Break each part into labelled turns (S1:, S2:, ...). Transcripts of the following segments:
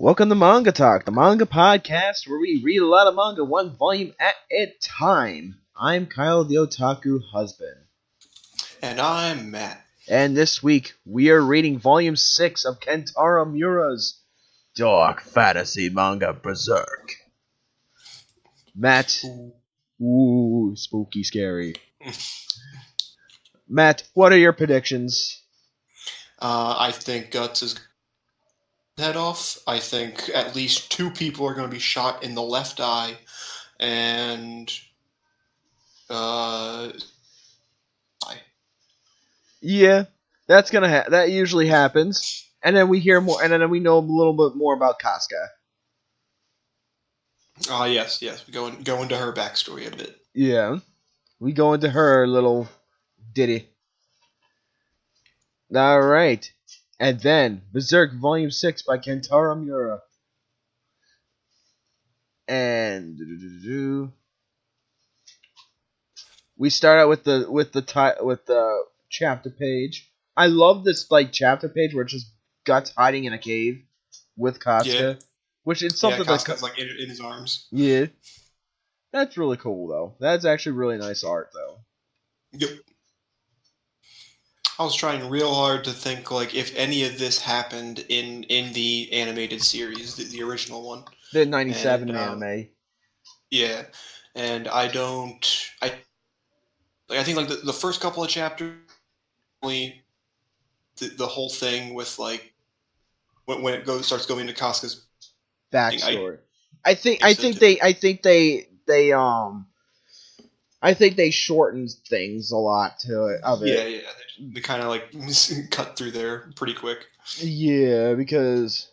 S1: Welcome to Manga Talk, the manga podcast where we read a lot of manga one volume at a time. I'm Kyle, the otaku husband.
S2: And I'm Matt.
S1: And this week, we are reading volume 6 of Kentarou Miura's dark fantasy manga Berserk. Matt. Ooh, spooky, scary. Matt, what are your predictions?
S2: I think Guts is head off. I think at least 2 people are going to be shot in the left eye, and
S1: Yeah, that's gonna that usually happens, and then we hear more, and then we know a little bit more about Casca.
S2: Yes, we go into her backstory a bit.
S1: Yeah, we go into her little ditty. All right, and then Berserk Volume 6 by Kentarou Miura, and we start out with the chapter page. I love this chapter page where it's just Guts hiding in a cave with Casca, which is something
S2: Casca's in his arms.
S1: Yeah, that's really cool though. That's actually really nice art though.
S2: Yep. I was trying real hard to think if any of this happened in the animated series, the original one,
S1: the '97 anime.
S2: Yeah, and I think the first couple of chapters, the whole thing with when it starts going into Casca's
S1: backstory. I think they shortened things a lot to it.
S2: Yeah. They kind of cut through there pretty quick.
S1: Yeah, because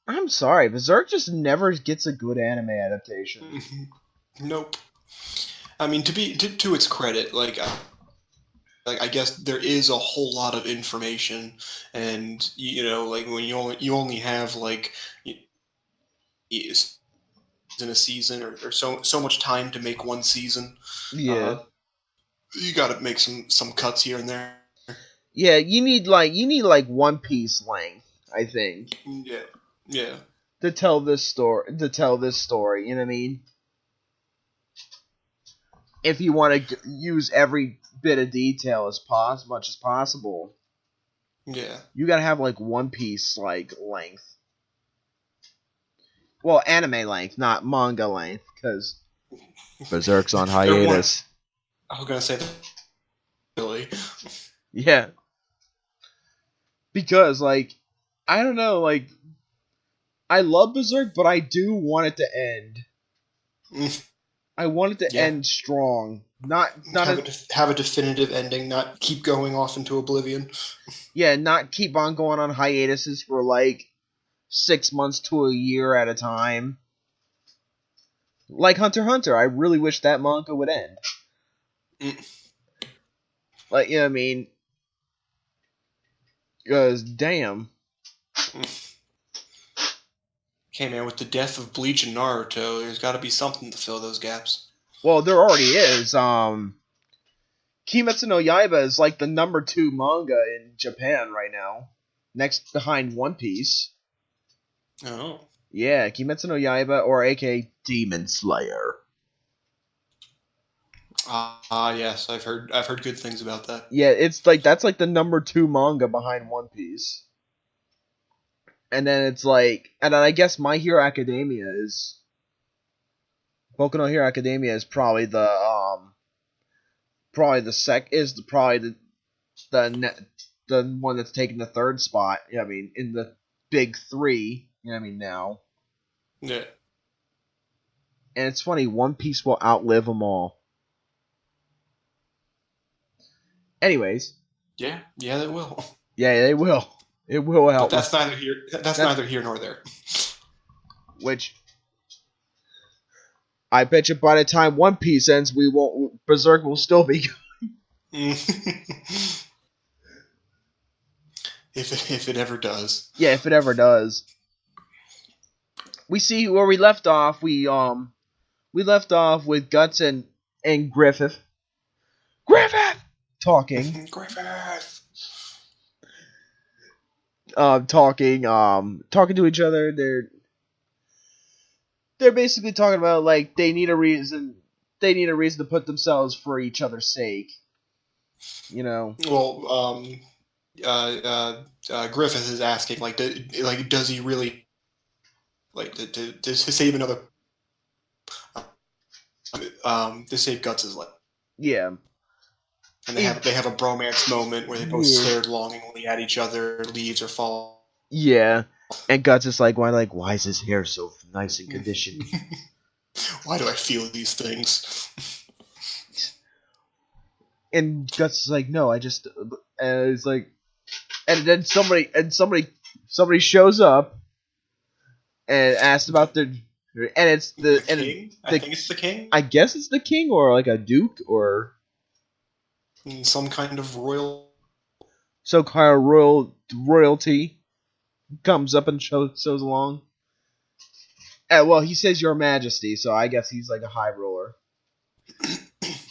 S1: I'm sorry, Berserk just never gets a good anime adaptation.
S2: Nope. I mean, to its credit, I guess there is a whole lot of information, and when you only have in a season or so much time to make one season.
S1: Yeah.
S2: You got to make some cuts here and there.
S1: Yeah, you need One Piece length, I think.
S2: Yeah.
S1: To tell this story, you know what I mean? If you want to use every bit of detail as much as possible.
S2: Yeah.
S1: You got to have One Piece length. Well, anime length, not manga length, because Berserk's on hiatus.
S2: I was gonna say that. Really?
S1: Yeah. Because, I don't know, I love Berserk, but I do want it to end. I want it to end strong. Not
S2: have a definitive ending, not keep going off into oblivion.
S1: Yeah, not keep on going on hiatuses for 6 months to a year at a time. Like Hunter x Hunter, I really wish that manga would end. You know what I mean? Because, damn.
S2: Okay, man, with the death of Bleach and Naruto, there's got to be something to fill those gaps.
S1: Well, there already is. Kimetsu no Yaiba is the number 2 manga in Japan right now. Next behind One Piece.
S2: Oh.
S1: Yeah, Kimetsu no Yaiba, or aka Demon Slayer.
S2: Yes, I've heard good things about that.
S1: Yeah, it's that's the number 2 manga behind One Piece. And then it's and then I guess My Hero Academia is Boku no Hero Academia is probably the one that's taking the 3rd spot. You know what I mean, in the big 3, you know what I mean, now.
S2: Yeah.
S1: And it's funny, One Piece will outlive them all. Anyways.
S2: Yeah, they will.
S1: Yeah, they will. It will help.
S2: But that's neither here nor there.
S1: Which, I bet you by the time One Piece ends, Berserk will still be going.
S2: If it ever does.
S1: Yeah, if it ever does. We see where we left off. We left off with Guts and Griffith talking.
S2: Griffith.
S1: talking to each other. They're basically talking about like they need a reason to put themselves for each other's sake. You know.
S2: Well, Griffith is asking like, does he really like to save another to save Guts' life?
S1: Yeah.
S2: And they have a bromance moment where they both stared longingly at each other, leaves or fall.
S1: Yeah. And Guts is like, why is his hair so nice and conditioned?
S2: Why do I feel these things?
S1: And Guts is like, no, I just, and it's like, and then somebody shows up and asks about their, and it's the
S2: king. I think it's the king.
S1: I guess it's the king or like a duke or
S2: some kind of
S1: royalty comes up and shows along. Well, he says Your Majesty, so I guess he's like a high ruler.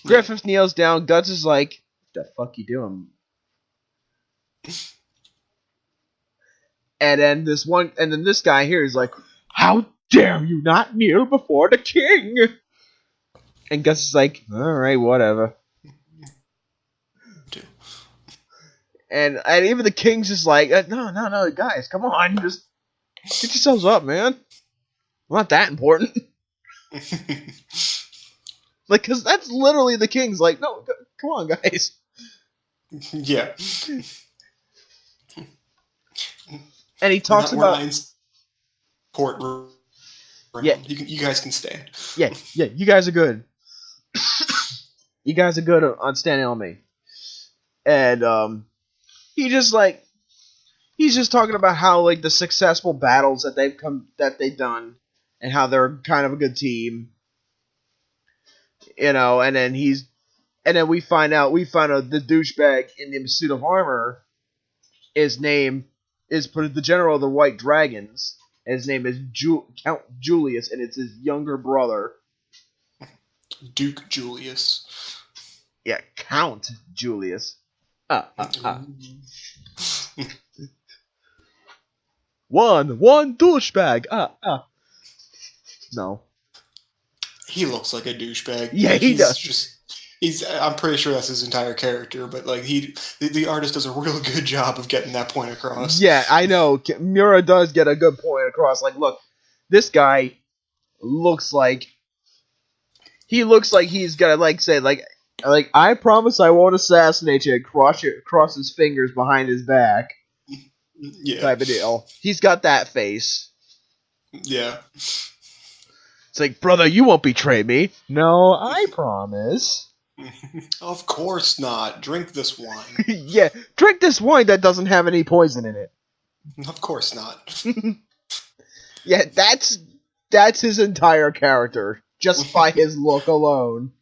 S1: Griffith kneels down. Guts is like, "What the fuck you doing?" And then this guy here is like, "How dare you not kneel before the king?" And Guts is like, "All right, whatever." And even the king's just like, no, guys, come on, just get yourselves up, man. Not that important. Like, because that's literally the king's like, no, come on, guys.
S2: Yeah.
S1: And he talks about
S2: courtroom.
S1: Yeah,
S2: you guys can stand.
S1: Yeah, you guys are good. You guys are good on standing on me. And he's just talking about how like the successful battles that they've done and how they're kind of a good team. You know, and then we find out the douchebag in the suit of armor, his name is the general of the White Dragons, and his name is Count Julius, and it's his younger brother.
S2: Duke Julius.
S1: Yeah, Count Julius. One douchebag. No.
S2: He looks like a douchebag.
S1: Yeah, he does.
S2: I'm pretty sure that's his entire character, but like the artist does a real good job of getting that point across.
S1: Yeah, I know. Miura does get a good point across. Like, look, this guy looks like he's gonna like say like I promise I won't assassinate you and cross his fingers behind his back.
S2: Yeah.
S1: Type of deal. He's got that face.
S2: Yeah.
S1: It's like, brother, you won't betray me. No, I promise.
S2: Of course not. Drink this wine.
S1: Yeah, drink this wine that doesn't have any poison in it.
S2: Of course not.
S1: Yeah, that's his entire character, just by his look alone.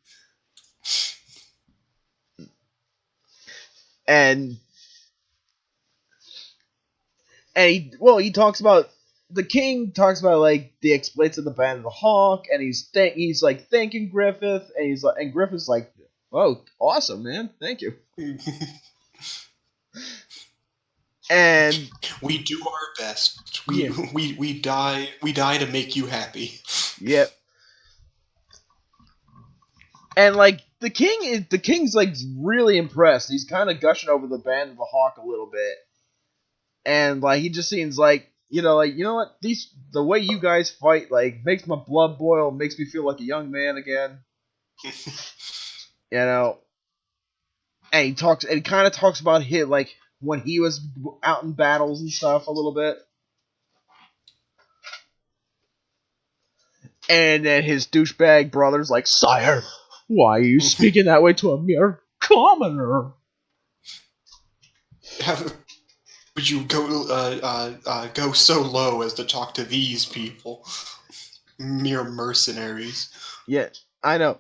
S1: And he talks about the king talks about like the exploits of the Band of the Hawk, and he's like thanking Griffith, and Griffith's like, "Oh, awesome, man, thank you." And
S2: we do our best. We die to make you happy.
S1: Yep. And like the king's like really impressed. He's kind of gushing over the Band of the Hawk a little bit, and like he just seems like you know what, the way you guys fight like makes my blood boil, makes me feel like a young man again. You know, and he kind of talks about him like when he was out in battles and stuff a little bit. And then his douchebag brother's like, "Sire, why are you speaking that way to a mere commoner?
S2: Would you go so low as to talk to these people? Mere mercenaries."
S1: Yeah, I know.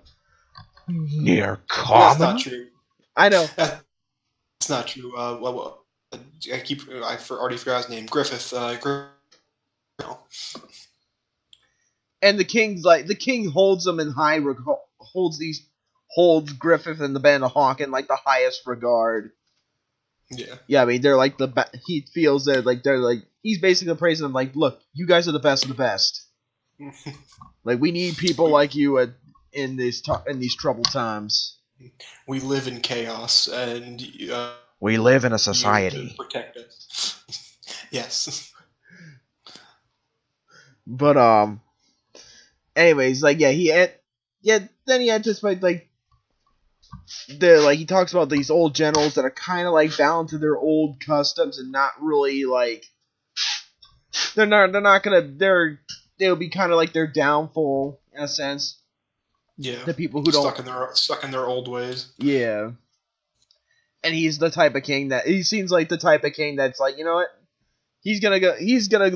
S1: Mere commoner?
S2: That's not true.
S1: I know.
S2: That's not true. I already forgot his name. Griffith. No.
S1: And the king holds them in high holds Griffith and the Band of Hawk in like the highest regard.
S2: Yeah.
S1: I mean, they're like he feels that like they're like he's basically praising them like, look, you guys are the best of the best. Like we need people like you in these troubled times.
S2: We live in chaos, and
S1: we live in a society.
S2: Protect us. Yes.
S1: But anyways, like then he anticipates like he talks about these old generals that are kind of like bound to their old customs and not really like they'll be kind of like their downfall in a sense.
S2: Yeah.
S1: The people who
S2: stuck in their old ways.
S1: Yeah. And he's the type of king he seems like the type of king that's like, you know what? He's gonna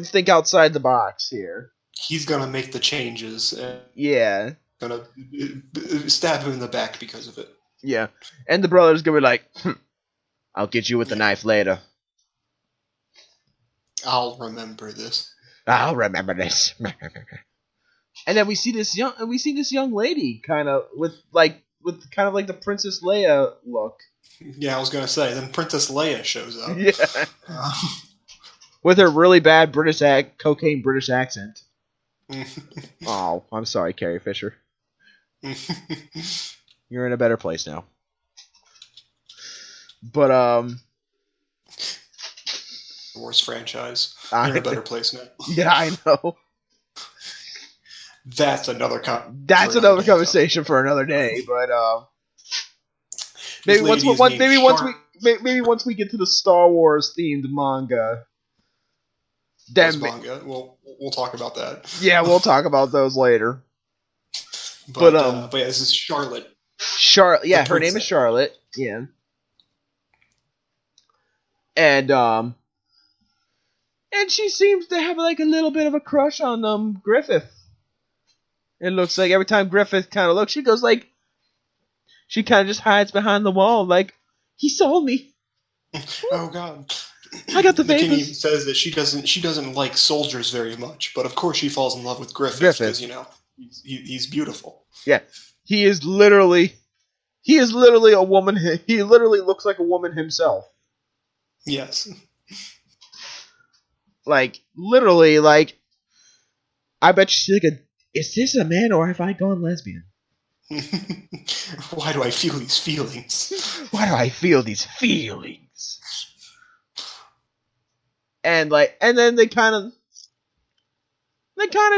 S1: think outside the box here.
S2: He's gonna make the changes.
S1: Yeah.
S2: Gonna stab him in the back because of it.
S1: Yeah. And the brother's gonna be like, I'll get you with the knife later.
S2: I'll remember this.
S1: I'll remember this. And then we see this young lady kind of with kind of like the Princess Leia look.
S2: Yeah, I was gonna say. Then Princess Leia shows up.
S1: Yeah. With her really bad cocaine British accent. Oh, I'm sorry, Carrie Fisher. You're in a better place now. But
S2: Wars franchise. You're in a better place now.
S1: Yeah, I know.
S2: That's another
S1: conversation for another day. But maybe once we get to the Star Wars themed manga. Then
S2: manga. We'll talk about that.
S1: Yeah, we'll talk about those later.
S2: But yeah, this is Charlotte.
S1: Yeah, her name is Charlotte. Yeah. And she seems to have like a little bit of a crush on Griffith. It looks like every time Griffith kind of looks, she goes like, she kind of just hides behind the wall, like he saw me.
S2: Oh God.
S1: I got the
S2: king even says that she doesn't like soldiers very much, but of course she falls in love with Griffith because he's beautiful.
S1: Yeah, he is literally a woman. He literally looks like a woman himself.
S2: Yes.
S1: Like literally, like I bet she's like, is this a man or have I gone lesbian?
S2: Why do I feel these feelings?
S1: Why do I feel these feelings? And then they kind of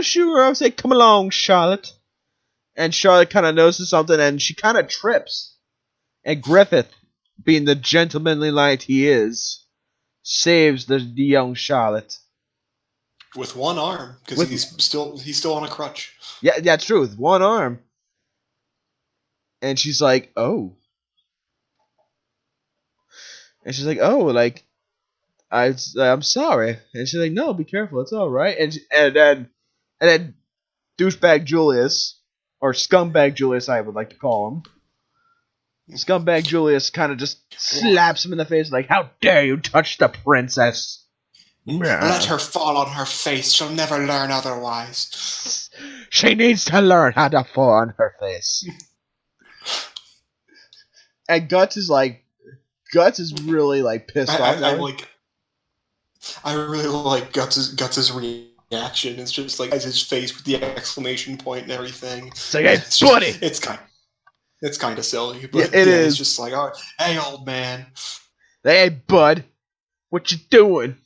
S1: shoo her up and say, come along, Charlotte. And Charlotte kind of notices something and she kind of trips. And Griffith, being the gentlemanly knight he is, saves the young Charlotte.
S2: With one arm, because he's still on a crutch.
S1: Yeah, that's true, with one arm. And she's like, oh. And she's like, oh, like, I'm sorry. And she's like, no, be careful, it's all right. And then douchebag Julius, or scumbag Julius, I would like to call him. Scumbag Julius kind of just slaps him in the face, like, how dare you touch the princess?
S2: Let her fall on her face. She'll never learn otherwise.
S1: She needs to learn how to fall on her face. And Guts is really like pissed off.
S2: I really like Guts' reaction. It's just like his face with the exclamation point and everything.
S1: It's like, hey, buddy!
S2: It's kind of silly, but
S1: it is.
S2: It's just like, oh, hey, old man.
S1: Hey, bud. What you doing?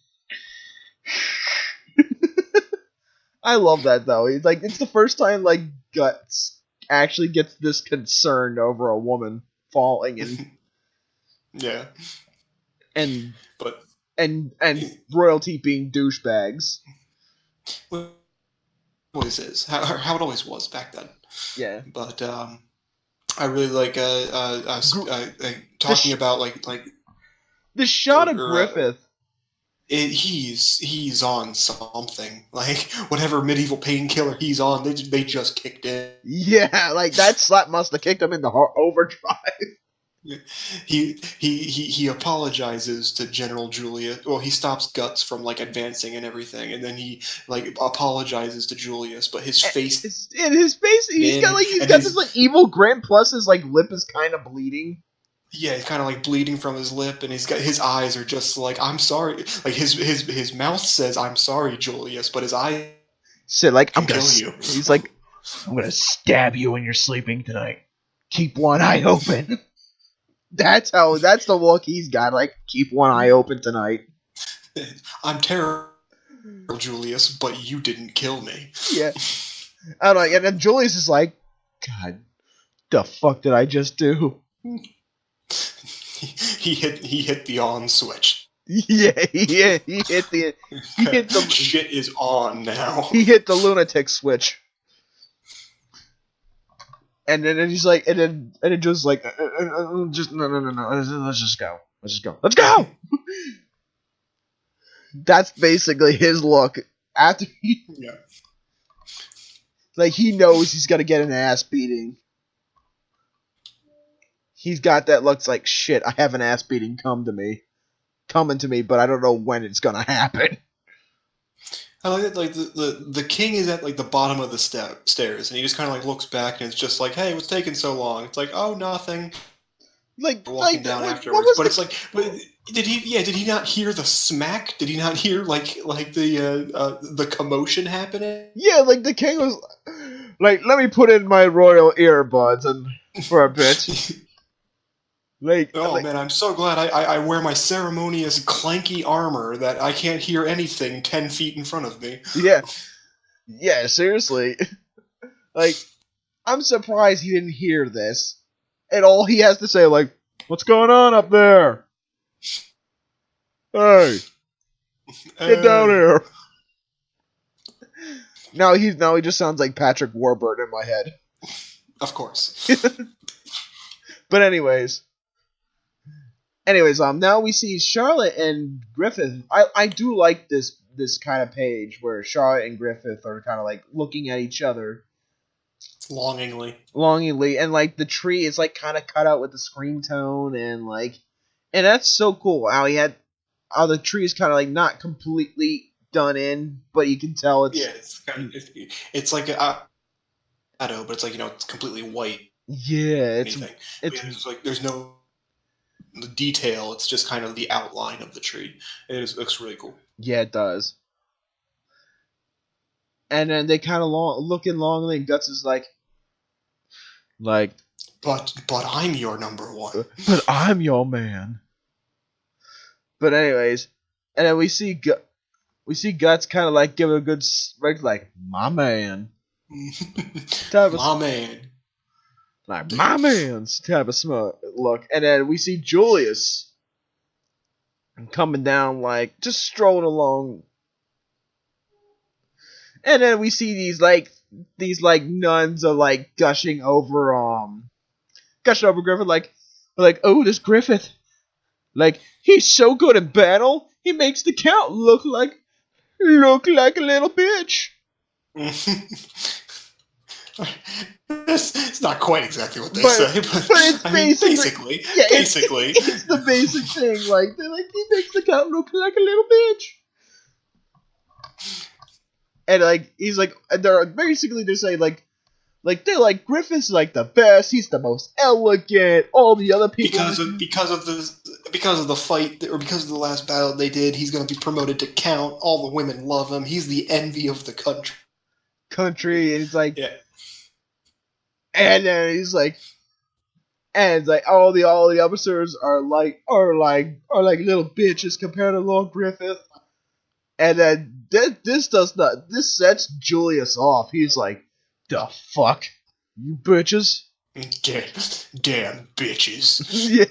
S1: I love that though. He's like, it's the first time like Guts actually gets this concerned over a woman falling and
S2: yeah,
S1: and royalty being douchebags.
S2: What is this? How it always was back then.
S1: Yeah,
S2: but I really like talking about like
S1: the shot of Griffith.
S2: He's on something, like whatever medieval painkiller he's on. They just kicked in.
S1: Yeah, like that slap must have kicked him into overdrive.
S2: He apologizes to General Julius. Well, he stops Guts from like advancing and everything, and then he like apologizes to Julius. But his face, he's got this like evil grin. Plus, his like lip is kind of bleeding. Yeah, he's kind of like bleeding from his lip, and his eyes are just like, I'm sorry. Like his mouth says, I'm sorry, Julius, but his eyes
S1: Said like,
S2: can kill you.
S1: He's like, I'm gonna stab you when you're sleeping tonight. Keep one eye open. That's the look he's got. Like, keep one eye open tonight.
S2: I'm terrible, Julius, but you didn't kill me.
S1: Yeah. I don't know, and then Julius is like, God, the fuck did I just do?
S2: He hit the on switch.
S1: Yeah, he hit the
S2: shit is on now.
S1: He hit the lunatic switch. And then he's like, and then just like, just no, let's just go. Let's go. That's basically his look after like he knows he's got to get an ass beating. He's got that looks like shit. I have an ass beating coming to me, but I don't know when it's gonna happen.
S2: I like it. Like the king is at like the bottom of the stairs, and he just kind of like looks back, and it's just like, "Hey, what's taking so long?" It's like, "Oh, nothing."
S1: Like
S2: walking down afterwards, but it's like, did he not hear the smack? Did he not hear like the commotion happening?
S1: Yeah, like the king was like, "Let me put in my royal earbuds and for a bit."
S2: Man, I'm so glad I wear my ceremonious clanky armor that I can't hear anything 10 feet in front of me.
S1: Yeah, seriously. Like, I'm surprised he didn't hear this. And all he has to say, like, "What's going on up there? Hey, get down here." Now he just sounds like Patrick Warburton in my head.
S2: Of course.
S1: But anyways, now we see Charlotte and Griffith. I do like this kind of page where Charlotte and Griffith are kind of like looking at each other longingly, and like the tree is like kind of cut out with the screen tone, and that's so cool. How the tree is kind of like not completely done in, but you can tell it's
S2: it's like a shadow, but it's like, it's completely white.
S1: Yeah,
S2: it's like there's no the detail. It's just kind of the outline of the tree. It looks really cool.
S1: Yeah, it does. And then they kind of looking longingly, and Guts is like,
S2: but I'm your number one.
S1: But I'm your man. But anyways, and then we see Guts kind of like give it a good like, my man.
S2: My man.
S1: Like, my man's type of smart look. And then we see Julius coming down, like, just strolling along. And then we see these nuns are like gushing over Griffith, like, "Oh, this Griffith, like, he's so good in battle, he makes the Count look like a little bitch."
S2: It's not quite exactly what they say, but it's basically.
S1: It's the basic thing. Like, they're like, he makes the Count look like a little bitch. And like, he's like, they're saying they're like, Griffith's like the best. He's the most elegant. All the other people
S2: because of the fight, or because of the last battle they did, he's going to be promoted to Count. All the women love him. He's the envy of the country.
S1: And he's like,
S2: yeah.
S1: And then he's like, all the officers are like little bitches compared to Lord Griffith. And then this sets Julius off. He's like, "The fuck, you bitches?
S2: Damn bitches."
S1: Yeah.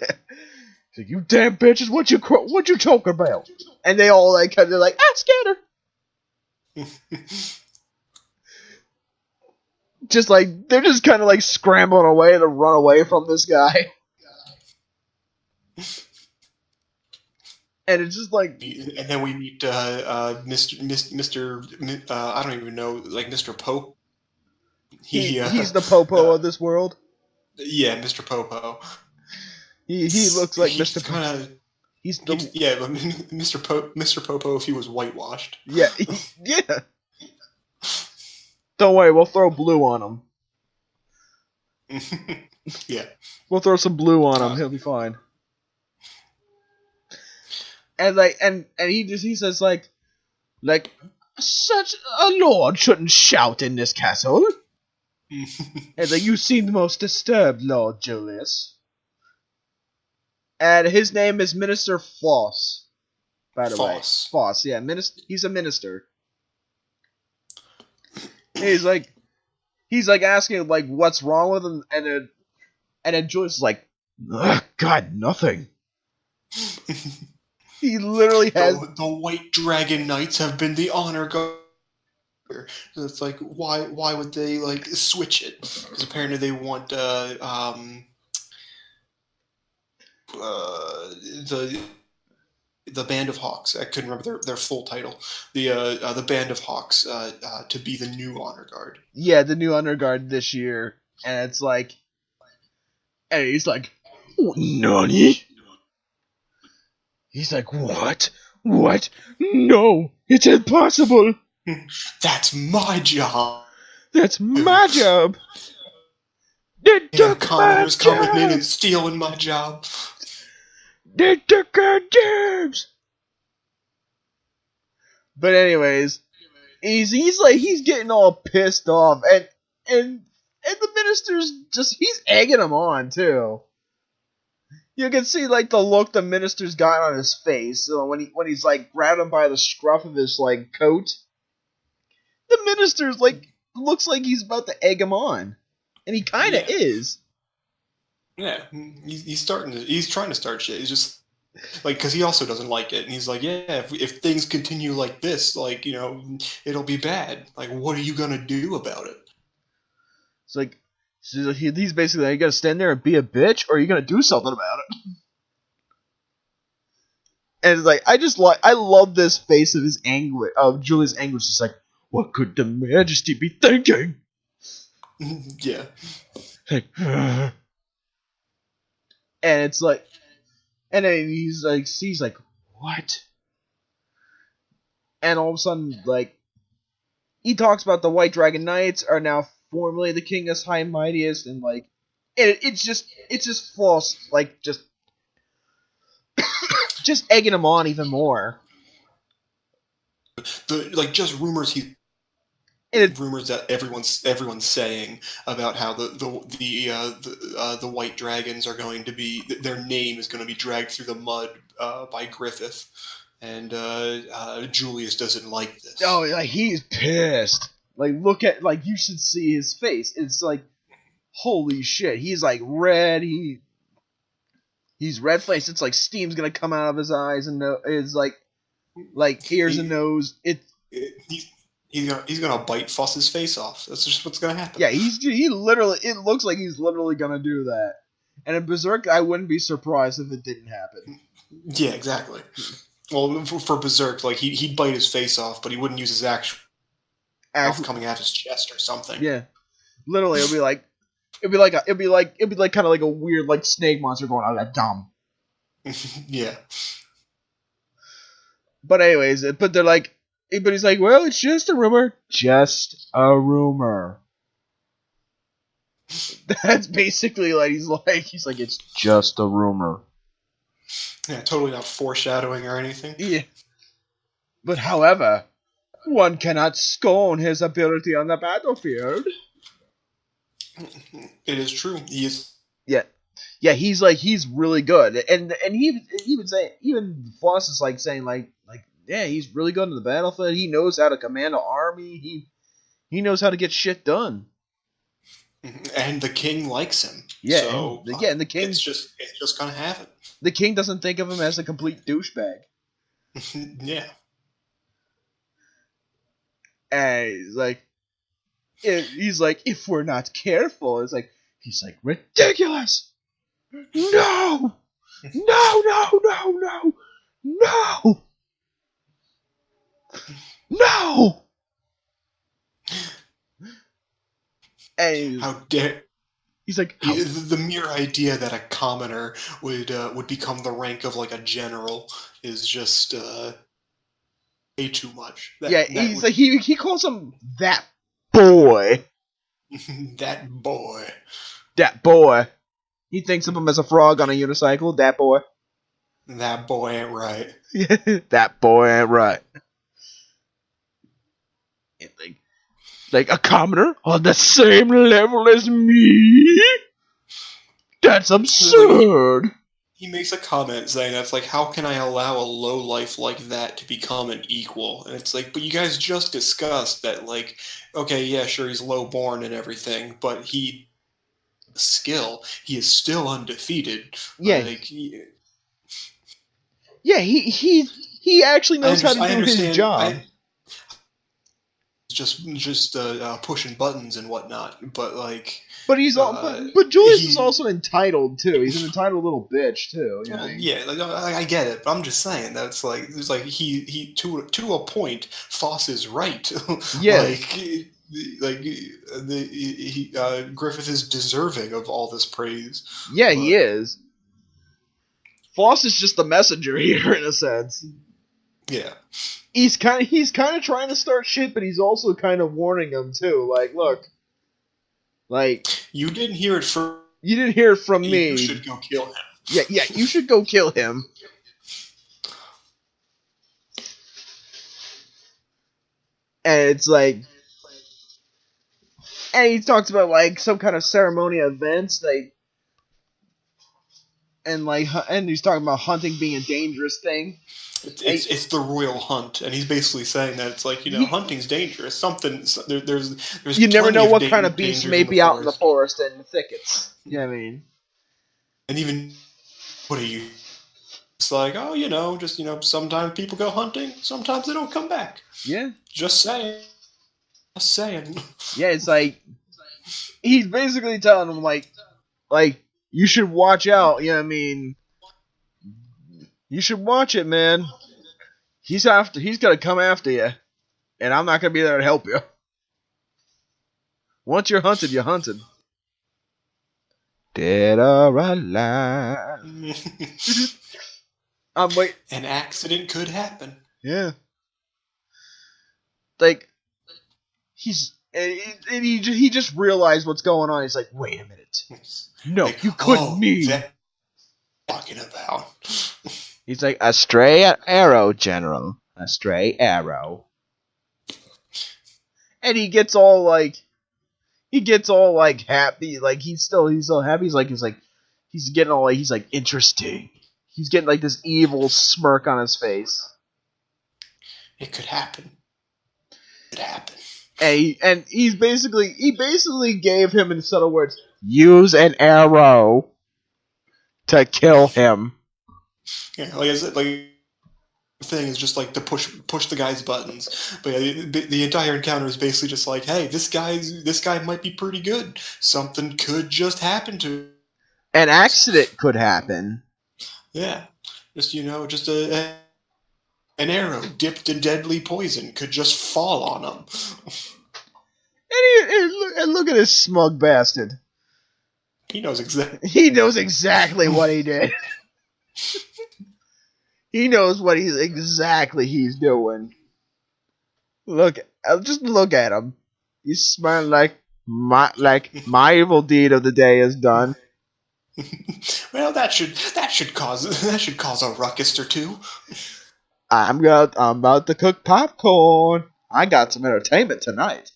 S1: He's like, "You damn bitches, what you talking about?" And they all like kind of like, "Ah, scatter." Just like, they're just kind of like scrambling away to run away from this guy. And it's just like,
S2: and then we meet Mr. I don't even know, like Mr. Pope.
S1: He's the Popo of this world.
S2: Yeah, Mr. Popo.
S1: He looks like Mr.
S2: Popo. Mr. Popo if he was whitewashed.
S1: Yeah, yeah. Don't worry, we'll throw blue on him.
S2: Yeah.
S1: We'll throw some blue on him. He'll be fine. And he says like such a lord shouldn't shout in this castle. And like, you seem most disturbed, Lord Julius. And his name is Minister Foss. By the way, Foss. Yeah, he's a minister. He's like asking like what's wrong with him, and then Julius is like, God, nothing. He literally has
S2: the White Dragon Knights have been the honor guard. It's like why would they like switch it? Because apparently they want the Band of Hawks. I couldn't remember their full title. The Band of Hawks to be the new honor guard.
S1: Yeah, the new honor guard this year, and it's like, and he's like, Nani? He's like, what? What? No, it's impossible.
S2: That's my job.
S1: That's my job. They took
S2: commoners coming in and stealing my job.
S1: They took our jobs. But anyways, he's getting all pissed off, and the minister's he's egging him on too. You can see like the look the minister's got on his face when he's like grabbed him by the scruff of his like coat. The minister's like looks like he's about to egg him on, and he kind of is.
S2: Yeah, he's trying to start shit. He's just like, because he also doesn't like it, and he's like, yeah, if things continue like this, like, you know, it'll be bad. Like, what are you gonna do about it?
S1: It's like, he's basically like, you gotta stand there and be a bitch, or are you gonna do something about it? And it's like, I love this face of his anguish, of Julius' anguish. It's like, what could the Majesty be thinking?
S2: Yeah.
S1: Like, and it's like, and then he's like, what? And all of a sudden, like, he talks about the White Dragon Knights are now formerly the King's High Mightiest, and like, it's just false, like, just egging him on even more.
S2: Just rumors rumors that everyone's saying about how the White Dragons are going to be, their name is going to be dragged through the mud by Griffith, and Julius doesn't like this.
S1: Oh, like, he's pissed. Like, look at, like, you should see his face. It's like, holy shit. He's like red. He's red faced. It's like steam's gonna come out of his eyes and his like ears and nose.
S2: He's gonna bite Fuss's face off. That's just what's gonna happen.
S1: Yeah, he literally. It looks like he's literally gonna do that. And in Berserk, I wouldn't be surprised if it didn't happen.
S2: Yeah, exactly. Well, for Berserk, like he'd bite his face off, but he wouldn't use his actual mouth coming out of his chest or something.
S1: Yeah, literally, it'd be like kind of like a weird like snake monster going out of that dumb.
S2: Yeah.
S1: But anyways, but they're like. But he's like, well, it's just a rumor. Just a rumor. That's basically like he's like it's just a rumor.
S2: Yeah, totally not foreshadowing or anything.
S1: Yeah. But however, one cannot scorn his ability on the battlefield.
S2: It is true. He is.
S1: Yeah. Yeah, he's really good. And he would say, even Foss is like saying like yeah, he's really good on the battlefield. He knows how to command an army. He knows how to get shit done.
S2: And the king likes him.
S1: Yeah,
S2: so,
S1: and the king...
S2: It's just gonna happen.
S1: The king doesn't think of him as a complete douchebag.
S2: Yeah.
S1: And he's like, if we're not careful, he's like, ridiculous! No! No! And
S2: how dare...
S1: He's like...
S2: The mere idea that a commoner would become the rank of like a general is just way too much.
S1: He calls him that boy.
S2: That boy.
S1: That boy. He thinks of him as a frog on a unicycle. That boy.
S2: That boy ain't right.
S1: That boy ain't right. Like a commoner on the same level as me? That's absurd.
S2: He makes a comment saying that's like, how can I allow a low life like that to become an equal? And it's like, but you guys just discussed that, like, okay, yeah, sure, he's low born and everything, but he is still undefeated.
S1: Yeah.
S2: Like,
S1: he actually knows how to do his job.
S2: Just pushing buttons and whatnot, but like.
S1: But but Julius is also entitled too. He's an entitled little bitch too. You know?
S2: Yeah, like, I get it, but I'm just saying that it's like he to a point, Foss is right.
S1: Yeah.
S2: Griffith is deserving of all this praise.
S1: Yeah, he is. Foss is just the messenger here in a sense.
S2: Yeah.
S1: He's kind of trying to start shit, but he's also kind of warning him too. Like, look, like
S2: you didn't hear it from
S1: me.
S2: You should go kill him.
S1: Yeah, you should go kill him. And it's like, and he talks about like some kind of ceremony events, like, and he's talking about hunting being a dangerous thing.
S2: It's the royal hunt, and he's basically saying that it's like, hunting's dangerous. There's
S1: you never know what kind of beasts may be out in the forest and the thickets. You know what I mean?
S2: And even what are you? It's like, sometimes people go hunting, sometimes they don't come back.
S1: Yeah,
S2: just saying.
S1: Yeah, it's like he's basically telling him like you should watch out. You know what I mean? You should watch it, man. He's gonna come after you, and I'm not gonna be there to help you. Once you're hunted, you're hunted. Dead or alive. Wait.
S2: An accident could happen.
S1: Yeah. Like he just realized what's going on. He's like, wait a minute. No, you couldn't mean.
S2: Talking about.
S1: He's like, a stray arrow, General. A stray arrow. And he gets all happy. Like he's so happy. He's getting all he's like interesting. He's getting like this evil smirk on his face.
S2: It could happen. It happened.
S1: And he basically gave him, in subtle words, use an arrow to kill him.
S2: Yeah, like I said, like the thing is just like to push the guy's buttons. But yeah, the entire encounter is basically just like, hey, this guy might be pretty good. Something could just happen to him.
S1: An accident could happen.
S2: Yeah, just an arrow dipped in deadly poison could just fall on him.
S1: And look at this smug bastard.
S2: He knows exactly.
S1: He knows exactly what he did. He knows what he's doing. Just look at him. He's smiling like my evil deed of the day is done.
S2: Well, that should cause a ruckus or two.
S1: I'm about to cook popcorn. I got some entertainment tonight.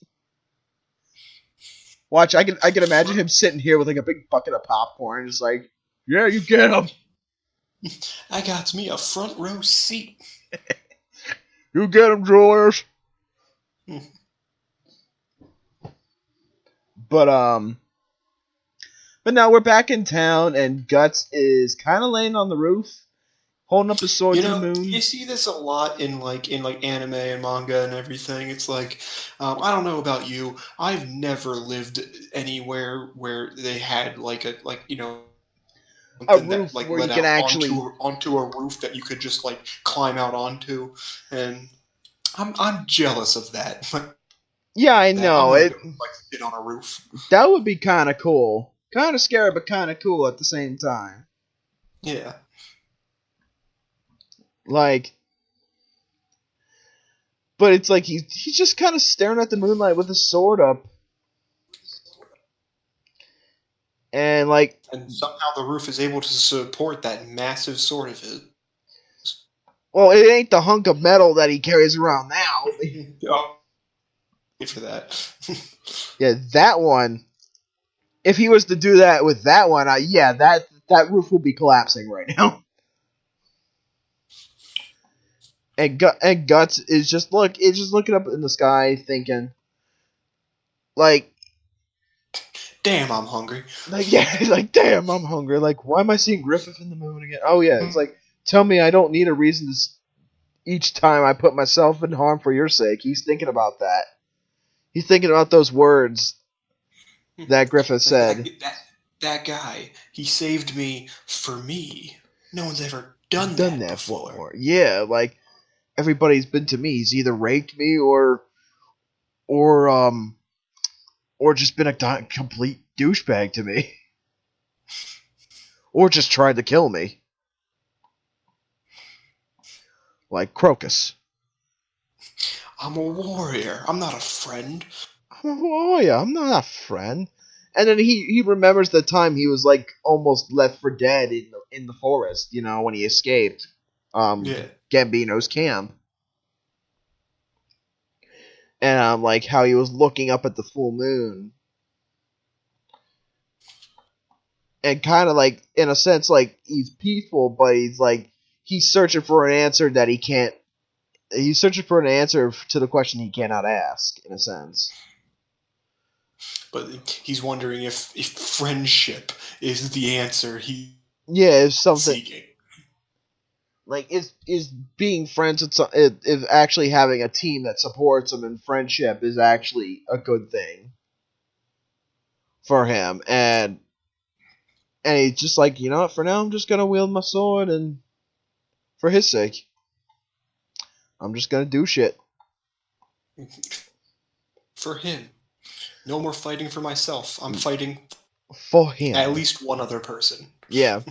S1: Watch, I can imagine him sitting here with like a big bucket of popcorn, just like, yeah, you get him.
S2: I got me a front row seat.
S1: You get him, Julius. But now we're back in town, and Guts is kind of laying on the roof, holding up his sword to the moon.
S2: You see this a lot in anime and manga and everything. It's like, I don't know about you, I've never lived anywhere where they had a roof that,
S1: where you can actually
S2: onto a roof that you could just climb out onto, and I'm jealous of that.
S1: Yeah, I know it.
S2: Sit on a roof.
S1: That would be kind of cool. Kind of scary, but kind of cool at the same time.
S2: Yeah.
S1: But it's like he's just kind of staring at the moonlight with his sword up. And like,
S2: and somehow the roof is able to support that massive sword of his.
S1: well, it ain't the hunk of metal that he carries around now.
S2: Oh, for that.
S1: Yeah, that one. If he was to do that with that one, yeah, that roof will be collapsing right now. And Guts is just looking up in the sky, thinking, like,
S2: damn, I'm hungry.
S1: Like, yeah, like, damn, I'm hungry. Like, why am I seeing Griffith in the moon again? Oh yeah, it's like, tell me I don't need a reason to. Each time I put myself in harm for your sake, he's thinking about that. He's thinking about those words that Griffith said.
S2: That guy, he saved me for me. No one's ever done that before.
S1: Yeah, like, everybody's been to me. He's either raped me or just been a complete douchebag to me. Or just tried to kill me. Like Crocus.
S2: I'm a warrior. I'm not a friend.
S1: I'm a warrior. I'm not a friend. And then he remembers the time he was like almost left for dead in the forest, you know, when he escaped Gambino's camp. And like how he was looking up at the full moon. And kind of like, in a sense, like, he's peaceful, but he's like, he's searching for an answer that he can't. He's searching for an answer to the question he cannot ask, in a sense.
S2: But he's wondering if friendship is the answer he's
S1: something
S2: seeking.
S1: Like, is being friends with if actually having a team that supports him in friendship is actually a good thing for him, and he's just like, you know what, for now I'm just gonna wield my sword, and for his sake, I'm just gonna do shit.
S2: For him. No more fighting for myself. I'm fighting
S1: for him.
S2: At least one other person.
S1: Yeah.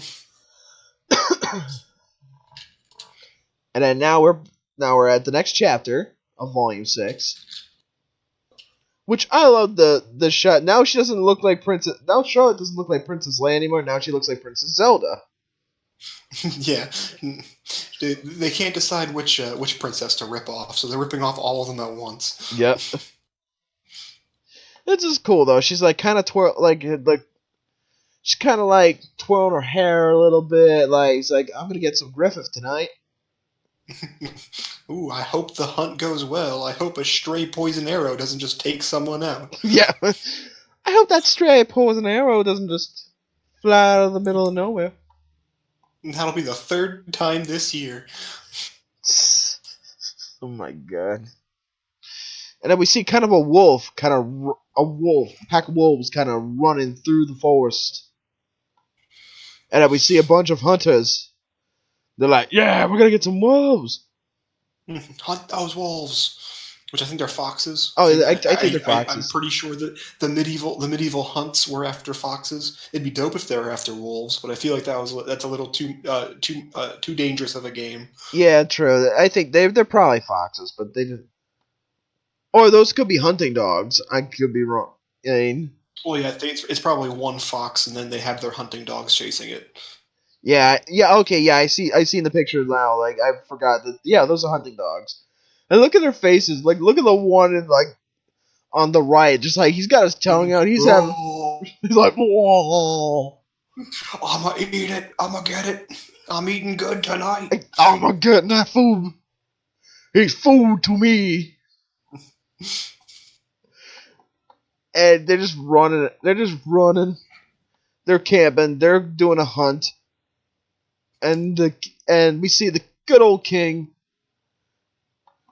S1: And then now we're at the next chapter of Volume 6. Which I love the shot. Now she doesn't look like Princess. Now Charlotte doesn't look like Princess Leia anymore. Now she looks like Princess Zelda.
S2: Yeah, they can't decide which princess to rip off, so they're ripping off all of them at once.
S1: Yep. It's just cool though. She's like kind of she's kind of like twirling her hair a little bit. Like, she's like, I'm gonna get some Griffith tonight.
S2: Ooh, I hope the hunt goes well. I hope a stray poison arrow doesn't just take someone out.
S1: Yeah. I hope that stray poison arrow doesn't just fly out of the middle of nowhere.
S2: And that'll be the third time this year.
S1: Oh my god. And then we see kind of a pack of wolves kind of running through the forest. And then we see a bunch of hunters. They're like, yeah, we're gonna get some wolves.
S2: Hunt those wolves. Which I think they're foxes.
S1: Oh, I think they're foxes.
S2: I'm pretty sure that the medieval hunts were after foxes. It'd be dope if they were after wolves, but I feel like that's a little too dangerous of a game.
S1: Yeah, true. I think they're probably foxes, but they didn't. Or those could be hunting dogs. I could be wrong. I mean,
S2: well, yeah, it's probably one fox, and then they have their hunting dogs chasing it.
S1: Yeah, okay, yeah, I see in the picture now, like, I forgot that, yeah, those are hunting dogs. And look at their faces, like, look at the one in, like, on the right, just like, he's got his tongue out, he's like, whoa.
S2: I'ma eat it, I'ma get it, I'm eating good tonight.
S1: I'ma get that food. It's food to me. And they're just running, they're camping, they're doing a hunt. And we see the good old king,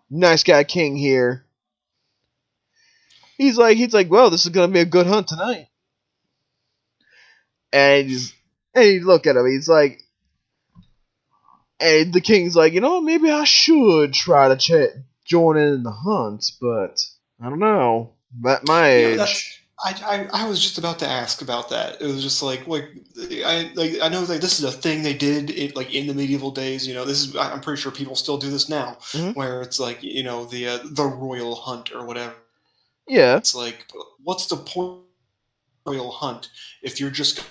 S1: nice guy king here. He's like, well, this is gonna be a good hunt tonight. And you look at him, he's like, and the king's like, you know, maybe I should try to join in the hunt, but I don't know. At my age.
S2: I was just about to ask about that. It was just like I know like this is a thing they did in the medieval days. You know, I'm pretty sure people still do this now, where it's like, you know, the royal hunt or whatever.
S1: Yeah.
S2: It's like, what's the point royal hunt if you're just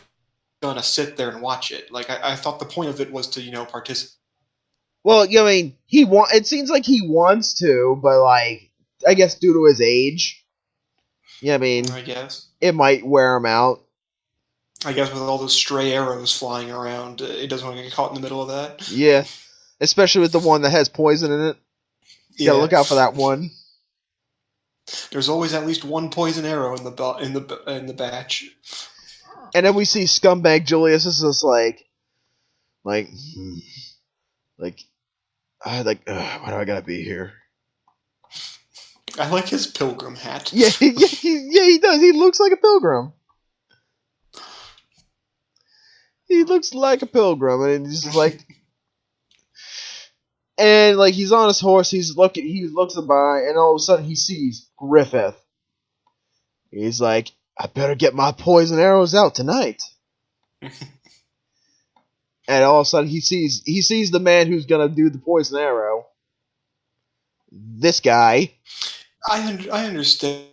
S2: gonna sit there and watch it. Like I thought the point of it was to participate.
S1: Well, I mean, it seems like he wants to, but like, I guess due to his age, I mean,
S2: I guess
S1: it might wear him out.
S2: I guess with all those stray arrows flying around, he doesn't want to get caught in the middle of that.
S1: Yeah, especially with the one that has poison in it. You gotta look out for that one.
S2: There's always at least one poison arrow in the batch.
S1: And then we see Scumbag Julius is just like, why do I gotta be here?
S2: I like his pilgrim hat.
S1: Yeah, he does. He looks like a pilgrim. He looks like a pilgrim, and he's just like, and like he's on his horse. He looks by, and all of a sudden he sees Griffith. He's like, I better get my poison arrows out tonight. And all of a sudden he sees the man who's gonna do the poison arrow. This guy.
S2: I understand.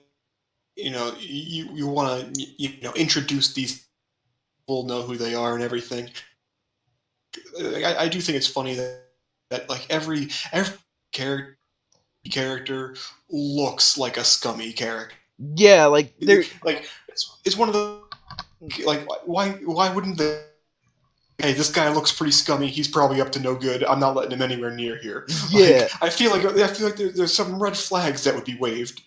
S2: You want to introduce these people, know who they are and everything. I do think it's funny that like every character looks like a scummy character.
S1: Yeah, like they're
S2: like it's one of the like why wouldn't the hey, this guy looks pretty scummy. He's probably up to no good. I'm not letting him anywhere near here.
S1: Yeah,
S2: like, I feel like there's some red flags that would be waved.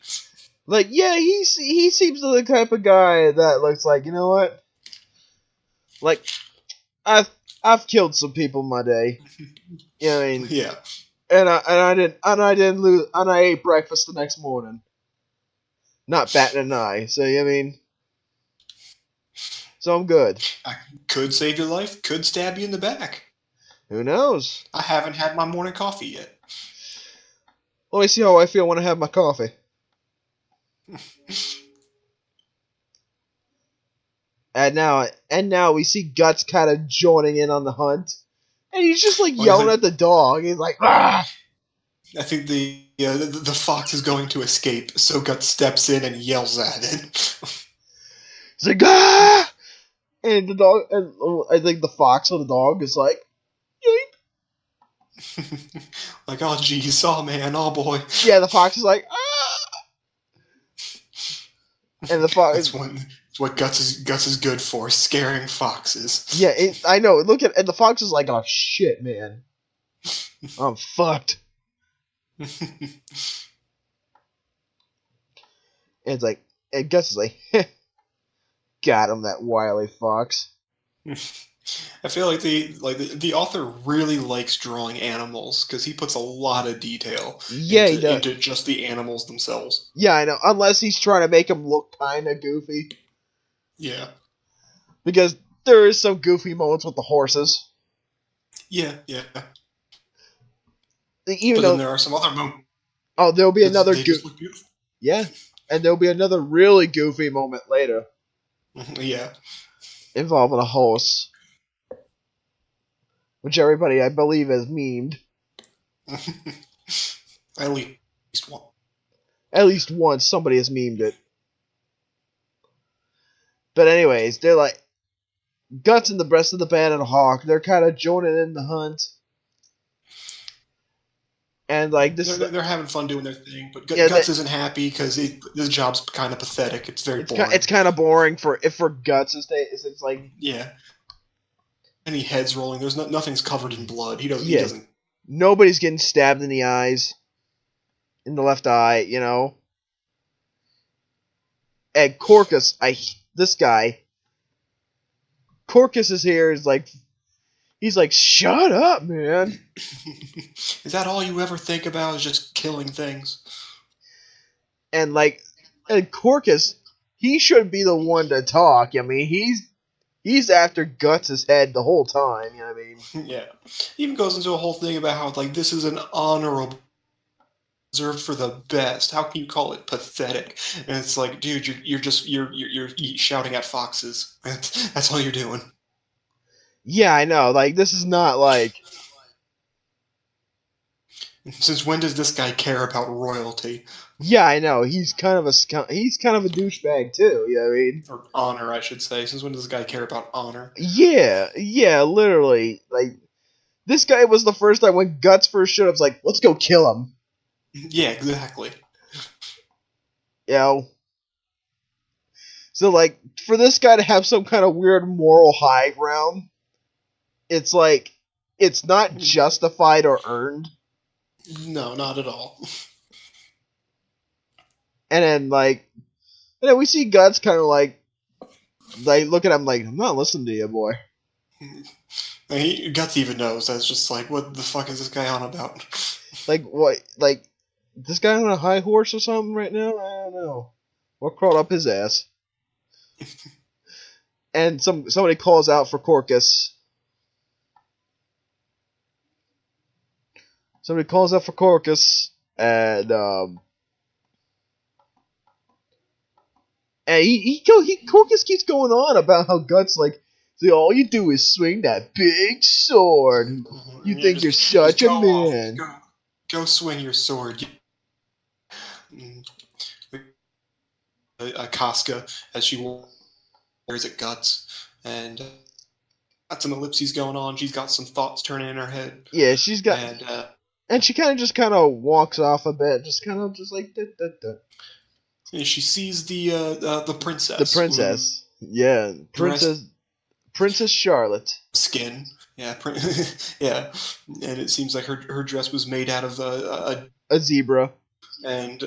S1: Like, yeah, he seems the type of guy that looks like, you know what? Like, I've killed some people in my day. You know what I mean?
S2: Yeah.
S1: And I ate breakfast the next morning. Not batting an eye. So I mean, so I'm good.
S2: I could save your life. Could stab you in the back.
S1: Who knows?
S2: I haven't had my morning coffee yet.
S1: Let me see how I feel when I have my coffee. And now we see Guts kind of joining in on the hunt, and he's just like yelling at the dog. He's like, "Ah!"
S2: I think the fox is going to escape, so Guts steps in and yells at it.
S1: He's like, "Ah!" And the dog, and I think the fox or the dog is like,
S2: "Yeep!" Like, oh geez, oh man, oh boy.
S1: Yeah, the fox is like, "Ah!" And the fox.
S2: It's what Guts is good for, scaring foxes.
S1: Yeah, I know. And the fox is like, "Oh shit, man, I'm fucked." And it's like, and Gus is like, got him, that wily fox.
S2: I feel like the author really likes drawing animals because he puts a lot of detail into just the animals themselves.
S1: Yeah, I know. Unless he's trying to make them look kind of goofy.
S2: Yeah.
S1: Because there is some goofy moments with the horses.
S2: Yeah.
S1: Then
S2: there are some other moments.
S1: Oh, there'll be another
S2: just look beautiful.
S1: Yeah, and there'll be another really goofy moment later.
S2: Yeah.
S1: Involving a horse. Which everybody, I believe, has memed.
S2: At least one.
S1: At least once, somebody has memed it. But anyways, they're like, Guts and the rest of the band and Hawk, they're kind of joining in the hunt. And like this,
S2: they're having fun doing their thing, but Guts isn't happy because his job's kind of pathetic. It's very boring.
S1: It's kind of boring for Guts. It's like,
S2: yeah. Any heads rolling. There's nothing's covered in blood. He doesn't.
S1: Nobody's getting stabbed in the eyes, in the left eye. You know. And Corcus, this guy. Corcus is here. He's like, shut up, man.
S2: Is that all you ever think about? Is just killing things?
S1: And Corcus, he should be the one to talk. I mean, he's after Guts' head the whole time. You know what I mean?
S2: Yeah. He even goes into a whole thing about how this is an honorable, reserved for the best. How can you call it pathetic? And it's like, dude, you're shouting at foxes. That's all you're doing.
S1: Yeah, I know. This is not like...
S2: Since when does this guy care about royalty?
S1: Yeah, I know. He's kind of a douchebag too. You know what I mean?
S2: Or honor, I should say. Since when does this guy care about honor?
S1: Yeah, literally. Like, this guy was the first time when Guts first showed up, was like, let's go kill him.
S2: Yeah, exactly.
S1: You know? So, like, for this guy to have some kind of weird moral high ground, it's like, it's not justified or earned.
S2: No, not at all.
S1: And then we see Guts kind of like look at him like, I'm not listening to you, boy.
S2: Guts even knows. That's just like, what the fuck is this guy on about?
S1: Like, what? Like, this guy on a high horse or something right now? I don't know. What crawled up his ass? And somebody calls out for Corcus. Somebody calls out for Corcus, and Corcus keeps going on about how Guts like, see, all you do is swing that big sword. You think you're such a man.
S2: Go swing your sword. Casca, as she wears at Guts, and got some ellipses going on. She's got some thoughts turning in her head.
S1: Yeah, she's got, and she kind of walks off a bit, just like da, da, da.
S2: And she sees the princess.
S1: The princess, yeah, Princess Charlotte.
S2: Skin, yeah, yeah, and it seems like her dress was made out of
S1: a zebra,
S2: and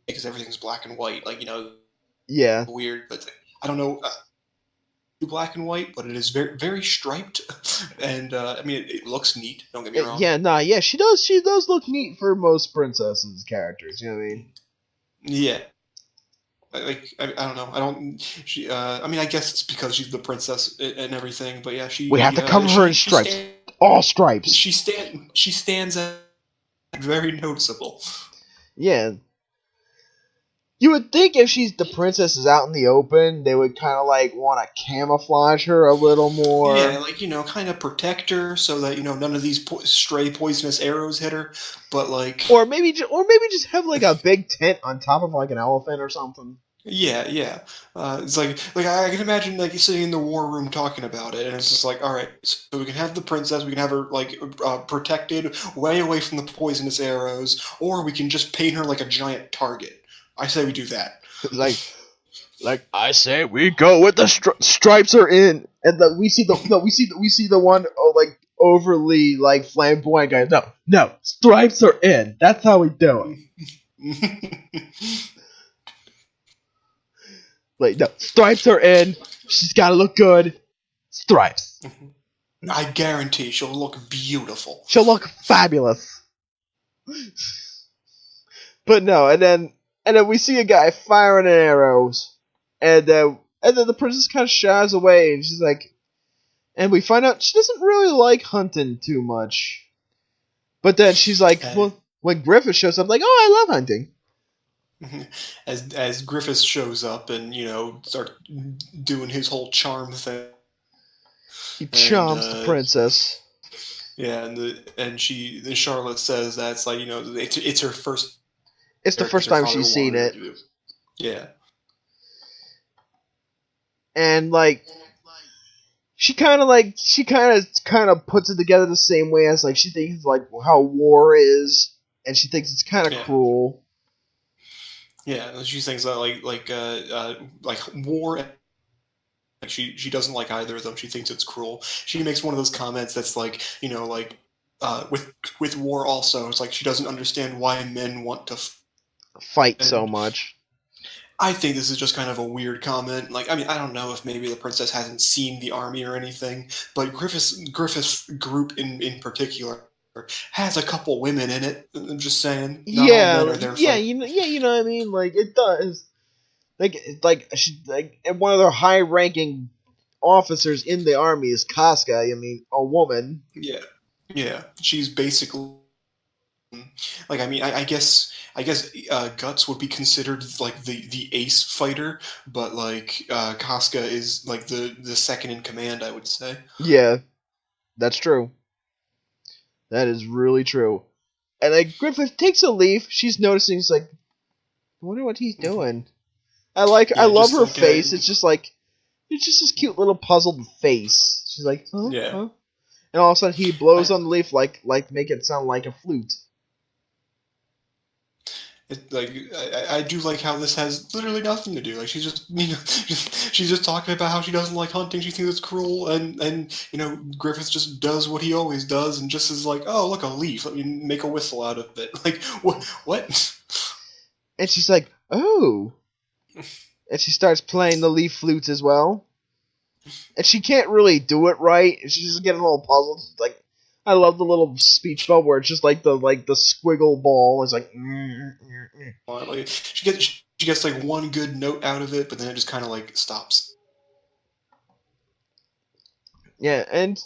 S2: because everything's black and white, like, you know,
S1: yeah,
S2: weird, but I don't know. Black and white, but it is very, very striped, and I mean, it looks neat. Don't get me wrong.
S1: Yeah, she does look neat for most princesses' characters. You know what I mean?
S2: Yeah. Like, I don't know. I don't. She. I mean, I guess it's because she's the princess and everything. But yeah,
S1: we have to cover her in stripes, all stripes.
S2: She stands out very noticeable.
S1: Yeah. You would think if the princess is out in the open, they would kind of like want to camouflage her a little more.
S2: Yeah, like, you know, kind of protect her so that, you know, none of these stray poisonous arrows hit her. But like,
S1: or maybe just have like a big tent on top of like an elephant or something.
S2: Yeah. It's like I can imagine like sitting in the war room talking about it, and it's just like, all right, so we can have the princess, we can have her like protected way away from the poisonous arrows, or we can just paint her like a giant target. I say we do that.
S1: like I say, we go with the stripes are in, and we see the one like overly like flamboyant guy. No, stripes are in. That's how we do it. Like, no, stripes are in. She's gotta look good. Stripes.
S2: I guarantee she'll look beautiful.
S1: She'll look fabulous. But no, and then we see a guy firing arrows, and then the princess kind of shies away, and she's like, and we find out she doesn't really like hunting too much. But then she's like, well, when Griffith shows up, like, oh, I love hunting.
S2: As Griffith shows up and, you know, start doing his whole charm thing,
S1: he charms the princess.
S2: Yeah, and Charlotte says that's like, you know, it's her first.
S1: It's the first time she's seen it.
S2: Yeah.
S1: And like, she kind of puts it together the same way as like she thinks like how war is, and she thinks it's kind of cruel.
S2: Yeah, she thinks that like war. Like she doesn't like either of them. She thinks it's cruel. She makes one of those comments that's like, you know, like with war also. It's like she doesn't understand why men want to
S1: fight so much.
S2: I think this is just kind of a weird comment. Like, I mean, I don't know if maybe the princess hasn't seen the army or anything, but Griffith's group in particular has a couple women in it. I'm just saying.
S1: You know what I mean. Like, it does. Like one of their high-ranking officers in the army is Casca. I mean, a woman.
S2: Yeah. She's basically like, I mean, I guess Guts would be considered like the ace fighter, but like Casca is like the second in command, I would say.
S1: Yeah, that's true. That is really true. And like Griffith takes a leaf. She's noticing. She's like, I wonder what he's doing. I love her face. It's just this cute little puzzled face. She's like, huh?
S2: Yeah.
S1: Huh? And all of a sudden he blows on the leaf like make it sound like a flute.
S2: I do like how this has literally nothing to do. Like she's just she's just talking about how she doesn't like hunting. She thinks it's cruel, and Griffith just does what he always does, and just is like, oh look, a leaf. Let me make a whistle out of it. Like what?
S1: And she's like, oh. And she starts playing the leaf flute as well. And she can't really do it right. She's just getting a little puzzled. Like, I love the little speech bubble where it's just like the squiggle ball. It's like,
S2: Like she gets like one good note out of it, but then it just kind of like stops.
S1: Yeah, and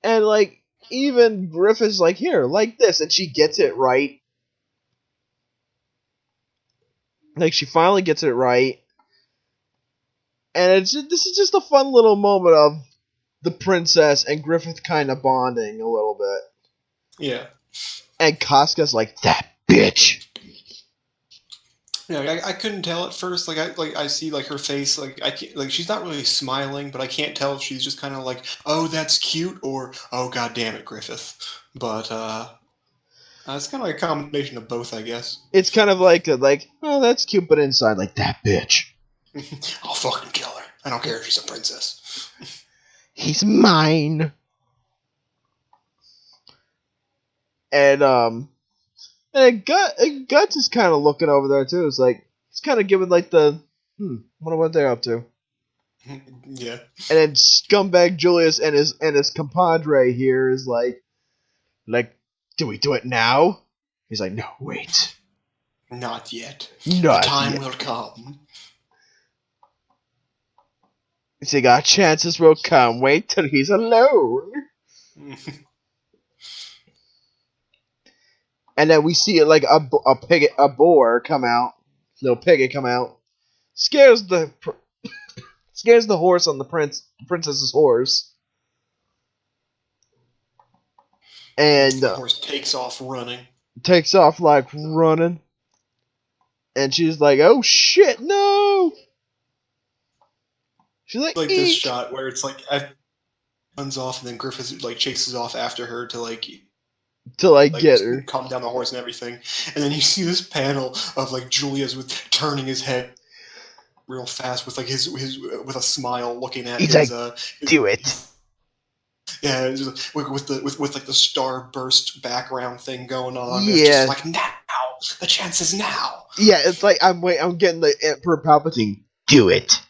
S1: like even Griffith's like, here, like this, and she gets it right. Like she finally gets it right. And this is just a fun little moment of the princess and Griffith kind of bonding a little bit.
S2: Yeah.
S1: And Casca's like, that bitch.
S2: Yeah, I couldn't tell at first. I see like her face. Like I can't, like she's not really smiling, but I can't tell if she's just kind of like, oh, that's cute, or oh, god damn it, Griffith. But it's kind of like a combination of both, I guess.
S1: It's kind of like oh, that's cute, but inside like that bitch.
S2: I'll fucking kill her. I don't care if she's a princess.
S1: He's mine. And Guts is kind of looking over there too. It's like he's kind of giving like the wonder what they're up to.
S2: Yeah.
S1: And then scumbag Julius and his compadre here is like, do we do it now? He's like, no, wait.
S2: Not yet.
S1: Not
S2: the time
S1: yet.
S2: will come.
S1: He said, our chances will come. Wait till he's alone. And then we see it like a boar come out, little piggy come out, scares the horse on the princess's horse, and
S2: the horse takes off running.
S1: And she's like, "Oh shit, no!" She's like
S2: this shot where it's like runs off, and then Griffith like chases off after her to
S1: get her,
S2: calm down the horse and everything, and then you see this panel of like Julius with turning his head real fast with like his with a smile looking at
S1: he's
S2: his
S1: like, do it.
S2: Yeah, just, with like the starburst background thing going on.
S1: Yeah,
S2: it's just like now the chance is now.
S1: Yeah, it's like I'm getting the Emperor Palpatine. Do it.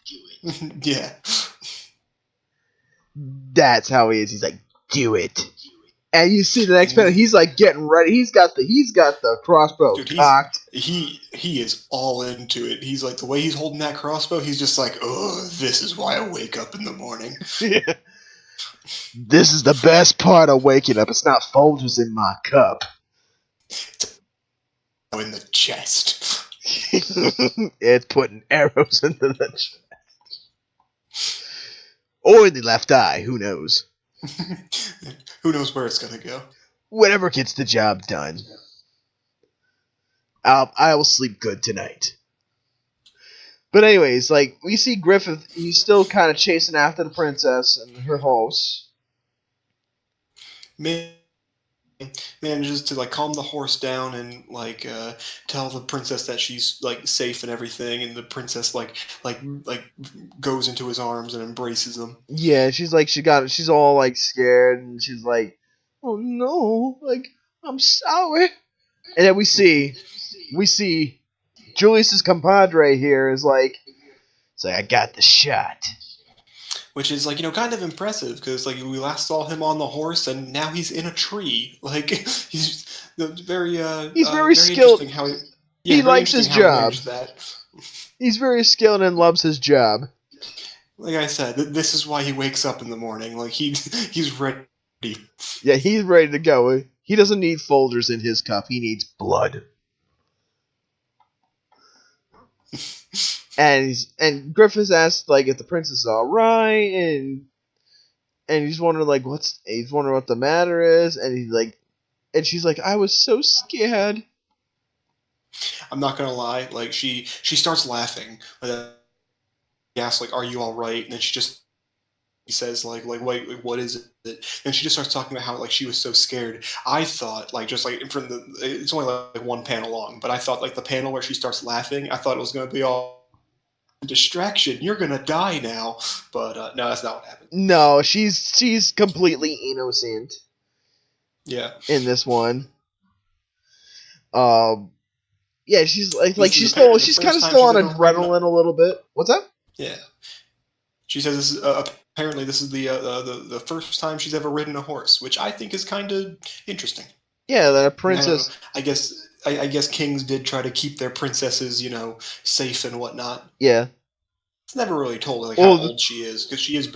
S2: Yeah,
S1: that's how he is. He's like, do it. And you see the next panel, he's like getting ready. He's got the crossbow cocked.
S2: He is all into it. He's like, the way he's holding that crossbow, he's just like, oh, this is why I wake up in the morning.
S1: Yeah. This is the best part of waking up. It's not Folgers in my cup.
S2: In the chest.
S1: It's putting arrows into the chest. Or in the left eye, who knows?
S2: Who knows where it's gonna go?
S1: Whatever gets the job done. I will sleep good tonight. But anyways, like, we see Griffith, he's still kind of chasing after the princess and her horse.
S2: Manages to like calm the horse down and like tell the princess that she's like safe and everything, and the princess like goes into his arms and embraces him.
S1: Yeah, she's all like scared, and she's like, oh no, like, I'm sorry. And then we see Julius's compadre here is like, it's like, I got the shot.
S2: Which is like, kind of impressive, because like we last saw him on the horse, and now he's in a tree. Like he's very
S1: skilled.
S2: How
S1: he likes his job. He's very skilled and loves his job.
S2: Like I said, this is why he wakes up in the morning. Like he's ready.
S1: Yeah, he's ready to go. He doesn't need Folgers in his cup. He needs blood. And Griffith asks like if the princess is all right, and And he's wondering like he's wondering what the matter is, and she's like, I was so scared.
S2: I'm not gonna lie, like she starts laughing. He asks like, "Are you all right?" And then she says like wait, what is it? And she just starts talking about how like she was so scared. I thought like just like from it's only like one panel long, but I thought like the panel where she starts laughing, I thought it was gonna be all distraction. You're gonna die now, but no, that's not what happened.
S1: No, she's completely innocent.
S2: Yeah.
S1: In this one. Yeah, she's she's kind of still on adrenaline a little bit. What's that?
S2: Yeah. She says this is, apparently this is the first time she's ever ridden a horse, which I think is kind of interesting.
S1: Yeah, that a princess.
S2: I guess kings did try to keep their princesses, safe and whatnot.
S1: Yeah.
S2: It's never really told like how old she is because she is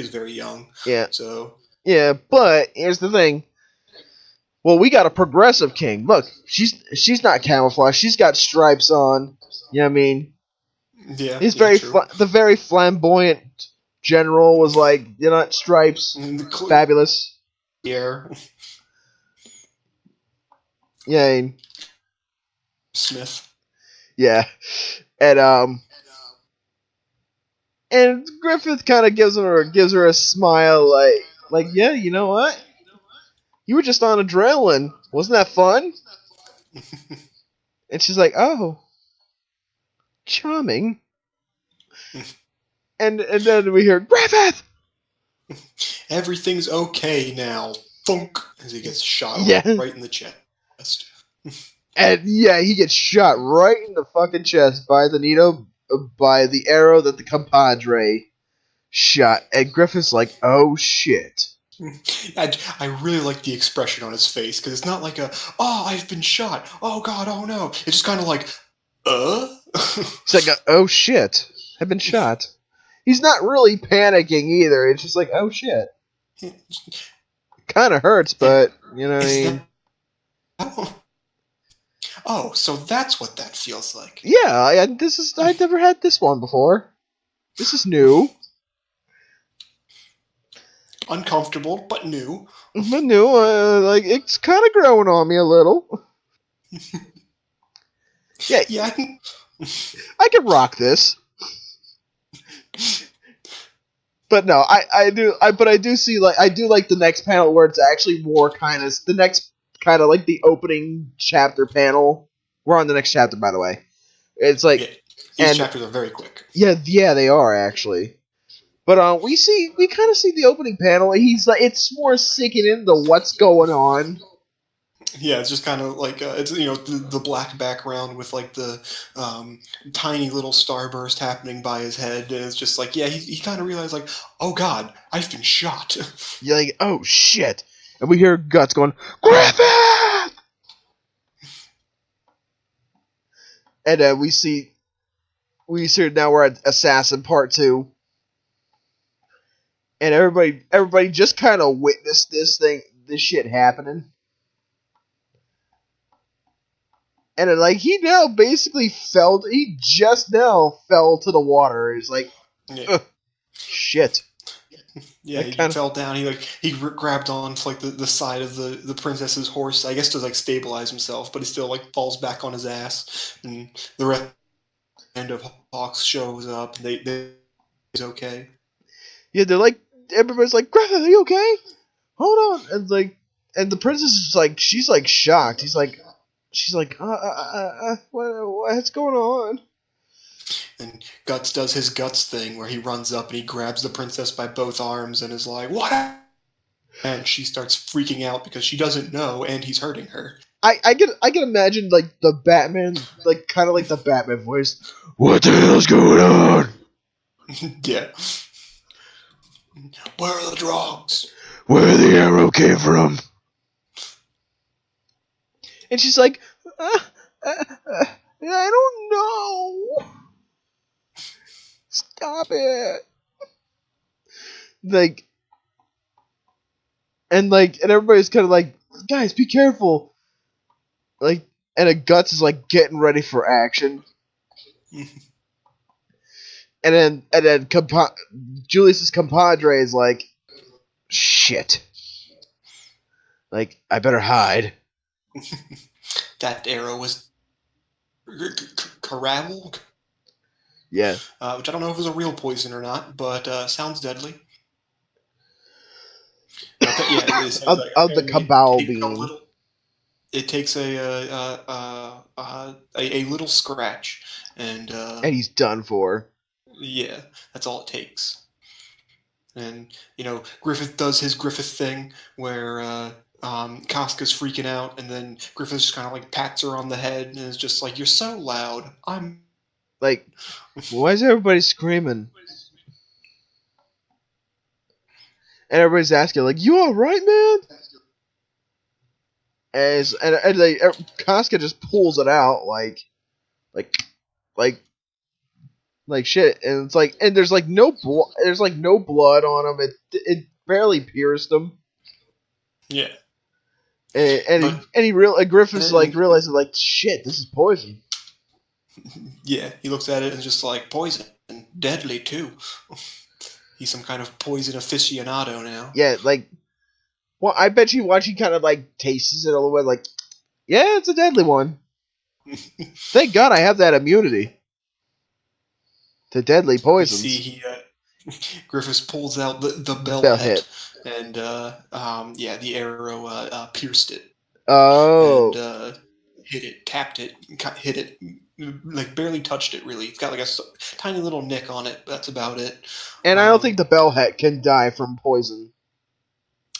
S2: very young.
S1: Yeah.
S2: So.
S1: Yeah, but here's the thing. Well, we got a progressive king. Look, she's not camouflaged. She's got stripes on. You know what I mean?
S2: Yeah.
S1: He's the very flamboyant general was like, stripes. Fabulous.
S2: Yeah.
S1: Yeah.
S2: Smith.
S1: Yeah. And Griffith kind of gives her a smile like, yeah, you know what? You were just on adrenaline. Wasn't that fun? And she's like, oh. Charming. and then we hear, Griffith!
S2: Everything's okay now. Thunk! As he gets shot right in the chest.
S1: And yeah, he gets shot right in the fucking chest by the arrow that the compadre shot. And Griffith's like, oh shit.
S2: I really like the expression on his face because it's not like I've been shot, oh god, oh no. It's just kind of like,
S1: It's like, oh shit, I've been shot. He's not really panicking either. It's just like, oh shit. Kind of hurts, but you know what I mean.
S2: Oh, so that's what that feels like.
S1: Yeah, I've never had this one before. This is new.
S2: Uncomfortable, but new.
S1: But new, it's kind of growing on me a little.
S2: Yeah,
S1: I can rock this. But no, I do see I do like the next panel where it's actually more the next kind of like the opening chapter panel. We're on the next chapter, by the way. It's like
S2: these chapters are very quick.
S1: Yeah, they are actually. But we kind of see the opening panel. He's like, it's more sinking into what's going on.
S2: Yeah, it's just kind of like it's the black background with like the tiny little starburst happening by his head, and it's just like he kind of realized like, oh god, I've been shot.
S1: You're like, oh shit, and we hear Guts going, Griffith, and we see now we're at Assassin Part 2. And everybody just kind of witnessed this shit happening. And he just now fell to the water. He's like, shit.
S2: Yeah, he fell down. He grabbed onto like the side of the princess's horse, I guess to like stabilize himself, but he still like falls back on his ass. And the rest of Hawks shows up. And he's okay.
S1: Yeah, they're like, everybody's like, Griffith, are you okay? Hold on. And the princess is like, she's like shocked. She's like, what's going on?
S2: And Guts does his Guts thing where he runs up and he grabs the princess by both arms and is like, what? And she starts freaking out because she doesn't know and he's hurting her.
S1: I can imagine like the Batman, like kind of like the Batman voice. What the hell's going on?
S2: Yeah. Where are the drugs?
S1: Where the arrow came from? And she's like, I don't know. Stop it. And everybody's kind of like, guys, be careful. And a Guts is like getting ready for action. And then Julius's compadre is like, shit. Like, I better hide.
S2: That arrow was Kentarou?
S1: Yeah.
S2: Which I don't know if it was a real poison or not, but sounds deadly. Yeah,
S1: Of the cabal being.
S2: It takes a little scratch, and
S1: he's done for.
S2: Yeah, that's all it takes. And Griffith does his Griffith thing where Casca's freaking out, and then Griffith just kind of like pats her on the head and is just like, "You're so loud." I'm
S1: like, why is everybody screaming? And everybody's asking, like, "You all right, man?" And Casca just pulls it out like shit, and it's like, and there's like no blood on him. It barely pierced him.
S2: Yeah.
S1: Griffith's like realizes, like, shit, this is poison.
S2: Yeah, he looks at it and just like, poison, and deadly too. He's some kind of poison aficionado now.
S1: Yeah, like, well, I bet you watch, he kind of like tastes it a little bit, like, yeah, it's a deadly one. Thank God I have that immunity to deadly poisons.
S2: You see, Griffiths pulls out the bell head. And the arrow pierced it.
S1: Oh.
S2: And hit it, tapped it, hit it, like barely touched it. Really, it's got like a tiny little nick on it. But that's about it.
S1: And I don't think the bell head can die from poison.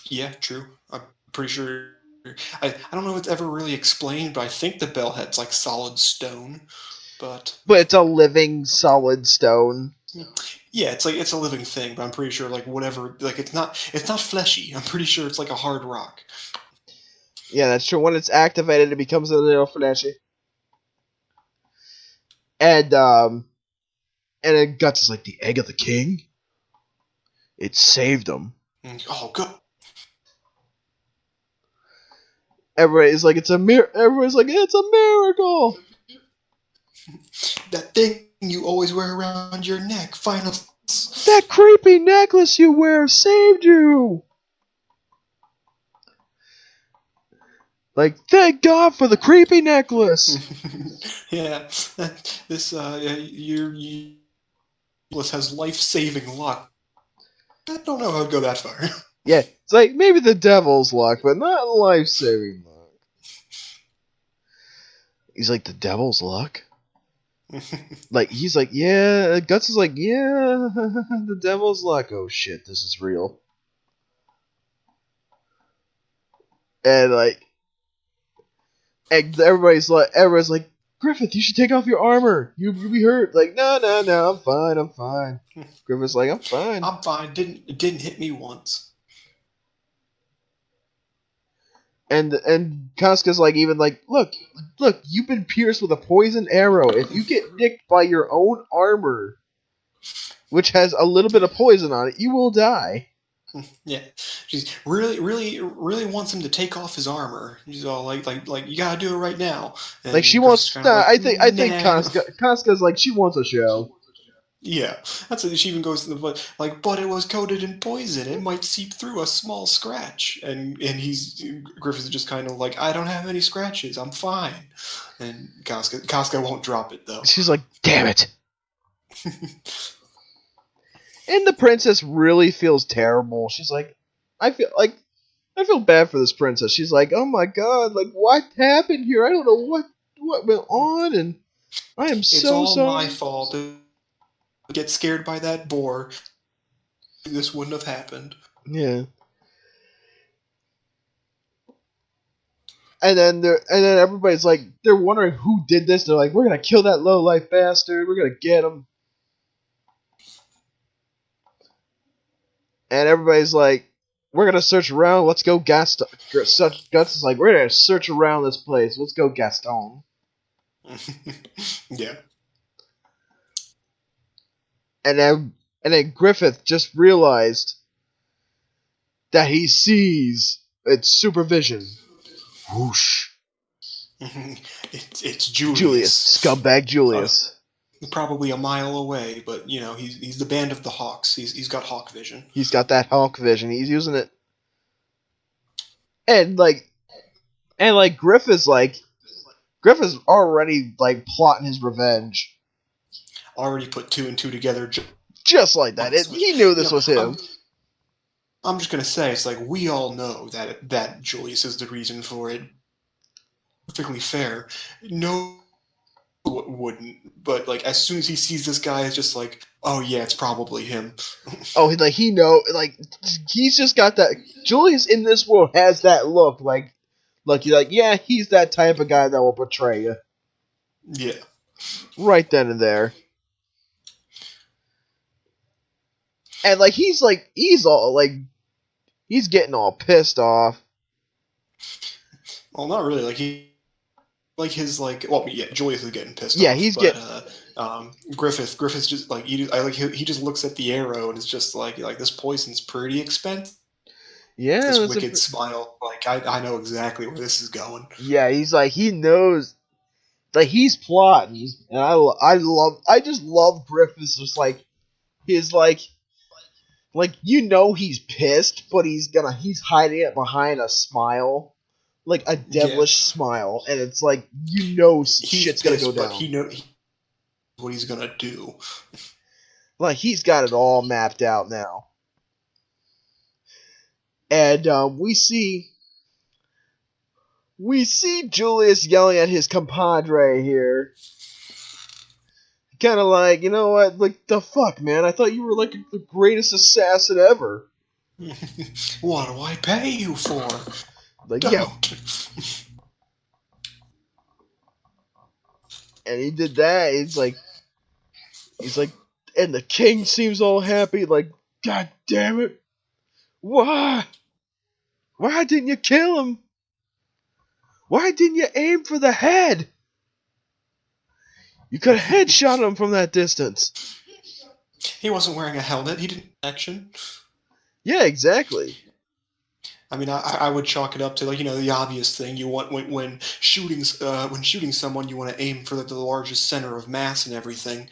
S2: Yeah, true. I'm pretty sure. I don't know if it's ever really explained, but I think the bell head's like solid stone. But
S1: it's a living solid stone.
S2: Yeah, it's a living thing, but I'm pretty sure like whatever, like it's not fleshy. I'm pretty sure it's like a hard rock.
S1: Yeah, that's true. When it's activated, it becomes a little fleshy. And then Guts is like, the egg of the king? It saved him.
S2: Oh, good.
S1: Everybody's like, it's a miracle.
S2: That thing you always wear around your neck, finally.
S1: That creepy necklace you wear saved you. Like, thank God for the creepy necklace.
S2: Yeah, your necklace has life-saving luck. I don't know how to go that far.
S1: Yeah, it's like maybe the devil's luck, but not life-saving luck. He's like, the devil's luck? Like, he's like, yeah, Guts is like, yeah, the devil's luck. Oh shit, this is real. And everybody's like, Griffith, you should take off your armor. You'll be hurt. Like, no, I'm fine. Griffith's like, I'm fine.
S2: I'm fine. It didn't hit me once.
S1: And Casca's like, even like, look, you've been pierced with a poison arrow. If you get nicked by your own armor, which has a little bit of poison on it, you will die.
S2: Yeah, she's really wants him to take off his armor. She's all like you gotta do it right now. And
S1: like she wants. I think Casca's like, she wants a show.
S2: Yeah, that's it. She even goes to the like, but it was coated in poison. It might seep through a small scratch. And Griffith's just kind of like, I don't have any scratches. I'm fine. And Casca won't drop it though.
S1: She's like, damn it. And the princess really feels terrible. She's like, I feel bad for this princess. She's like, oh my god, like, what happened here? I don't know what went on, and I am so sorry.
S2: It's all my fault. Get scared by that boar. This wouldn't have happened.
S1: Yeah. And then everybody's like, they're wondering who did this. They're like, we're gonna kill that low-life bastard. We're gonna get him. And everybody's like, we're gonna search around. Let's go, Gaston. Guts is like, we're gonna search around this place. Let's go, Gaston.
S2: Yeah.
S1: And then Griffith just realized that he sees its supervision. Whoosh.
S2: It's Julius.
S1: Scumbag Julius.
S2: Probably a mile away, but he's the band of the Hawks. He's got hawk vision.
S1: He's got that hawk vision. He's using it. And Griffith's already like plotting his revenge.
S2: Already put two and two together.
S1: Just like that. He knew this was him.
S2: I'm just gonna say, it's like, we all know that Julius is the reason for it. Perfectly fair. No, wouldn't. But like, as soon as he sees this guy, it's just like, oh yeah, it's probably him.
S1: Oh, he's just got that. Julius in this world has that look. You're like, yeah, he's that type of guy that will betray you.
S2: Yeah.
S1: Right then and there. And he's getting all pissed off.
S2: Well, not really. Julius is getting pissed off.
S1: Yeah, he's getting.
S2: Griffith's just like, he just looks at the arrow and is just like this poison's pretty expensive.
S1: Yeah,
S2: this wicked smile. Like, I know exactly where this is going.
S1: Yeah, he's like, he knows. Like, he's plotting, and I just love Griffith's just he's he's pissed, but he's hiding it behind a smile, like a devilish smile, and it's like, shit's gonna go down.
S2: But he knows what he's gonna do.
S1: Like, he's got it all mapped out now. And we see Julius yelling at his compadre here. Kind of like, you know what? Like, the fuck, man? I thought you were like the greatest assassin ever.
S2: What do I pay you for?
S1: Like,
S2: don't.
S1: Yeah. And he did that. He's like, and the king seems all happy. Like, God damn it! Why? Why didn't you kill him? Why didn't you aim for the head? You could have headshot him from that distance.
S2: He wasn't wearing a helmet. He didn't action.
S1: Yeah, exactly.
S2: I mean, I would chalk it up to, the obvious thing. You want when shooting someone, you want to aim for the largest center of mass and everything.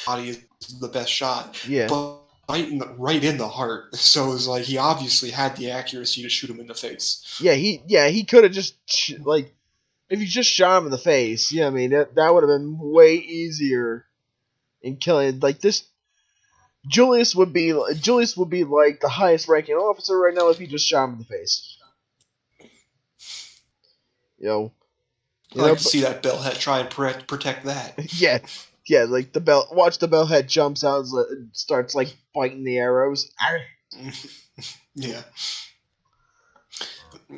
S2: Body is the best shot.
S1: Yeah.
S2: But right in the heart. So it's like, he obviously had the accuracy to shoot him in the face.
S1: Yeah, he could have just if you just shot him in the face. Yeah, I mean that would have been way easier in killing. Like, this, Julius would be like the highest ranking officer right now if he just shot him in the face. I'd
S2: like to see that bellhead try and protect that.
S1: Yeah, like watch the bellhead jumps out and starts biting the arrows.
S2: Yeah.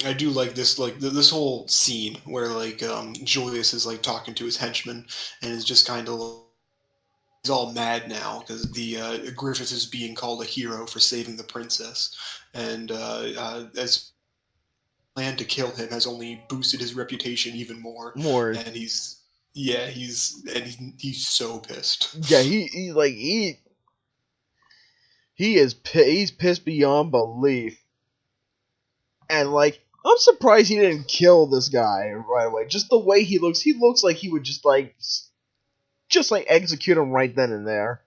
S2: I do like this, this whole scene where Julius is talking to his henchman and is just kind of, he's all mad now because the Griffith is being called a hero for saving the princess, and as plan to kill him has only boosted his reputation even more. And he's so pissed.
S1: Yeah, he's pissed beyond belief. And I'm surprised he didn't kill this guy right away. Just the way he looks like he would just execute him right then and there.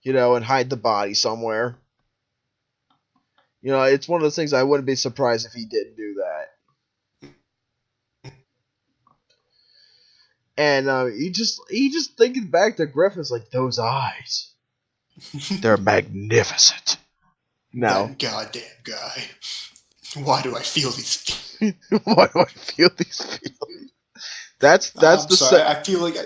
S1: And hide the body somewhere. It's one of those things I wouldn't be surprised if he didn't do that. And he just thinking back to Griffith's, those eyes. They're magnificent. Now,
S2: that goddamn guy. Why do I feel these feelings?
S1: Why do I feel these feelings? That's
S2: I feel like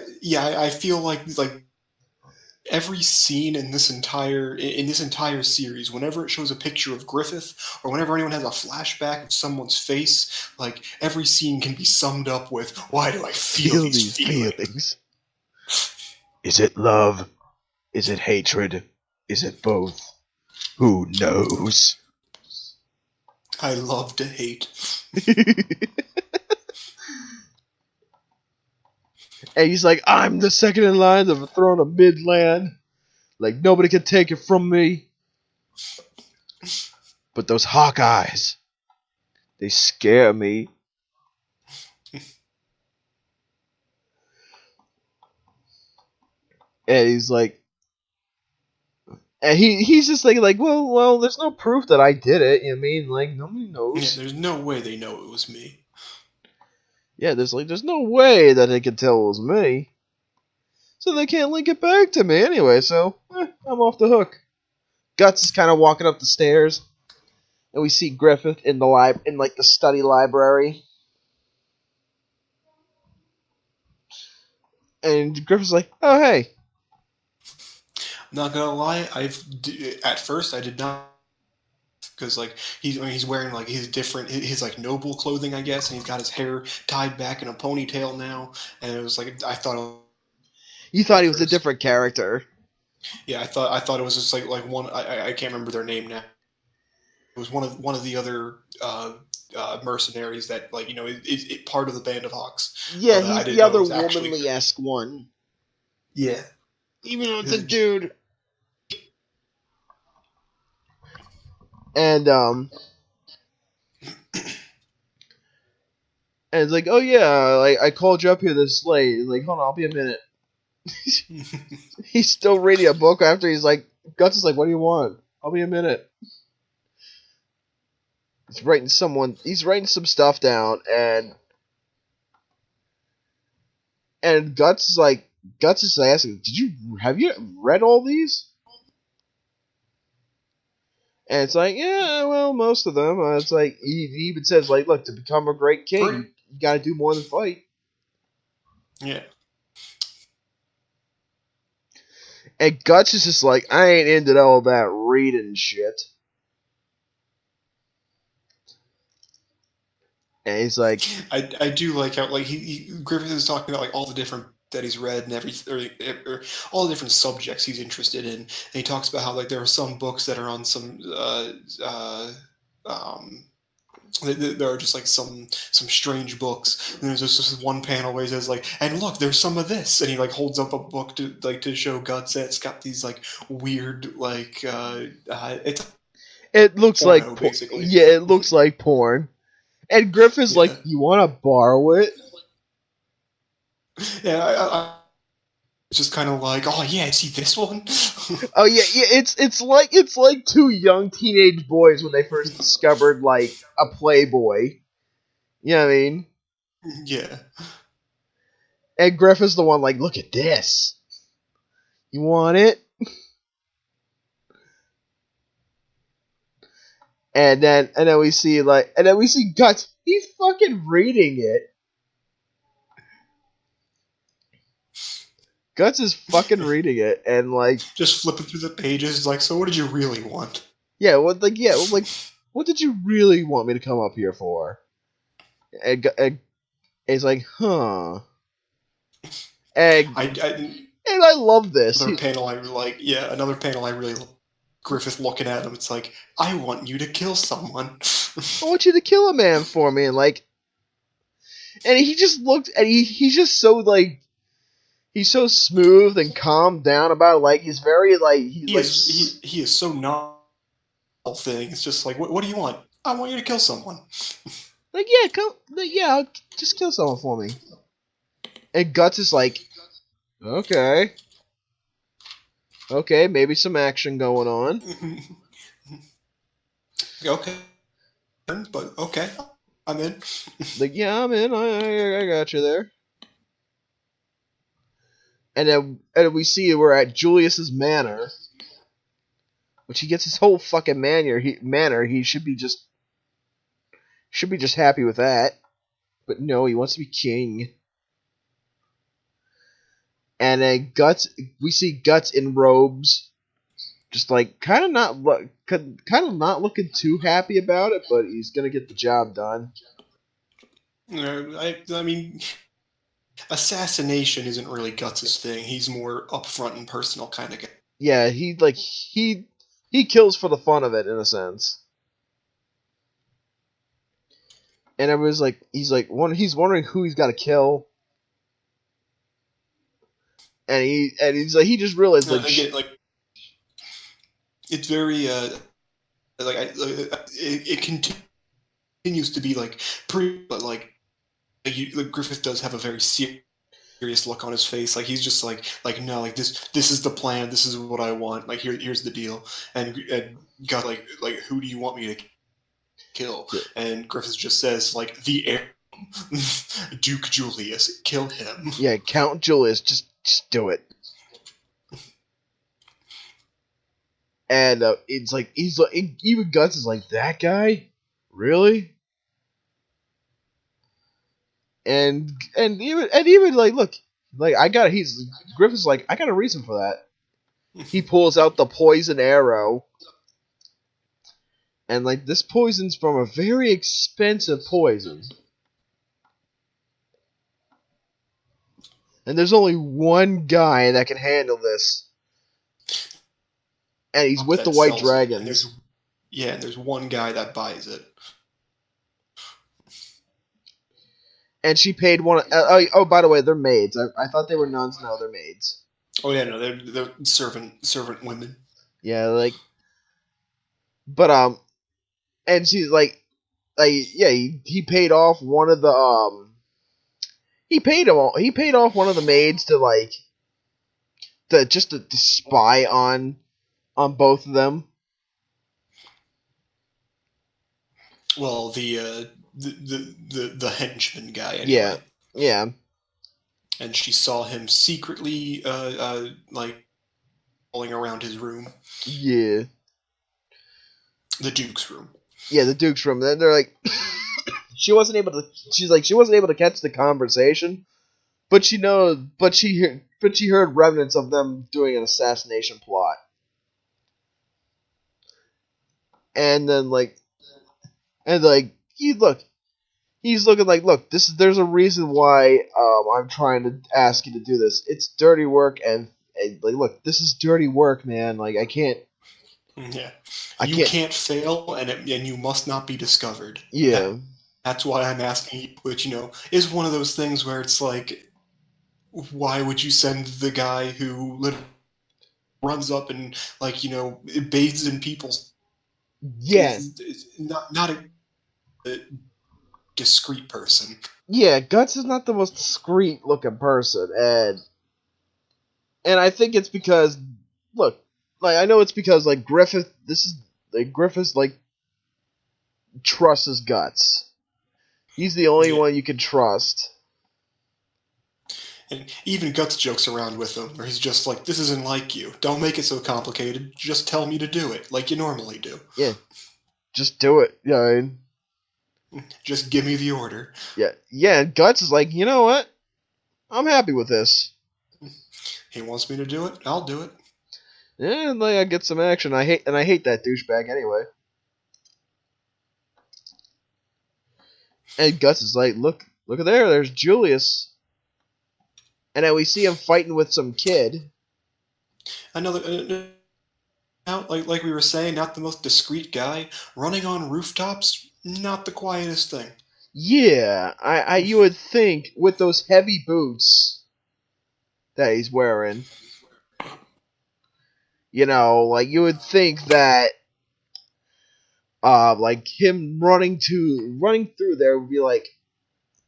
S2: every scene in this entire series, whenever it shows a picture of Griffith, or whenever anyone has a flashback of someone's face, every scene can be summed up with, why do I feel these feelings?
S1: Is it love? Is it hatred? Is it both? Who knows?
S2: I love to hate.
S1: And he's like, I'm the second in line of the throne of Midland. Nobody can take it from me. But those hawk eyes, they scare me. And he's like, And he's just like, well, there's no proof that I did it. You know what I mean? Like, nobody knows.
S2: Yeah, there's no way they know it was me.
S1: Yeah, there's no way that they could tell it was me. So they can't link it back to me anyway, so I'm off the hook. Guts is kind of walking up the stairs, and we see Griffith in the the study library. And Griffith's like, "Oh, hey."
S2: I'm not gonna lie, at first I did not, because like he's wearing like his like noble clothing, I guess, and he's got his hair tied back in a ponytail now, and it was like I thought.
S1: You thought he was a different character.
S2: Yeah, I thought it was just like one. I can't remember their name now. It was one of the other mercenaries that is part of the Band of Hawks.
S1: Yeah, he's the other womanly-esque one.
S2: Yeah,
S1: even though it's a dude. And it's like, oh yeah, like I called you up here this late. Like, hold on, I'll be a minute. He's still reading a book after he's like, Guts is like, what do you want? I'll be a minute. He's writing some stuff down, and Guts is asking, have you read all these? And it's like, yeah, well, most of them. It's like, he even says, like, look, to become a great king, you gotta do more than fight.
S2: Yeah.
S1: And Guts is just like, I ain't into all that reading shit. And he's like,
S2: I do like how like Griffith is talking about like all the different that he's read and or all the different subjects he's interested in, and he talks about how like there are some books that are on some there are just like some strange books, and there's just this one panel where he says like, and look, there's some of this, and he like holds up a book to show Guts that it's got these like weird like
S1: it looks
S2: porno,
S1: like
S2: basically.
S1: Yeah, it looks like porn. And Griffith's like, you want to borrow it?
S2: Yeah, I it's just kind of like, oh yeah, see this one?
S1: Oh yeah, it's like two young teenage boys when they first discovered like a Playboy. You know what I mean?
S2: Yeah.
S1: And Griffith's the one like, look at this. You want it? And then we see Guts. He's fucking reading it. Guts is fucking reading it and like
S2: just flipping through the pages. Like, so what did you really want?
S1: Yeah, what did you really want me to come up here for? And he's like, huh. And I love this.
S2: Another panel I really like. Griffith looking at him, it's like, I want you to kill someone.
S1: I want you to kill a man for me, and he just looked, and he's just so like, he's so smooth and calmed down about it. Like he's very like
S2: he is so not thing. It's just like, what do you want? I want you to kill someone.
S1: Like just kill someone for me. And Guts is like, okay, maybe some action going on.
S2: Okay, but okay, I'm in.
S1: Like, yeah, I'm in. I got you there. And then we see we're at Julius's manor, which he gets his whole fucking manor. He should be just happy with that, but no, he wants to be king. And then we see Guts in robes, just like kind of not looking too happy about it, but he's gonna get the job done.
S2: I mean, assassination isn't really Guts' thing. He's more upfront and personal kind of guy.
S1: Yeah, he kills for the fun of it in a sense. And everyone's like, he's wondering who he's got to kill. And he's like, he just realized
S2: like it's very it continues to be like pretty, but like Griffith does have a very serious serious look on his face. Like he's just like no, like this is the plan. This is what I want. Like here's the deal. And God, like who do you want me to kill?
S1: Yeah.
S2: And Griffiths just says like the heir, Duke Julius, kill him.
S1: Yeah, Count Julius, just do it. And it's like even Guts is like, that guy, really? And even like, look, like Griffith's like, I got a reason for that. He pulls out the poison arrow, and like this poison's from a very expensive poison, and there's only one guy that can handle this, and he's with the White Dragons.
S2: And there's one guy that buys it.
S1: And she paid one. Oh, by the way, they're maids. I thought they were nuns. No, they're maids.
S2: Oh yeah, no, they're servant women.
S1: Yeah, like, but and she's like yeah, he paid off one of the he paid off one of the maids to like to spy on both of them.
S2: Well, the henchman guy. Anyway.
S1: Yeah.
S2: And she saw him secretly, like, rolling around his room.
S1: Yeah.
S2: The Duke's room.
S1: Yeah, the Duke's room. Then they're like, she wasn't able to catch the conversation, but she heard remnants of them doing an assassination plot. And then he's looking like, look, there's a reason why I'm trying to ask you to do this. It's dirty work, and like, look, this is dirty work, man. Like, I can't.
S2: Yeah, you can't fail, and you must not be discovered.
S1: Yeah,
S2: that's why I'm asking you. Which is one of those things where it's like, why would you send the guy who runs up and like bathes in people's?
S1: Yeah,
S2: not a discreet person.
S1: Yeah, Guts is not the most discreet looking person, and I think it's because, look, like, I know it's because like Griffiths like trusts his Guts. He's the only one you can trust.
S2: And even Guts jokes around with him, where he's just like, "This isn't like you. Don't make it so complicated. Just tell me to do it, like you normally do."
S1: Yeah, just do it. Yeah, I mean,
S2: just give me the order.
S1: Yeah. And Guts is like, you know what? I'm happy with this.
S2: He wants me to do it. I'll do it.
S1: Yeah, and like I get some action. I hate that douchebag anyway. And Guts is like, look at there. There's Julius. And then we see him fighting with some kid.
S2: Another, like we were saying, not the most discreet guy. Running on rooftops, not the quietest thing.
S1: Yeah, you would think with those heavy boots that he's wearing, like you would think that, like him running through there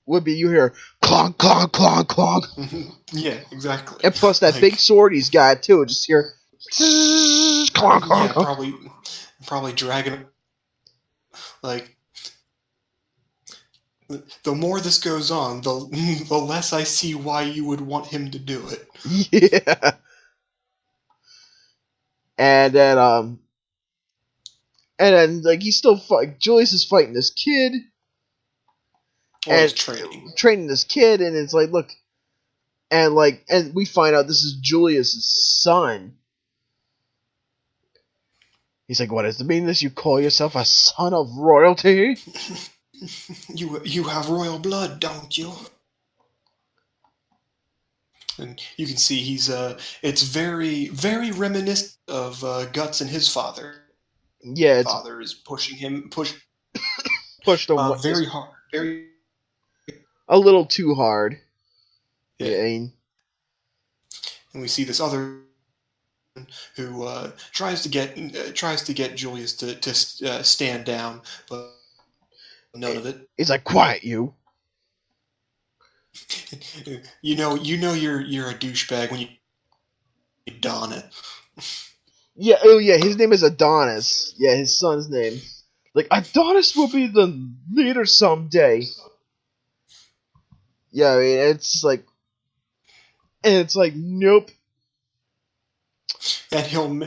S1: would be you hear clonk clonk clonk clonk.
S2: Yeah, exactly.
S1: And plus that big sword he's got too, just hear clonk clonk.
S2: Yeah, probably dragging. Like, the more this goes on, the less I see why you would want him to do it.
S1: Yeah. And then like he's still Julius is fighting this kid.
S2: And
S1: training this kid, and it's like, look, and we find out this is Julius' son. He's like, what does it mean that you call yourself a son of royalty?
S2: You have royal blood, don't you? And you can see he's it's very, very reminiscent of Guts and his father.
S1: Yeah,
S2: his father is pushing him pushed
S1: him
S2: very hard, very
S1: a little too hard.
S2: Yeah.
S1: And
S2: we see this other who tries to get Julius to stand down, but none of it.
S1: He's like, quiet, you.
S2: You know you're a douchebag when you don it.
S1: Yeah, oh yeah, his name is Adonis. Yeah, his son's name. Like, Adonis will be the leader someday. Yeah, I mean, it's like, nope.
S2: And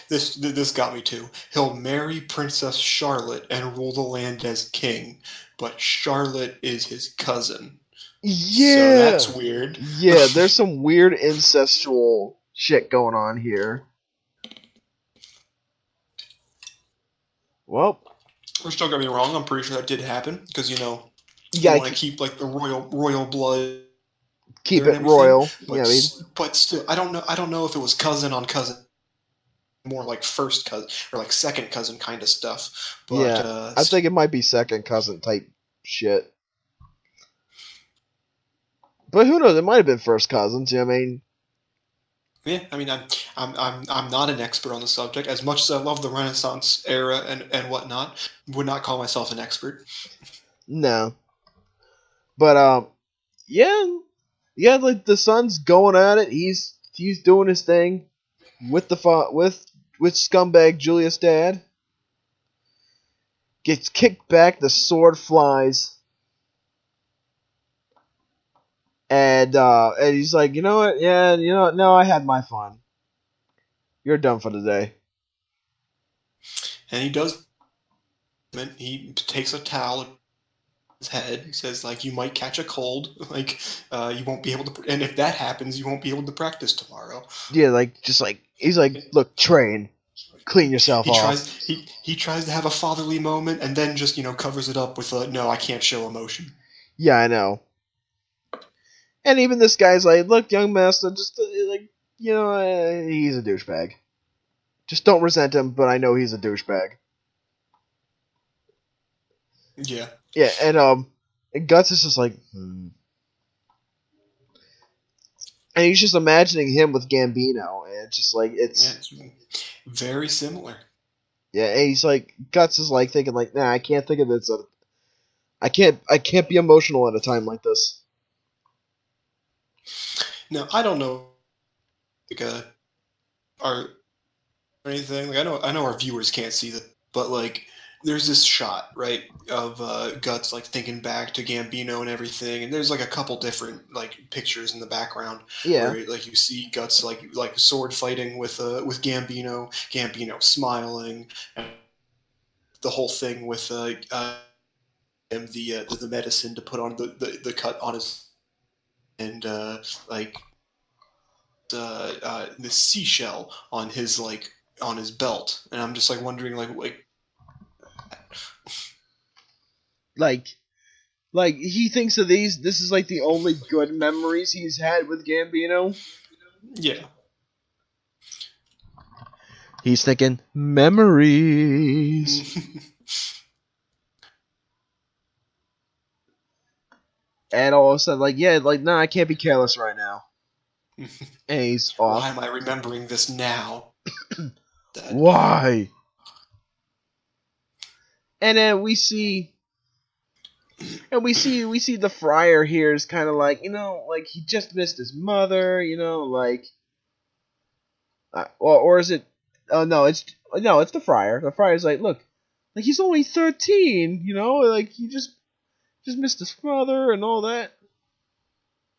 S2: this got me too. He'll marry Princess Charlotte and rule the land as king, but Charlotte is his cousin. So
S1: Yeah!
S2: that's weird.
S1: Yeah, there's some weird incestual shit going on here. Well,
S2: Which, don't get me wrong, I'm pretty sure that did happen, because, you
S1: you
S2: want to keep, like, the royal blood
S1: keep
S2: and
S1: it
S2: everything.
S1: royal.
S2: But,
S1: Yeah, I mean,
S2: but still, I don't know if it was cousin on cousin, more like first cousin, or like second cousin kind of stuff. But,
S1: yeah, I think it might be second cousin type shit. But who knows? It might have been first cousins. I mean,
S2: yeah, I mean, I'm not an expert on the subject. As much as I love the Renaissance era and whatnot, would not call myself an expert.
S1: no. But yeah, like the son's going at it. He's doing his thing with with scumbag Julius' dad. Gets kicked back. The sword flies. And he's like, you know what? Yeah, you know what? No, I had my fun. You're done for the day.
S2: And he does. He takes a towel at his head and says, like, you might catch a cold. Like, you won't be able to. And if that happens, you won't be able to practice tomorrow.
S1: Yeah, like, just like, he's like, look, train. Clean yourself off.
S2: He tries to have a fatherly moment and then just, covers it up with, no, I can't show emotion.
S1: Yeah, I know. And even this guy's like, look, young master, just, like, he's a douchebag. Just don't resent him, but I know he's a douchebag.
S2: Yeah.
S1: Yeah, and Guts is just like, And he's just imagining him with Gambino, and it's just like, it's
S2: very similar.
S1: Yeah, and he's like, Guts is like thinking like, nah, I can't think of this. I can't be emotional at a time like this.
S2: Now, I don't know, like, or anything. Like, I know our viewers can't see that, but like, there's this shot, right, of Guts like thinking back to Gambino and everything, and there's like a couple different like pictures in the background where like you see Guts like sword fighting with Gambino smiling, and the whole thing with him the medicine to put on the cut on his, and like the seashell on his belt, and I'm just like wondering
S1: like he thinks of these. This is like the only good memories he's had with Gambino.
S2: Yeah.
S1: He's thinking memories. And all of a sudden, like, yeah, like, nah, I can't be careless right now. And he's off.
S2: Why am I remembering this now?
S1: Why? And then we see the friar here is kind of like, like he just missed his mother, like, or is it? Oh no, it's the friar. The friar's like, look, like he's only 13, like he just missed his mother and all that.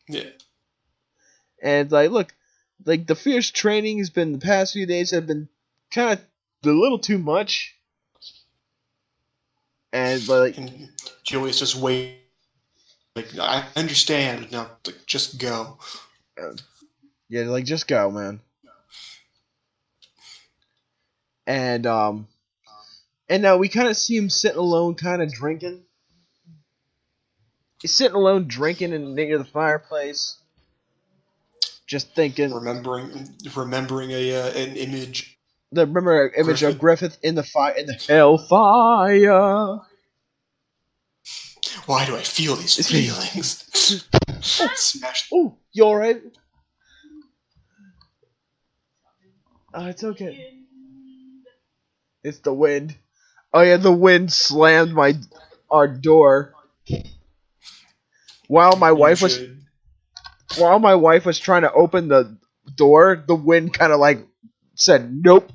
S2: Yeah.
S1: And like, look, like the fierce training has been the past few days have been kind of a little too much. And
S2: Julius just wait. Like, I understand now. Like, just go.
S1: Yeah, like just go, man. And now we kind of see him sitting alone, kind of drinking. He's sitting alone, drinking near the fireplace, just thinking.
S2: Remembering an image.
S1: Remember an image of Griffith in the hellfire.
S2: Why do I feel these feelings? Smashed.
S1: Oh, you alright? It's okay. It's the wind. Oh yeah, the wind slammed our door. While my
S2: You
S1: wife
S2: should.
S1: was trying to open the door, the wind kind of like said nope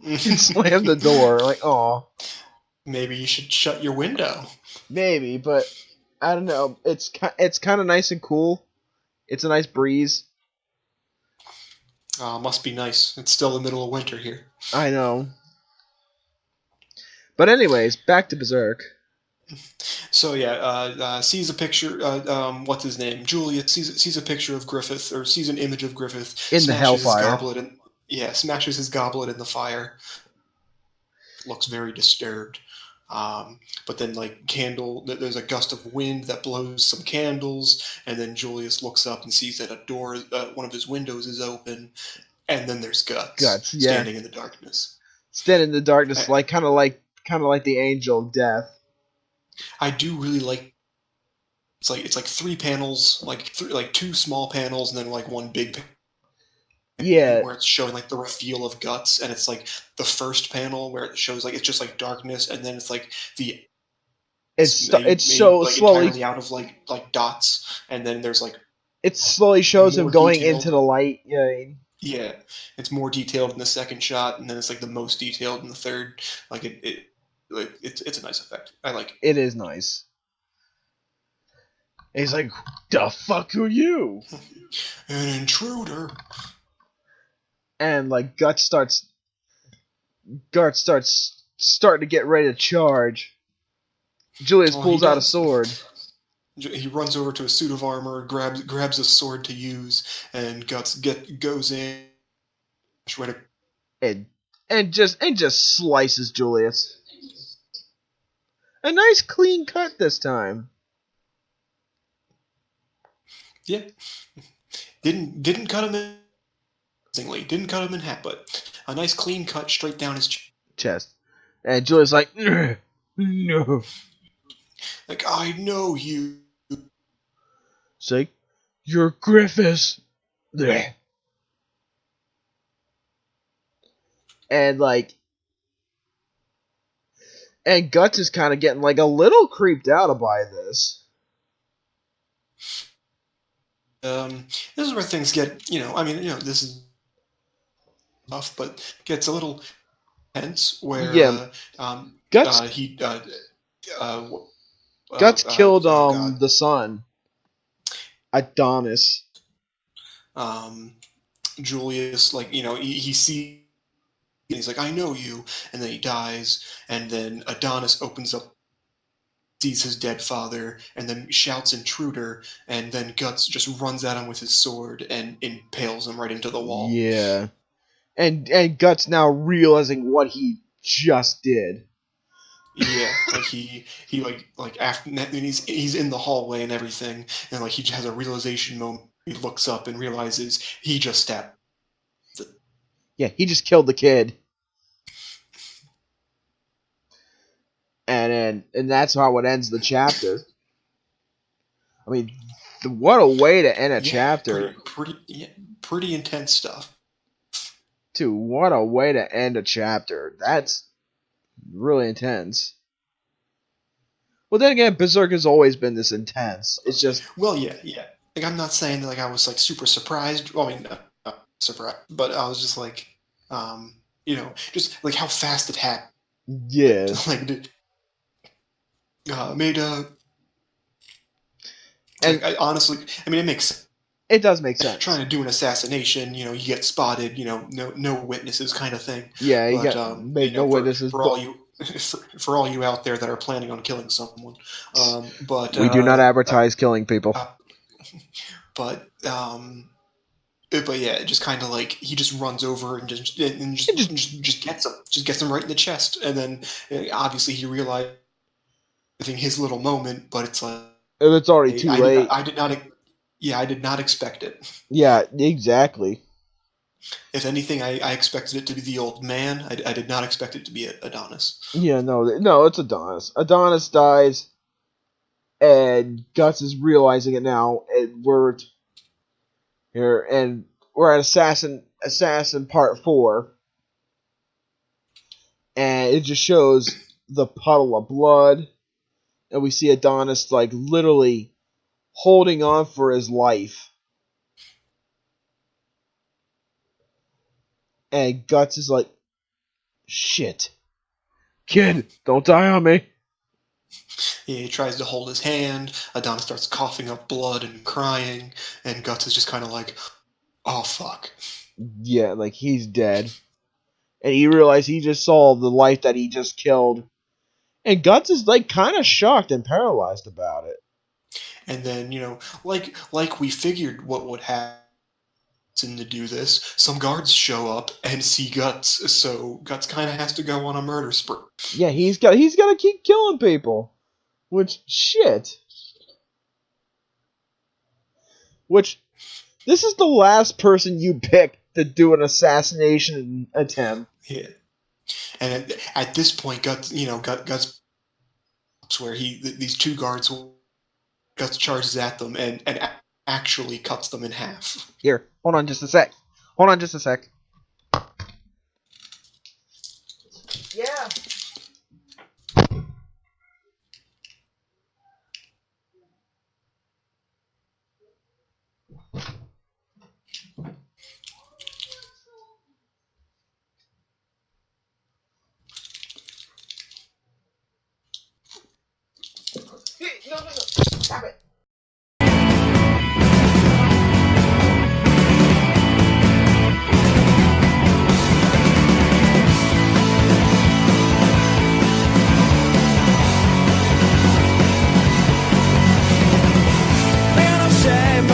S1: and slammed the door. Like, oh,
S2: Maybe you should shut your window.
S1: maybe, but I don't know. It's kind of nice and cool. It's a nice breeze.
S2: Must be nice. It's still the middle of winter here.
S1: I know. But anyways, back to Berserk.
S2: So yeah, sees a picture. What's his name? Julius sees a picture of Griffith, or sees an image of Griffith
S1: In the hellfire.
S2: Smashes his goblet in the fire. Looks very disturbed. But then, like, there's a gust of wind that blows some candles, and then Julius looks up and sees that a door, one of his windows is open, and then there's Guts standing in the darkness.
S1: Standing in the darkness, kind of like the angel of death.
S2: I do really like. It's like 3 panels, like two small panels, and then like one big panel.
S1: Yeah.
S2: Where it's showing like the reveal of Guts, and it's like the first panel where it shows like it's just like darkness, and then it's like it's so like slowly entirely out of like dots, and then there's like
S1: it slowly shows him going into the light.
S2: Yeah, it's more detailed in the second shot, and then it's like the most detailed in the third. Like it's a nice effect. I like it.
S1: It is nice. And he's like, "The fuck are you?"
S2: An intruder.
S1: And like Guts starts starting to get ready to charge. Julius pulls out a sword.
S2: He runs over to a suit of armor, grabs a sword to use, and Guts goes in,
S1: and just slices Julius. A nice clean cut this time.
S2: Yeah, didn't cut him in. Didn't cut him in half, but a nice clean cut straight down his
S1: chest. And Julius like, no.
S2: Like, I know you.
S1: It's like, you're Griffiths. And like, and Guts is kind of getting like a little creeped out by this.
S2: This is where things get, this is tough, but gets a little tense. Where
S1: Guts Guts killed the son, Adonis.
S2: Julius, like, he sees. And he's like, I know you, and then he dies, and then Adonis opens up, sees his dead father, and then shouts intruder, and then Guts just runs at him with his sword and impales him right into the wall.
S1: Yeah. And Guts now realizing what he just did.
S2: Yeah, like he like after he's in the hallway and everything, and like he has a realization moment. He looks up and realizes he just stabbed.
S1: Yeah, he just killed the kid. And that's how it ends the chapter. I mean, what a way to end a chapter.
S2: Pretty intense stuff.
S1: Dude, what a way to end a chapter. That's really intense. Well, then again, Berserk has always been this intense. It's just...
S2: Well, yeah. Like, I'm not saying that like I was like super surprised. Well, I mean, not surprised, but I was just like, just like how fast it happened.
S1: Yeah.
S2: Like, made a... And honestly, I mean, it makes sense.
S1: It does make sense.
S2: Trying to do an assassination, you get spotted, no witnesses kind of thing.
S1: Yeah, you got no witnesses.
S2: For all you out there that are planning on killing someone. But
S1: we do not advertise killing people.
S2: But yeah, just kind of like he just runs over and just gets him, right in the chest, and then obviously he realized his little moment, but it's like
S1: it's already too late.
S2: I did not expect it.
S1: Yeah, exactly.
S2: If anything, I expected it to be the old man. I did not expect it to be Adonis.
S1: Yeah, no, it's Adonis. Adonis dies, and Guts is realizing it now, and we're here, and we're at Assassin Part 4, and it just shows the puddle of blood, and we see Adonis like literally holding on for his life. And Guts is like, shit. Kid, don't die on me.
S2: He tries to hold his hand. Adonis starts coughing up blood and crying. And Guts is just kind of like, oh, fuck.
S1: Yeah, like, he's dead. And he realized he just saw the life that he just killed. And Guts is, like, kind of shocked and paralyzed about it.
S2: And then, like we figured what would happen to do this, some guards show up and see Guts, so Guts kind of has to go on a murder spree.
S1: Yeah, he's got to keep killing people. Which, shit. Which, this is the last person you pick to do an assassination attempt.
S2: Yeah. And at this point, Guts where these two guards, Guts charges at them and actually cuts them in half.
S1: Here, hold on just a sec. Yeah. No, stop it.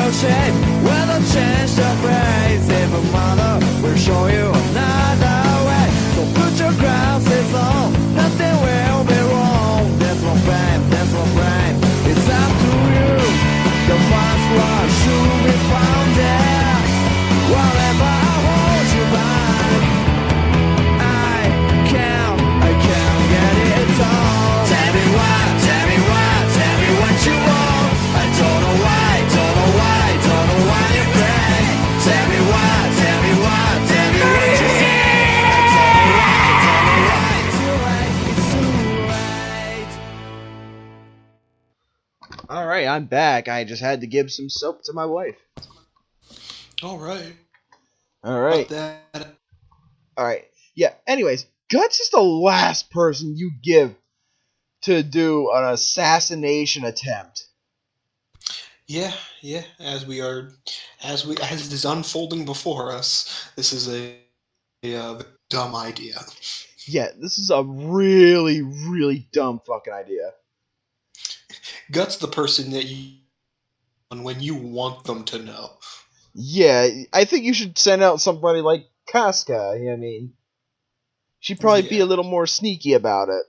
S3: Shame, we'll change the phrase. Even mother will show you another way. So put your glasses on, nothing will be wrong. That's my fame, that's my brain. It's up to you. The first one should be found there. Whatever I hold you back, I can't get it all. Tell me what you want. I don't know why.
S1: Alright, I'm back. I just had to give some soap to my wife.
S2: Alright.
S1: Alright. Yeah, anyways, Guts is the last person you give to do an assassination attempt.
S2: Yeah. As it is unfolding before us, this is a dumb idea.
S1: Yeah, this is a really, really dumb fucking idea.
S2: Guts the person that you when you want them to know.
S1: Yeah, I think you should send out somebody like Casca. I mean, she'd probably be a little more sneaky about it.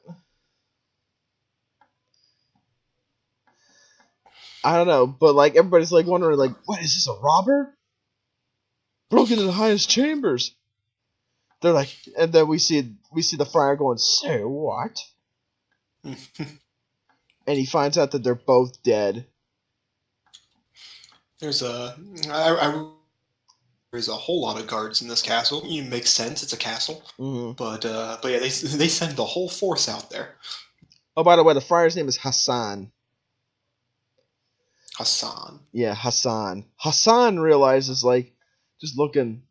S1: I don't know, but like everybody's like wondering, like, what is this, a robber? Broke into the highest chambers. They're like, and then we see the friar going, say what? And he finds out that they're both dead.
S2: There's a whole lot of guards in this castle. It makes sense. It's a castle.
S1: Mm-hmm.
S2: But yeah, they send the whole force out there.
S1: Oh, by the way, the friar's name is Hassan.
S2: Hassan.
S1: Yeah, Hassan. Hassan realizes, like, just looking,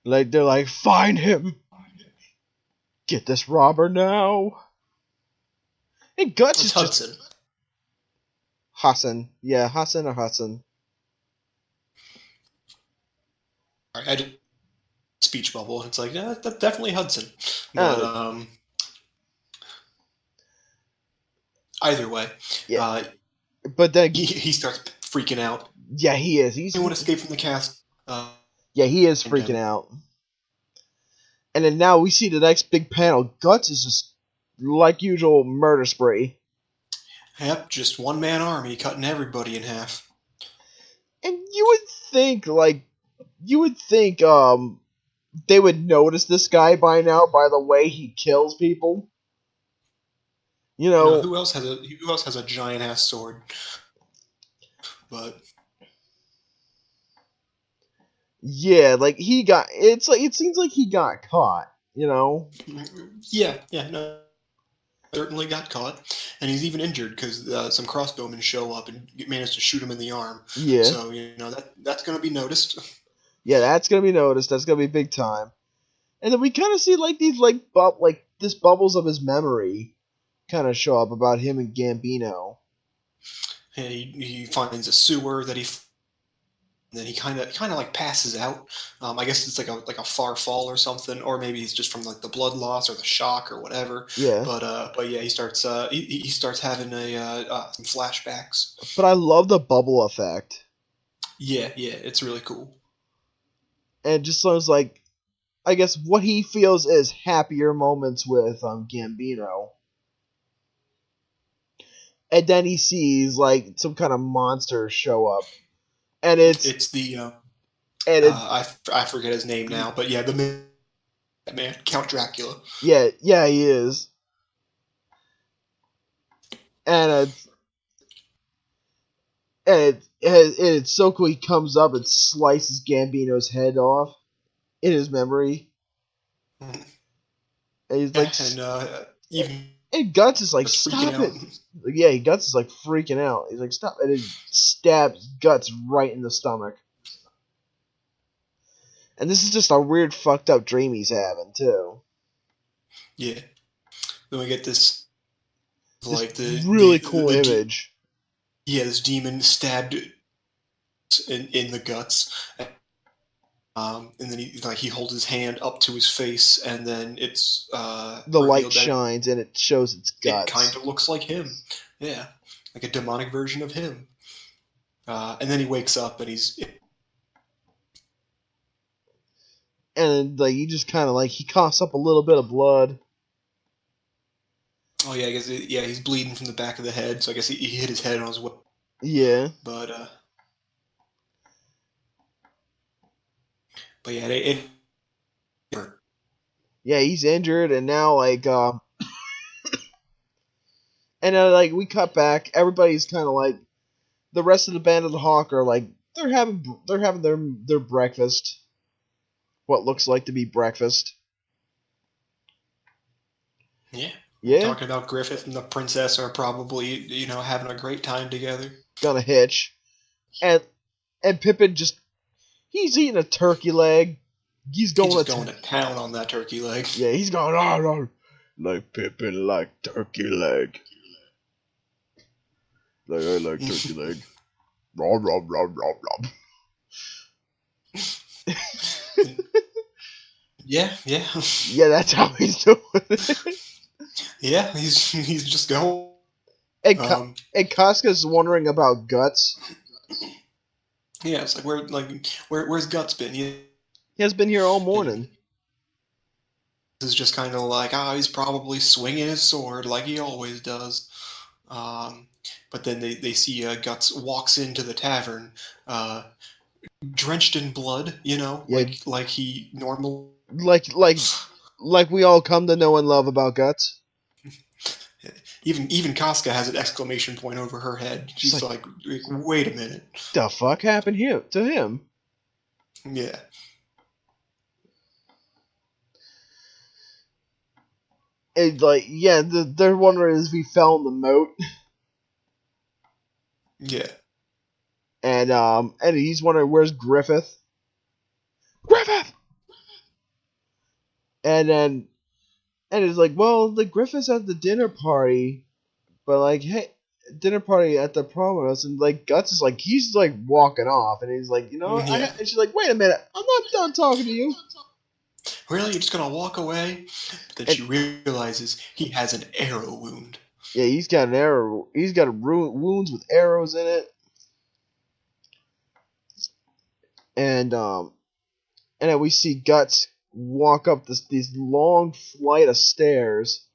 S1: like, they're like, find him! Get this robber now! And Guts is
S2: Hudson.
S1: just... Hassan. Yeah, Hassan or Hudson.
S2: I did speech bubble. It's like, yeah, that's definitely Hudson. But,
S1: either way.
S2: Yeah.
S1: But then
S2: he starts freaking out.
S1: Yeah, he is. He
S2: won't escape from the cast.
S1: Yeah, he is freaking out. And then now we see the next big panel. Guts is just, like usual, murder spree.
S2: Yep, just one-man army cutting everybody in half.
S1: And you would think, they would notice this guy by now by the way he kills people. You know,
S2: who else has a giant ass sword? But
S1: yeah, like it seems like he got caught, you know?
S2: Yeah, no. certainly got caught, and he's even injured because some crossbowmen show up and manage to shoot him in the arm.
S1: Yeah.
S2: So that's going to be noticed.
S1: Yeah, that's gonna be noticed. That's gonna be big time. And then we kind of see like these this bubbles of his memory kind of show up about him and Gambino.
S2: And he finds a sewer that and then he kind of like passes out. I guess it's like a far fall or something, or maybe he's just from like the blood loss or the shock or whatever.
S1: Yeah.
S2: But yeah, he starts having some flashbacks.
S1: But I love the bubble effect.
S2: Yeah, it's really cool.
S1: And it just sounds like, I guess, what he feels is happier moments with Gambino. And then he sees like some kind of monster show up, and it's
S2: the I forget his name now, but yeah, the man Count Dracula.
S1: Yeah, he is. And it's so cool. He comes up and slices Gambino's head off in his memory. And he's like, and Guts is like, stop it. Yeah, Guts is like freaking out. He's like, stop. And he stabs Guts right in the stomach. And this is just a weird, fucked up dream he's having, too.
S2: Yeah. Then we get this like the
S1: really cool image.
S2: Yeah, this demon stabbed in the guts. And then he holds his hand up to his face, and then it's
S1: the light shines, and it shows its guts.
S2: It kind of looks like him, yeah, like a demonic version of him. And then he wakes up, and
S1: like he just kind of like he coughs up a little bit of blood.
S2: Oh yeah, I guess he's bleeding from the back of the head, so I guess he hit his head on his whip.
S1: Yeah,
S2: but yeah, it
S1: yeah, he's injured, and now like and like we cut back. Everybody's kind of like the rest of the band of the Hawk are like they're having their breakfast. What looks like to be breakfast.
S2: Yeah. Talking about Griffith and the princess are probably having a great time together.
S1: Gonna hitch, and Pippin he's eating a turkey leg. He's going
S2: to town on that turkey leg.
S1: Yeah, he's going, like Pippin like turkey leg. Like I like turkey leg. Rob.
S2: Yeah.
S1: Yeah, that's how he's doing it.
S2: Yeah, he's just going.
S1: And Casca's wondering about Guts.
S2: Yeah, it's like where's Guts been? He
S1: has been here all morning.
S2: This is just kind of like he's probably swinging his sword like he always does. But then they see Guts walks into the tavern, drenched in blood. Like he normal. Like we all come to know and love about Guts. Even Casca has an exclamation point over her head. She's like, wait a minute.
S1: The fuck happened here to him?
S2: Yeah.
S1: And they're wondering if he fell in the moat.
S2: Yeah.
S1: And he's wondering where's Griffith. Griffith! And it's like, well, the Griffith's at the dinner party, but like, hey, dinner party at the Promenade, and like Guts is like, he's like walking off, and he's like, and she's like, wait a minute, I'm not done talking to you.
S2: Really, you're just gonna walk away? But then she realizes he has an arrow wound.
S1: Yeah, he's got an arrow. He's got wounds with arrows in it, and then we see Guts walk up this long flight of stairs,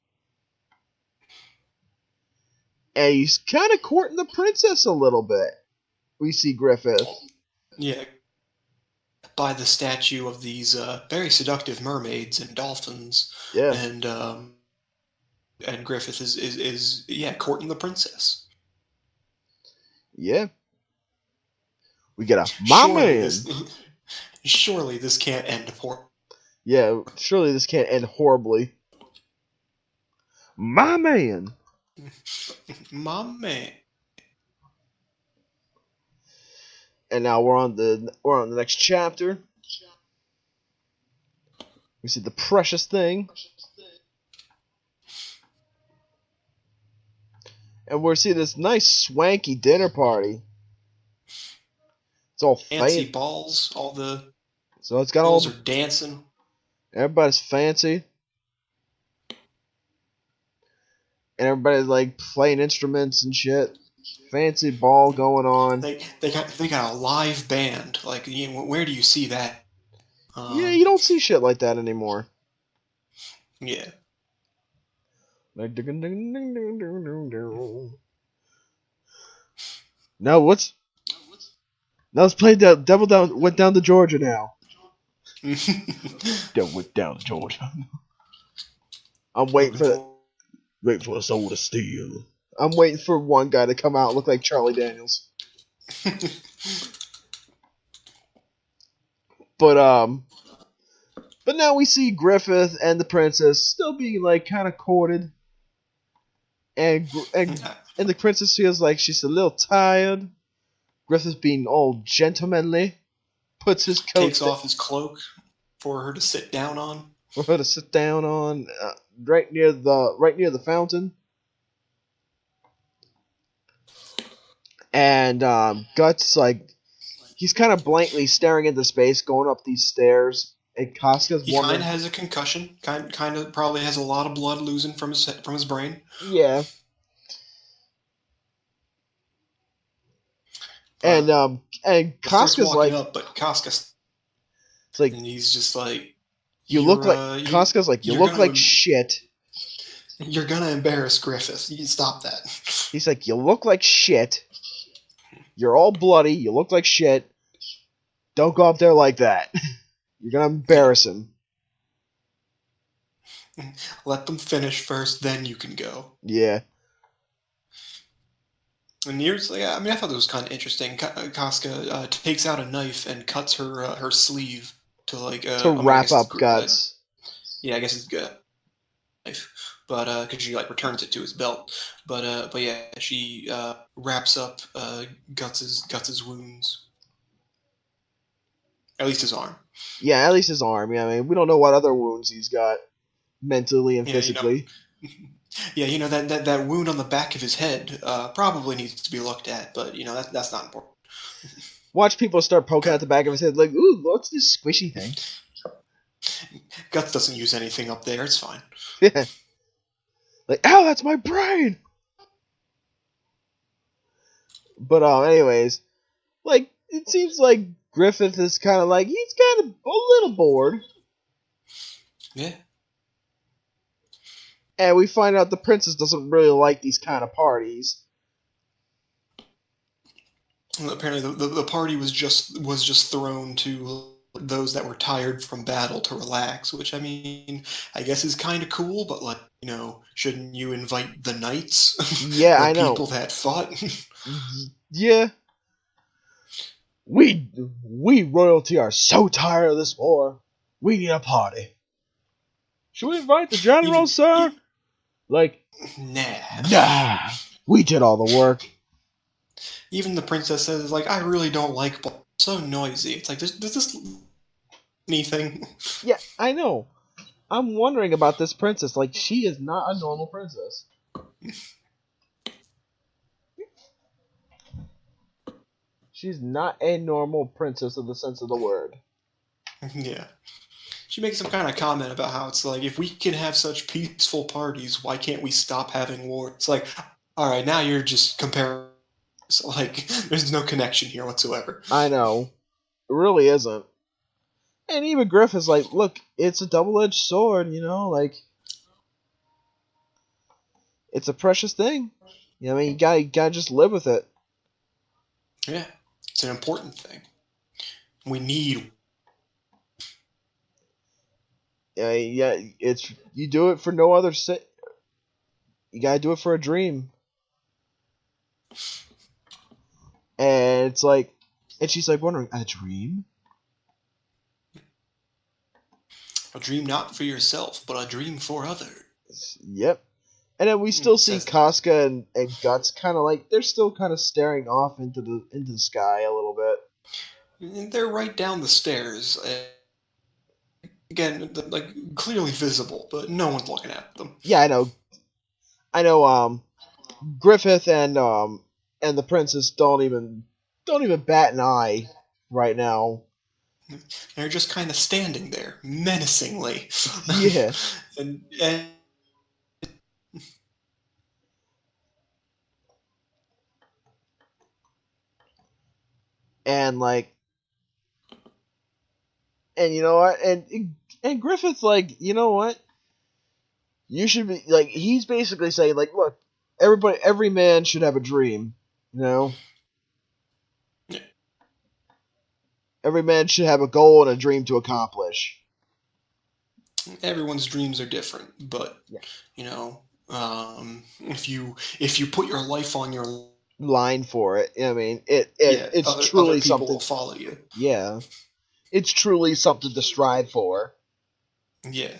S1: and he's kind of courting the princess a little bit. We see Griffith.
S2: Yeah. By the statue of these very seductive mermaids and dolphins.
S1: Yeah.
S2: And Griffith is courting the princess.
S1: Yeah. We get a man.
S2: Surely this can't end poor.
S1: Yeah, surely this can't end horribly. My man.
S2: My man.
S1: And now we're on the next chapter. We see the precious thing. And we're seeing this nice swanky dinner party. It's all
S2: fancy balls. All the
S1: so it's got
S2: balls
S1: all
S2: are dancing.
S1: Everybody's fancy. And everybody's like playing instruments and shit. Fancy ball going on.
S2: They got a live band. Like, where do you see that?
S1: Yeah, you don't see shit like that anymore.
S2: Yeah.
S1: Like, now what's? Now let's play the Devil went down to Georgia now. Devil went down to Georgia. I'm waiting for the soul to steal. I'm waiting for one guy to come out and look like Charlie Daniels. But now we see Griffith and the princess still being like kind of courted, and the princess feels like she's a little tired. Griffith being all gentlemanly, puts his coat,
S2: takes off his cloak for her to sit down on.
S1: Right near the fountain. And Guts, like, he's kind of blankly staring into space, going up these stairs. And Casca's
S2: He kind of has a concussion. Kind of probably has a lot of blood losing from his brain.
S1: Yeah. And Casca's like,
S2: up, but Casca's
S1: it's like,
S2: and he's just like,
S1: you look like Casca's like, you look like shit.
S2: You're gonna embarrass Griffith. You can stop that.
S1: He's like, you look like shit. You're all bloody. You look like shit. Don't go up there like that. You're gonna embarrass him.
S2: Let them finish first, then you can go.
S1: Yeah.
S2: And here's, I thought it was kind of interesting. Casca takes out a knife and cuts her sleeve to
S1: wrap up Guts.
S2: Yeah, I guess it's good. Knife, but because she returns it to his belt. But yeah, she wraps up Guts's wounds. At least his arm.
S1: Yeah, at least his arm. Yeah, I mean, we don't know what other wounds he's got, mentally and physically.
S2: Yeah, that wound on the back of his head probably needs to be looked at, but that's not important.
S1: Watch people start poking at the back of his head, like, ooh, what's this squishy thing?
S2: Guts doesn't use anything up there; it's fine.
S1: Yeah. Like, ow, that's my brain. But anyways, like, it seems like Griffith is kind of like, he's kind of a little bored.
S2: Yeah.
S1: And we find out the princess doesn't really like these kind of parties.
S2: Well, apparently, the party was just thrown to those that were tired from battle to relax, which I guess is kind of cool. But shouldn't you invite the knights?
S1: Yeah, I know.
S2: People that fought.
S1: Yeah. We royalty are so tired of this war. We need a party. Should we invite the general, sir? Nah. We did all the work.
S2: Even the princess says, I really don't like balls. So noisy. It's like, does this anything?
S1: Yeah, I know. I'm wondering about this princess. Like, she is not a normal princess. She's not a normal princess in the sense of the word.
S2: Yeah. She makes some kind of comment about how it's like, if we can have such peaceful parties, why can't we stop having war? It's like, all right, now you're just comparing. So, there's no connection here whatsoever.
S1: I know. It really isn't. And even Griff is like, look, it's a double-edged sword, it's a precious thing. You gotta just live with it.
S2: Yeah. It's an important thing. We need.
S1: Yeah, you do it for no other you gotta do it for a dream. And it's like, and she's like wondering, a dream?
S2: A dream not for yourself, but a dream for others.
S1: Yep. And then we still see
S2: Says-
S1: Casca and Guts kind of like they're still kind of staring off into the sky a little bit.
S2: And they're right down the stairs. Again, like clearly visible, but no one's looking at them.
S1: Yeah, I know. Griffith and the princess don't even bat an eye right now.
S2: They're just kind of standing there menacingly.
S1: Yeah.
S2: and
S1: And like, and you know what? And Griffith's like, you know what? You should be like. He's basically saying like, look, every man should have a dream. You know.
S2: Yeah.
S1: Every man should have a goal and a dream to accomplish.
S2: everyone's dreams are different, but
S1: Yeah.
S2: you know, if you put your life on your
S1: Line for it. I mean, it's
S2: other
S1: truly
S2: people
S1: something.
S2: will follow you.
S1: Yeah, it's truly something to strive for.
S2: Yeah.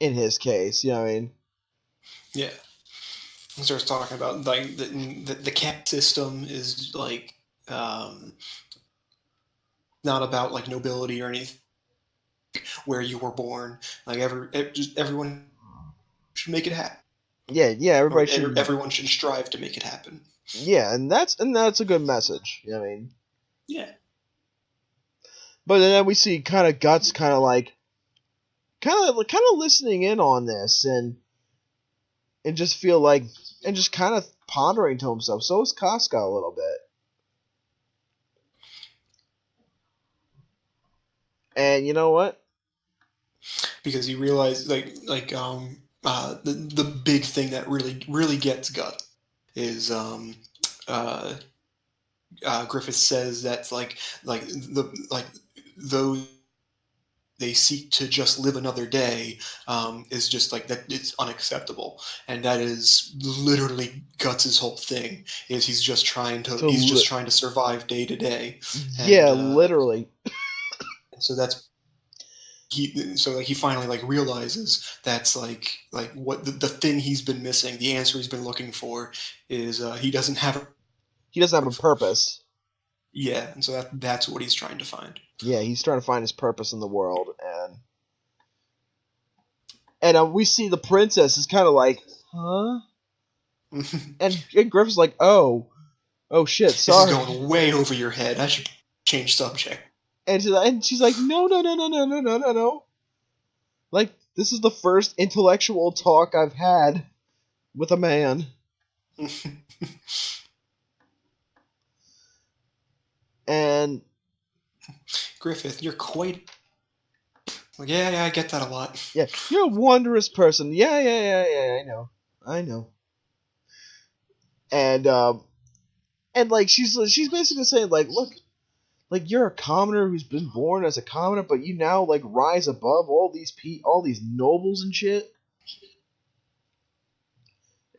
S1: In his case, you know what I mean?
S2: Yeah. He starts talking about like the caste system is like not about like nobility or anything, where you were born. Like just everyone should make it happen.
S1: Yeah, everybody should.
S2: Everyone should strive to make it happen.
S1: Yeah, and that's a good message. You know what I mean?
S2: Yeah.
S1: But then we see kind of Guts, kind of listening in on this, and just feel like, and just kind of pondering to himself. So is Casca a little bit. And you know what?
S2: Because he realized the big thing that really gets Gut is Griffith says that's like those they seek to just live another day is just like that. It's unacceptable, and that is literally Guts' whole thing. Is he's just trying to survive day to day.
S1: Yeah, literally.
S2: So that's he finally like realizes that's like what the thing he's been missing, the answer he's been looking for is he doesn't have
S1: a purpose.
S2: Yeah, and so that's what he's trying to find.
S1: Yeah, he's trying to find his purpose in the world, and we see the princess is kind of like, huh? and Griffith's like, oh shit, sorry.
S2: This is going way over your head. I should change subject.
S1: And she's like, no. Like, this is the first intellectual talk I've had with a man. And
S2: Griffith, you're quite... Like, yeah, I get that a lot.
S1: Yeah, you're a wondrous person. Yeah, I know. And like, she's basically saying, like, look, like, you're a commoner who's been born as a commoner, but you now, like, rise above all these nobles and shit.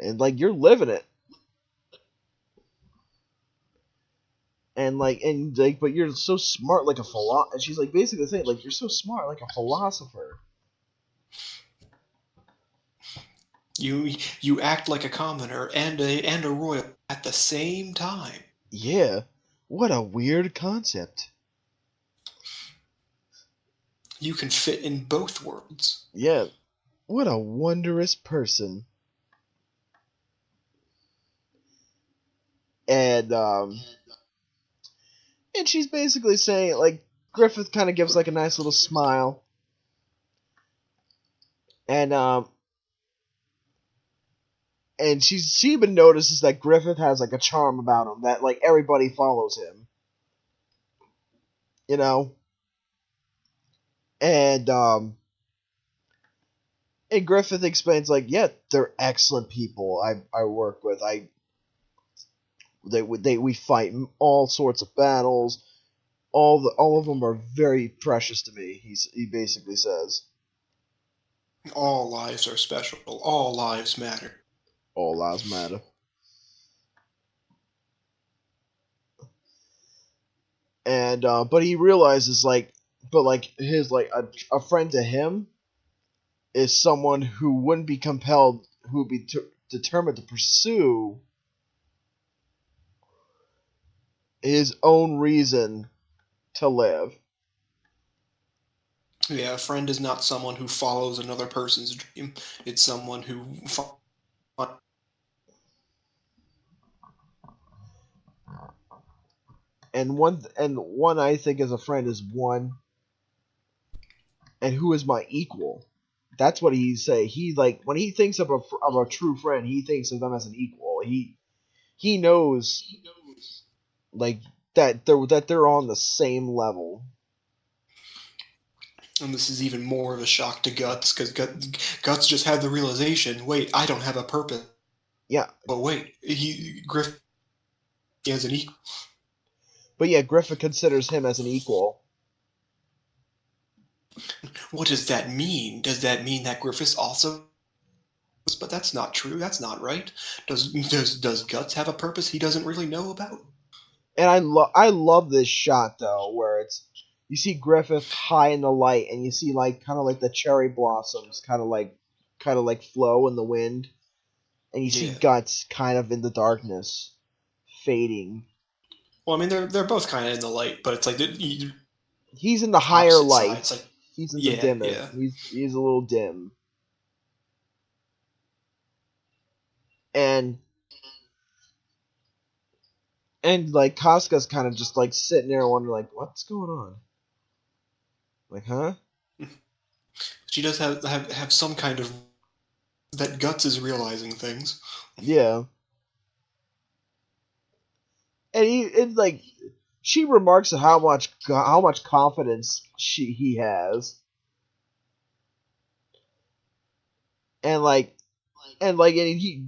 S1: And, like, you're living it. And, but you're so smart like a philosopher. And she's, like, basically saying, like, you're so smart like a philosopher.
S2: You act like a commoner and a royal at the same time.
S1: Yeah. What a weird concept.
S2: You can fit in both worlds.
S1: Yeah. What a wondrous person. And she's basically saying, like, Griffith kind of gives, like, a nice little smile. And she even notices that Griffith has, like, a charm about him, that, like, everybody follows him. You know? And Griffith explains, like, yeah, they're excellent people I work with. We fight all sorts of battles. All of them are very precious to me, he basically says.
S2: All lives are special. All lives matter.
S1: All lives matter. And but he realizes, like, his, like, a friend to him is someone who wouldn't be compelled, who would be determined to pursue his own reason to live.
S2: Yeah, a friend is not someone who follows another person's dream. It's someone who
S1: and one I think as a friend is one, and who is my equal. That's what he say. He like when he thinks of a true friend, he thinks of them as an equal. He knows like that they're on the same level.
S2: And this is even more of a shock to Guts, because Guts just had the realization, wait, I don't have a purpose.
S1: Yeah.
S2: But wait, Griffith has an equal.
S1: But yeah, Griffith considers him as an equal.
S2: What does that mean? Does that mean that Griffith's also... But that's not true. That's not right. Does Guts have a purpose he doesn't really know about?
S1: And I love this shot, though, where it's... You see Griffith high in the light, and you see like kind of like the cherry blossoms kind of like flow in the wind, and you see Guts kind of in the darkness, fading.
S2: Well, I mean they're both kind of in the light, but it's like
S1: he's in the higher light.
S2: Like,
S1: he's in the dimmer. Yeah. He's a little dim, and like Casca's kind of just like sitting there wondering like what's going on. Like, huh?
S2: She does have some kind of... That Guts is realizing things.
S1: Yeah. And like, she remarks at how much confidence he has. And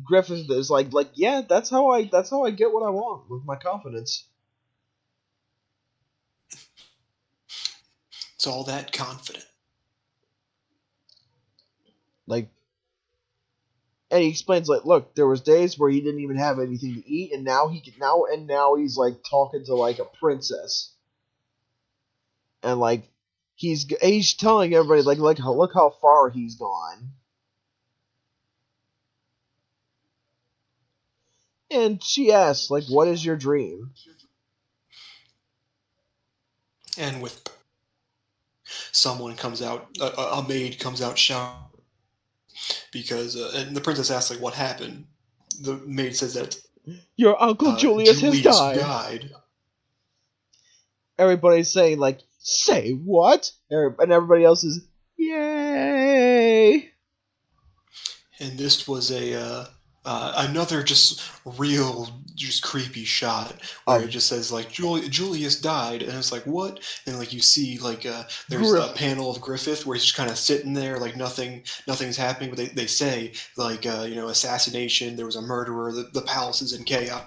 S1: Griffith is like, yeah, that's how I get what I want with my confidence.
S2: It's all that confident.
S1: Like, and he explains like, look, there was days where he didn't even have anything to eat, and now he's like talking to like a princess, and like he's telling everybody like look how far he's gone. And she asks like, what is your dream?
S2: And with someone comes out, a maid comes out shouting, because and the princess asks like what happened. The maid says that
S1: your uncle Julius has died. Everybody's saying like, say what? And everybody else is yay.
S2: And this was another just creepy shot where it just says like Julius died, and it's like what? And like you see like there's a panel of Griffith where he's just kind of sitting there like nothing's happening, but they say like assassination, there was a murderer, the palace is in chaos.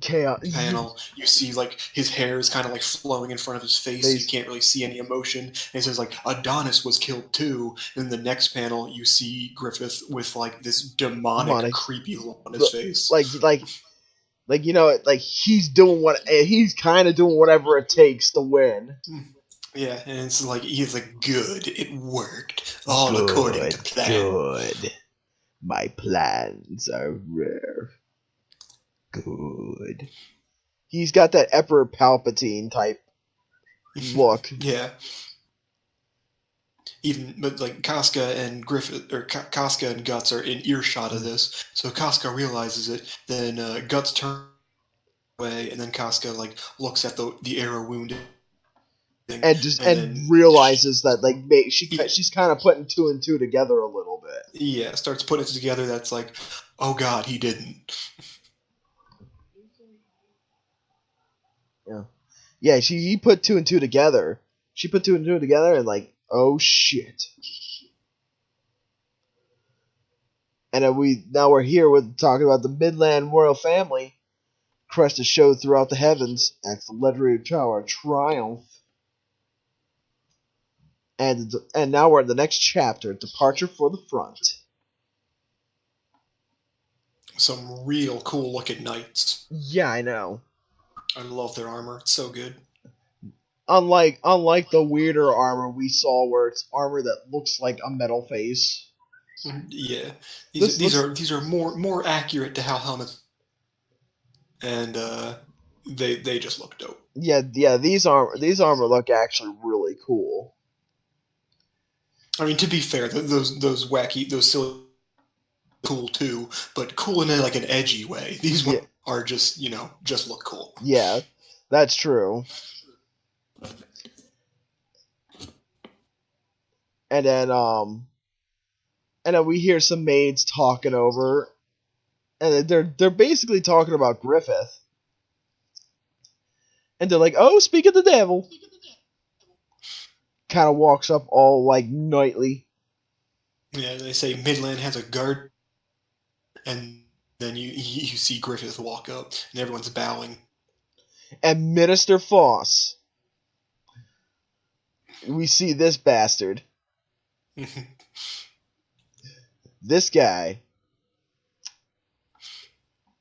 S2: Panel, you see like his hair is kind of like flowing in front of his face, so you can't really see any emotion. And it says like Adonis was killed too. And the next panel, you see Griffith with like this demonic creepy look on his face, like he's kind of doing whatever it takes to win. Yeah, and it's like he's like, good, it worked, all according to plan.
S1: Good, my plans are rare. Good. He's got that Emperor Palpatine type look.
S2: Yeah. But like Casca and Griffith, or Casca and Guts are in earshot of this, so Casca realizes it. Then Guts turns away, and then Casca like looks at the arrow wound,
S1: and realizes that like she's kind of putting two and two together a little bit.
S2: Yeah, starts putting it together. That's like, oh god, he didn't.
S1: Yeah, he put two and two together. She put two and two together and like, oh shit. And we're here with talking about the Midland royal family. Crest is showed throughout the heavens at the legendary Tower Triumph. And now we're in the next chapter, Departure for the Front.
S2: Some real cool looking knights.
S1: Yeah, I know.
S2: I love their armor. It's so good.
S1: Unlike the weirder armor we saw where it's armor that looks like a metal face.
S2: Yeah,
S1: This
S2: these are more accurate to how helmets, and they just look dope.
S1: yeah, these armor look actually really cool.
S2: I mean, to be fair, those wacky, those silly, cool too, but cool in like an edgy way. These ones are just just look cool.
S1: Yeah, that's true. And then we hear some maids talking over, and they're basically talking about Griffith. And they're like, "Oh, speak of the devil." Kind of walks up all like knightly.
S2: Yeah, they say Midland has a guard, and then you see Griffith walk up, and everyone's bowing.
S1: And Minister Foss. We see this bastard. This guy.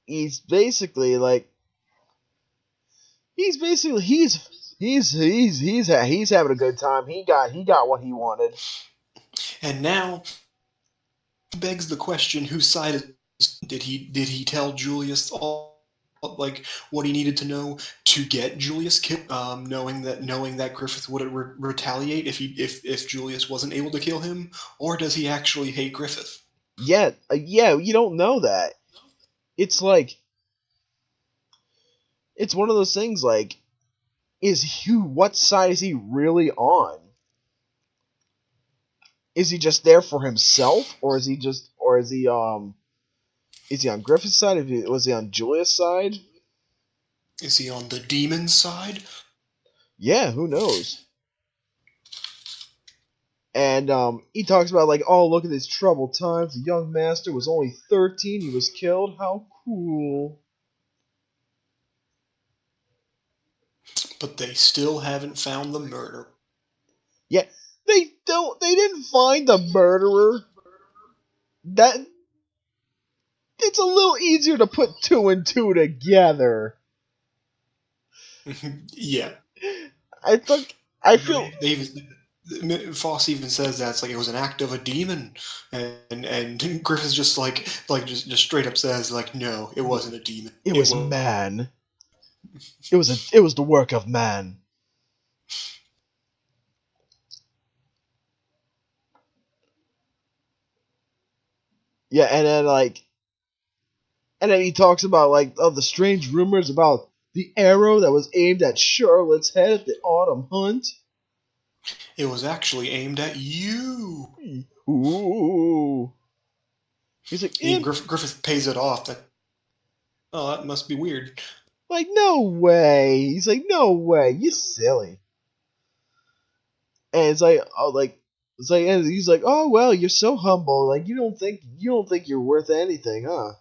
S1: He's basically like. He's having a good time. He got what he wanted.
S2: And now begs the question: whose side did he tell Julius all like what he needed to know to get Julius killed? Knowing that Griffith would retaliate if Julius wasn't able to kill him, or does he actually hate Griffith?
S1: Yeah, you don't know that. It's like it's one of those things like what side is he really on? Is he just there for himself, or is he on Griffith's side? Was he on Julius' side?
S2: Is he on the demon side?
S1: Yeah, who knows? And he talks about like, oh, look at these troubled times. The young master was only 13. He was killed. How cool.
S2: But they still haven't found the murderer.
S1: Yeah, they didn't find the murderer. It's a little easier to put 2 and 2 together.
S2: Yeah.
S1: I feel
S2: Foss even says that it's like it was an act of a demon, and Griffith's just just straight up says like, no, it wasn't a demon.
S1: It was man. It was the work of man. Yeah, and then he talks about like the strange rumors about the arrow that was aimed at Charlotte's head at the autumn hunt.
S2: It was actually aimed at you.
S1: Ooh. He's like,
S2: Griffith pays it off. That must be weird.
S1: Like, no way. He's like, no way. You silly. And it's like, and he's like, oh well, you're so humble. Like, you don't think you're worth anything, huh?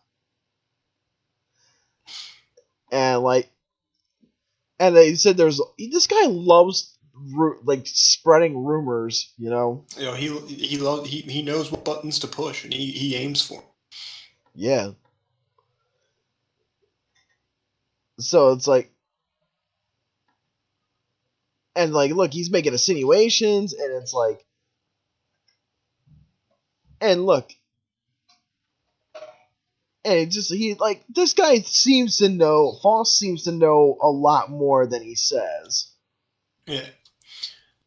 S1: And they said this guy loves like spreading rumors, you know.
S2: He knows what buttons to push, and he aims for them.
S1: Yeah. So it's like, and like, look, he's making insinuations, and it's like, and look, and it just this guy seems to know. Foss seems to know a lot more than he says.
S2: Yeah.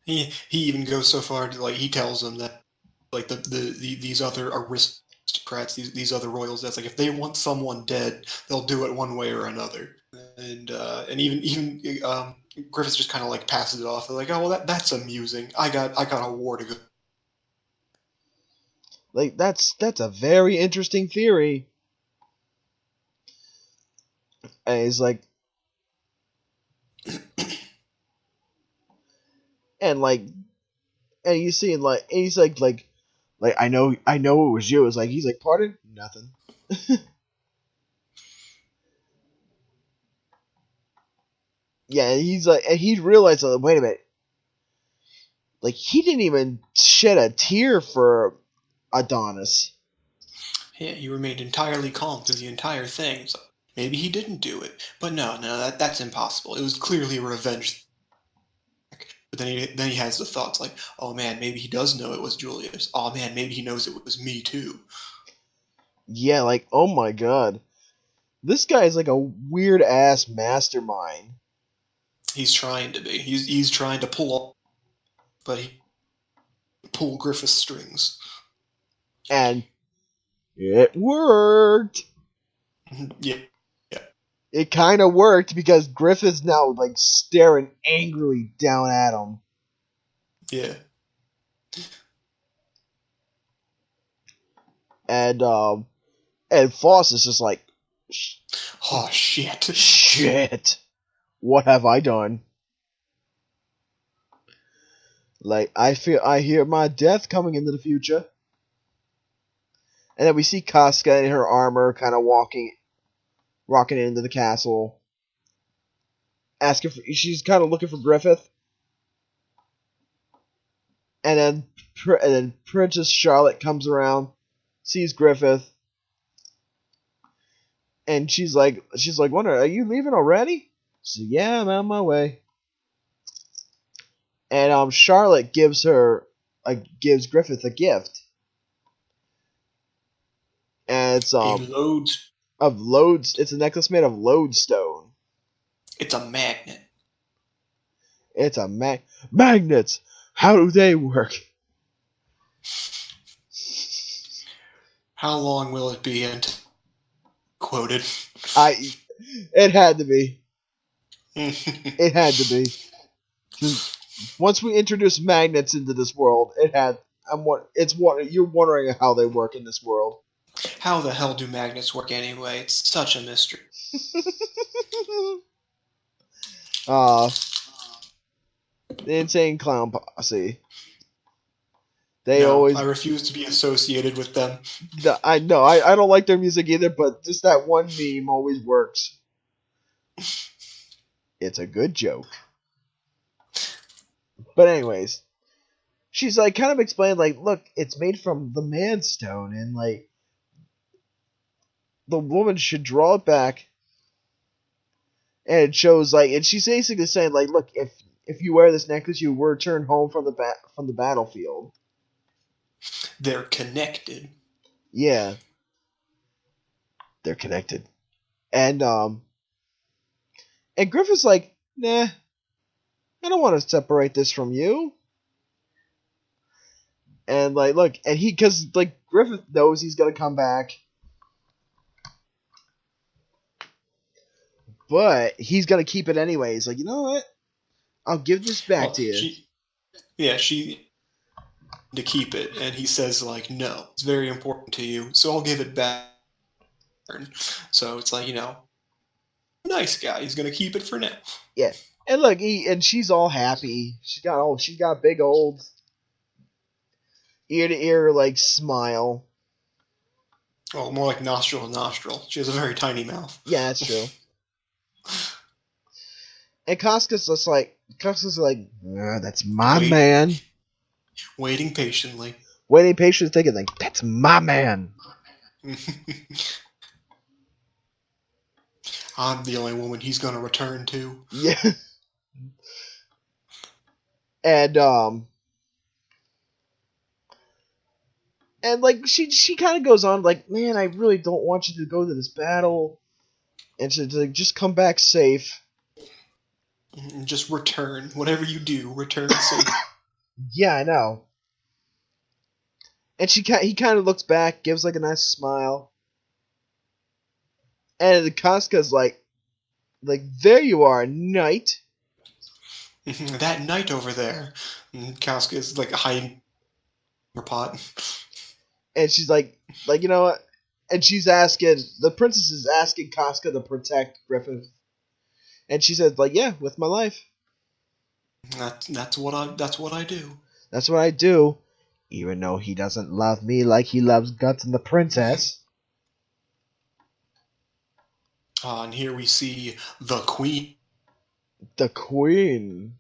S2: He even goes so far to he tells them that like these other aristocrats, these other royals, that's like if they want someone dead, they'll do it one way or another. And even Griffiths just kind of passes it off. They're like, oh well, that's amusing. I got a war to go.
S1: Like that's a very interesting theory. And he's like, and you see, and he's like I know it was you. It's like he's like, pardon, nothing. Yeah, and he's like, and he realized, wait a minute, like he didn't even shed a tear for Adonis.
S2: Yeah, he remained entirely calm through the entire thing. So maybe he didn't do it, but no, that's impossible. It was clearly a revenge. But then he has the thoughts like, oh man, maybe he does know it was Julius. Oh man, maybe he knows it was me too.
S1: Yeah, like, oh my god. This guy is like a weird-ass mastermind.
S2: He's trying to be. He's trying to pull Griffith's strings.
S1: And it worked.
S2: Yeah.
S1: It kind of worked because Griffith's now like staring angrily down at him.
S2: Yeah.
S1: And Foss is just like,
S2: oh shit.
S1: Shit. What have I done? Like, I hear my death coming into the future. And then we see Casca in her armor kind of rocking into the castle. She's kind of looking for Griffith. And then Princess Charlotte comes around, sees Griffith. And she's like, wondering, are you leaving already? So yeah, I'm on my way. And Charlotte gives Griffith a gift. And it's it's a necklace made of lodestone.
S2: It's a magnet.
S1: It's a magnets. How do they work?
S2: How long will it be? Quoted.
S1: It had to be. It had to be. Once we introduce magnets into this world, you're wondering how they work in this world.
S2: How the hell do magnets work anyway? It's such a mystery.
S1: The Insane Clown Posse.
S2: I refuse to be associated with them.
S1: I know, I don't like their music either, but just that one meme always works. It's a good joke. But anyways, she's like kind of explaining like, look, it's made from the Man Stone, and like the woman should draw it back, and it shows like, and she's basically saying like, look, if you wear this necklace, you will return home from the battlefield.
S2: They're connected.
S1: Yeah, they're connected, and Griffith's like, nah, I don't want to separate this from you. And like, look, and because like Griffith knows he's gonna come back. But he's gonna keep it anyways. Like, you know what? I'll give this back to you.
S2: She to keep it, and he says like, no, it's very important to you, so I'll give it back. So it's like, nice guy. He's gonna keep it for now.
S1: Yeah, and look, she's all happy. She's got big old ear to ear like smile.
S2: Well, more like nostril to nostril. She has a very tiny mouth.
S1: Yeah, that's true. And Casca's like, that's my man.
S2: Waiting patiently,
S1: thinking like, that's my man.
S2: I'm the only woman he's gonna return to.
S1: Yeah. And like she kind of goes on like, man, I really don't want you to go to this battle, and to like, just come back safe.
S2: Just return. Whatever you do, return safe.
S1: Yeah, I know. And he kind of looks back, gives like a nice smile, and the Casca's like, there you are, knight.
S2: That knight over there. And Casca is like hiding her pot.
S1: And she's like, you know what? And the princess is asking Casca to protect Griffith. And she says, like, yeah, with my life.
S2: That's what I do.
S1: That's what I do. Even though he doesn't love me like he loves Guts and the princess.
S2: And here we see the queen.
S1: The queen.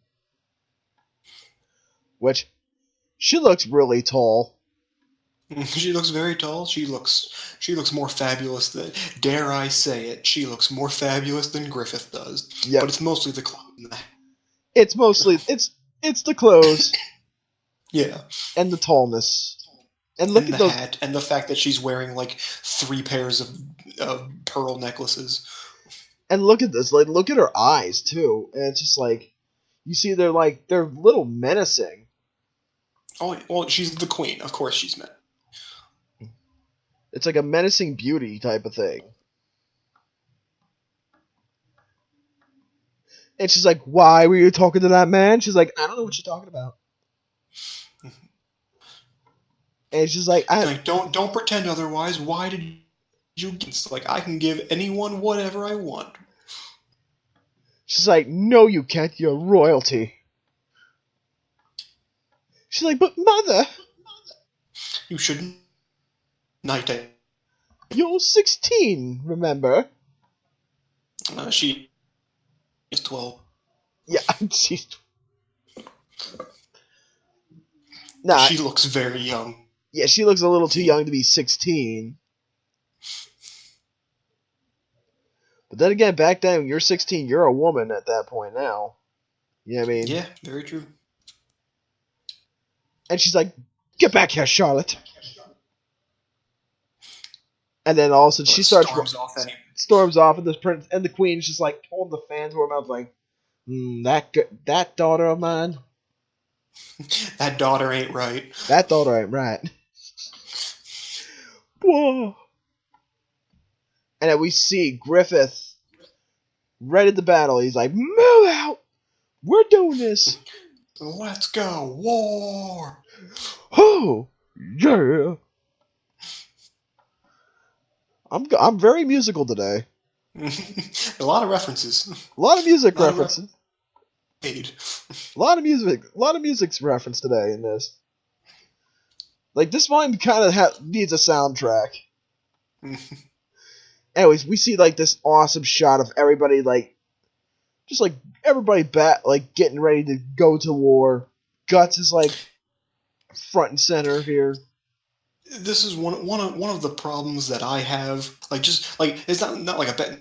S1: Which, she looks really tall.
S2: She looks very tall. She looks more fabulous than, dare I say it, she looks more fabulous than Griffith does.
S1: Yep.
S2: But it's mostly the clothes.
S1: It's It's the clothes.
S2: Yeah.
S1: And the tallness. And look at
S2: the hat, and the fact that she's wearing like 3 pairs of pearl necklaces.
S1: And look at this, like look at her eyes too. And it's just like you see they're a little menacing.
S2: Oh well, she's the queen, of course she's menacing.
S1: It's like a menacing beauty type of thing. And she's like, "Why were you talking to that man?" She's like, "I don't know what you're talking about." And she's like,
S2: don't pretend otherwise. Why did you? It's like, I can give anyone whatever I want.
S1: She's like, "No, you can't. You're royalty." She's like, "But mother,
S2: you shouldn't." Night.
S1: You're 16, remember?
S2: She is 12.
S1: Yeah, she's. Nah,
S2: she looks very young.
S1: Yeah, she looks a little too young to be 16. But then again, back then, when you're 16, you're a woman at that point now. You know what I mean?
S2: Yeah, very true.
S1: And she's like, "Get back here, Charlotte." And then all of a sudden, she starts storms off, and the queen's just like pulling the fan to her mouth, like, that daughter of mine.
S2: That daughter ain't right.
S1: That daughter ain't right. Whoa. And then we see Griffith right at the battle. He's like, "Move out! We're doing this.
S2: Let's go. War!"
S1: Oh, yeah. I'm very musical today.
S2: A lot of references.
S1: A lot of music references.
S2: A
S1: lot of music's referenced today in this. Like, this one kind of needs a soundtrack. Anyways, we see like this awesome shot of everybody everybody getting ready to go to war. Guts is like front and center here.
S2: This is one of the problems that I have. Like, just like, it's not like a bet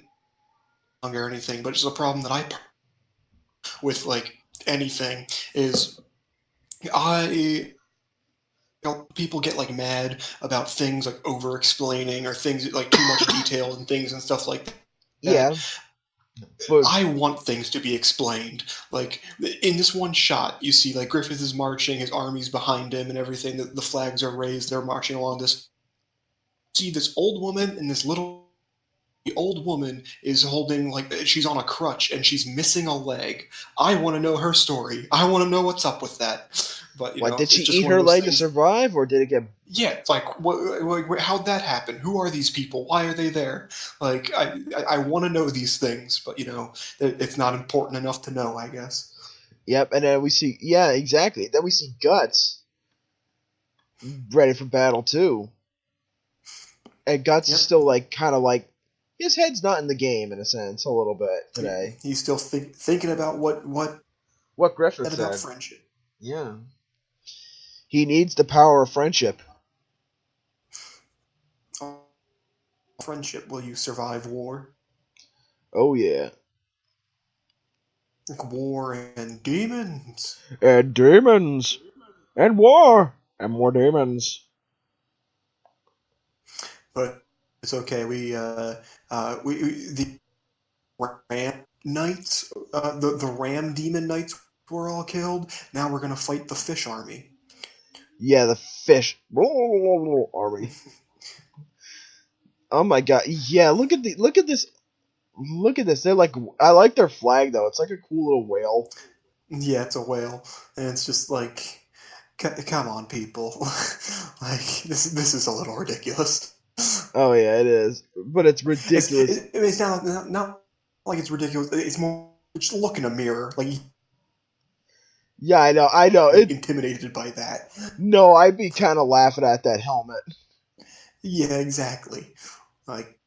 S2: manga or anything, but it's a problem that I with like anything is people get like mad about things like over explaining or things like too much detail and things and stuff like that.
S1: Yeah.
S2: But I want things to be explained. Like, in this one shot, you see like Griffith is marching, his army's behind him and everything, the flags are raised, they're marching along this. See this old woman and this little old woman is holding, like, she's on a crutch and she's missing a leg. I want to know her story. I want to know what's up with that. But
S1: did she eat her leg to survive, or did it get?
S2: Yeah, it's like, how'd that happen? Who are these people? Why are they there? Like, I want to know these things, but it's not important enough to know, I guess.
S1: Yep, and then we see, yeah, exactly. Then we see Guts ready for battle too, and Guts is still kind of his head's not in the game in a sense, a little bit today.
S2: He's still thinking about what
S1: Griffith said
S2: about friendship.
S1: Yeah. He needs the power of friendship.
S2: Friendship, will you survive war?
S1: Oh, yeah.
S2: War and demons.
S1: And demons. And war. And more demons.
S2: But it's okay. The Ram Knights, the Ram Demon Knights were all killed. Now we're going to fight the Fish Army.
S1: Yeah, the fish army. Oh my god! Yeah, look at this. They're like, I like their flag though. It's like a cool little whale.
S2: Yeah, it's a whale, and it's just like, come on, people. Like, this is a little ridiculous.
S1: Oh yeah, it is, but it's ridiculous.
S2: It's not like it's ridiculous. It's more just look in a mirror, like.
S1: Yeah, I know.
S2: Intimidated by that.
S1: No, I'd be kind of laughing at that helmet.
S2: Yeah, exactly. Like,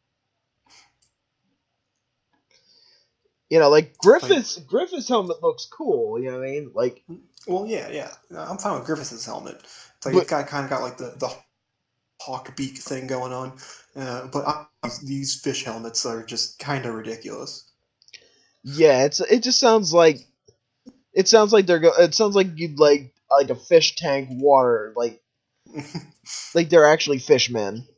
S1: Griffith's helmet looks cool. You know what I mean? Like,
S2: well, yeah. I'm fine with Griffith's helmet. It's like, it's kind of got like the hawk beak thing going on. But these fish helmets are just kind of ridiculous.
S1: Yeah, it just sounds like. It sounds like it sounds like you'd like a fish tank water, like they're actually fishmen.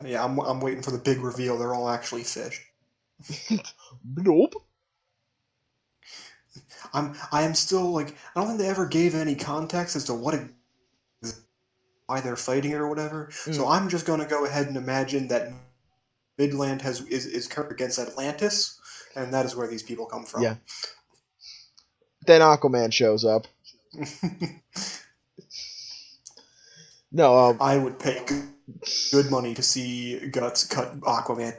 S2: Yeah, I'm waiting for the big reveal. They're all actually fish.
S1: Nope.
S2: I am still like, I don't think they ever gave any context as to why they're fighting it or whatever. So I'm just going to go ahead and imagine that Midland is against Atlantis, and that is where these people come from.
S1: Yeah. Then Aquaman shows up. No,
S2: I would pay good money to see Guts cut Aquaman.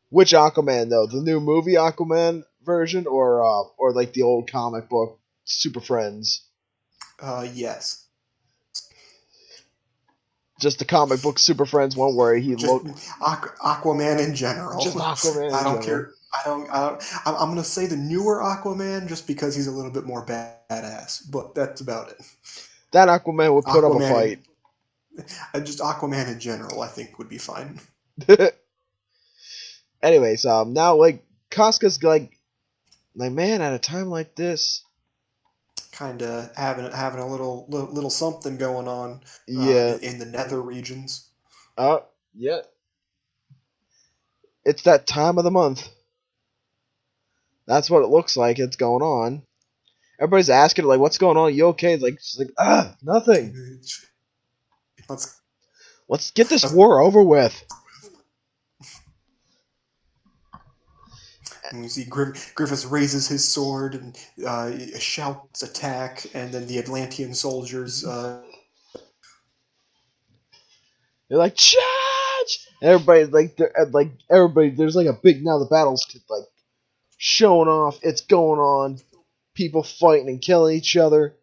S1: Which Aquaman though? The new movie Aquaman version, or like the old comic book Super Friends?
S2: Yes.
S1: Just the comic book Super Friends one where he looked
S2: Aquaman in general.
S1: Just Aquaman.
S2: I don't care. I'm gonna say the newer Aquaman just because he's a little bit more badass, but that's about it.
S1: That Aquaman would put up a fight.
S2: Just Aquaman in general, I think, would be fine.
S1: Anyways, now like Casca's like man, at a time like this,
S2: kind of having a little something going on.
S1: Yeah,
S2: in the nether regions.
S1: Yeah. It's that time of the month. That's what it looks like. It's going on. Everybody's asking like, "What's going on? You okay?" She's like, nothing. Let's get this war over with.
S2: And we see Griffiths raises his sword and shouts attack, and then the Atlantean soldiers.
S1: They're like, charge! And everybody's everybody. There's like a big now. The battle's like showing off. It's going on. People fighting and killing each other,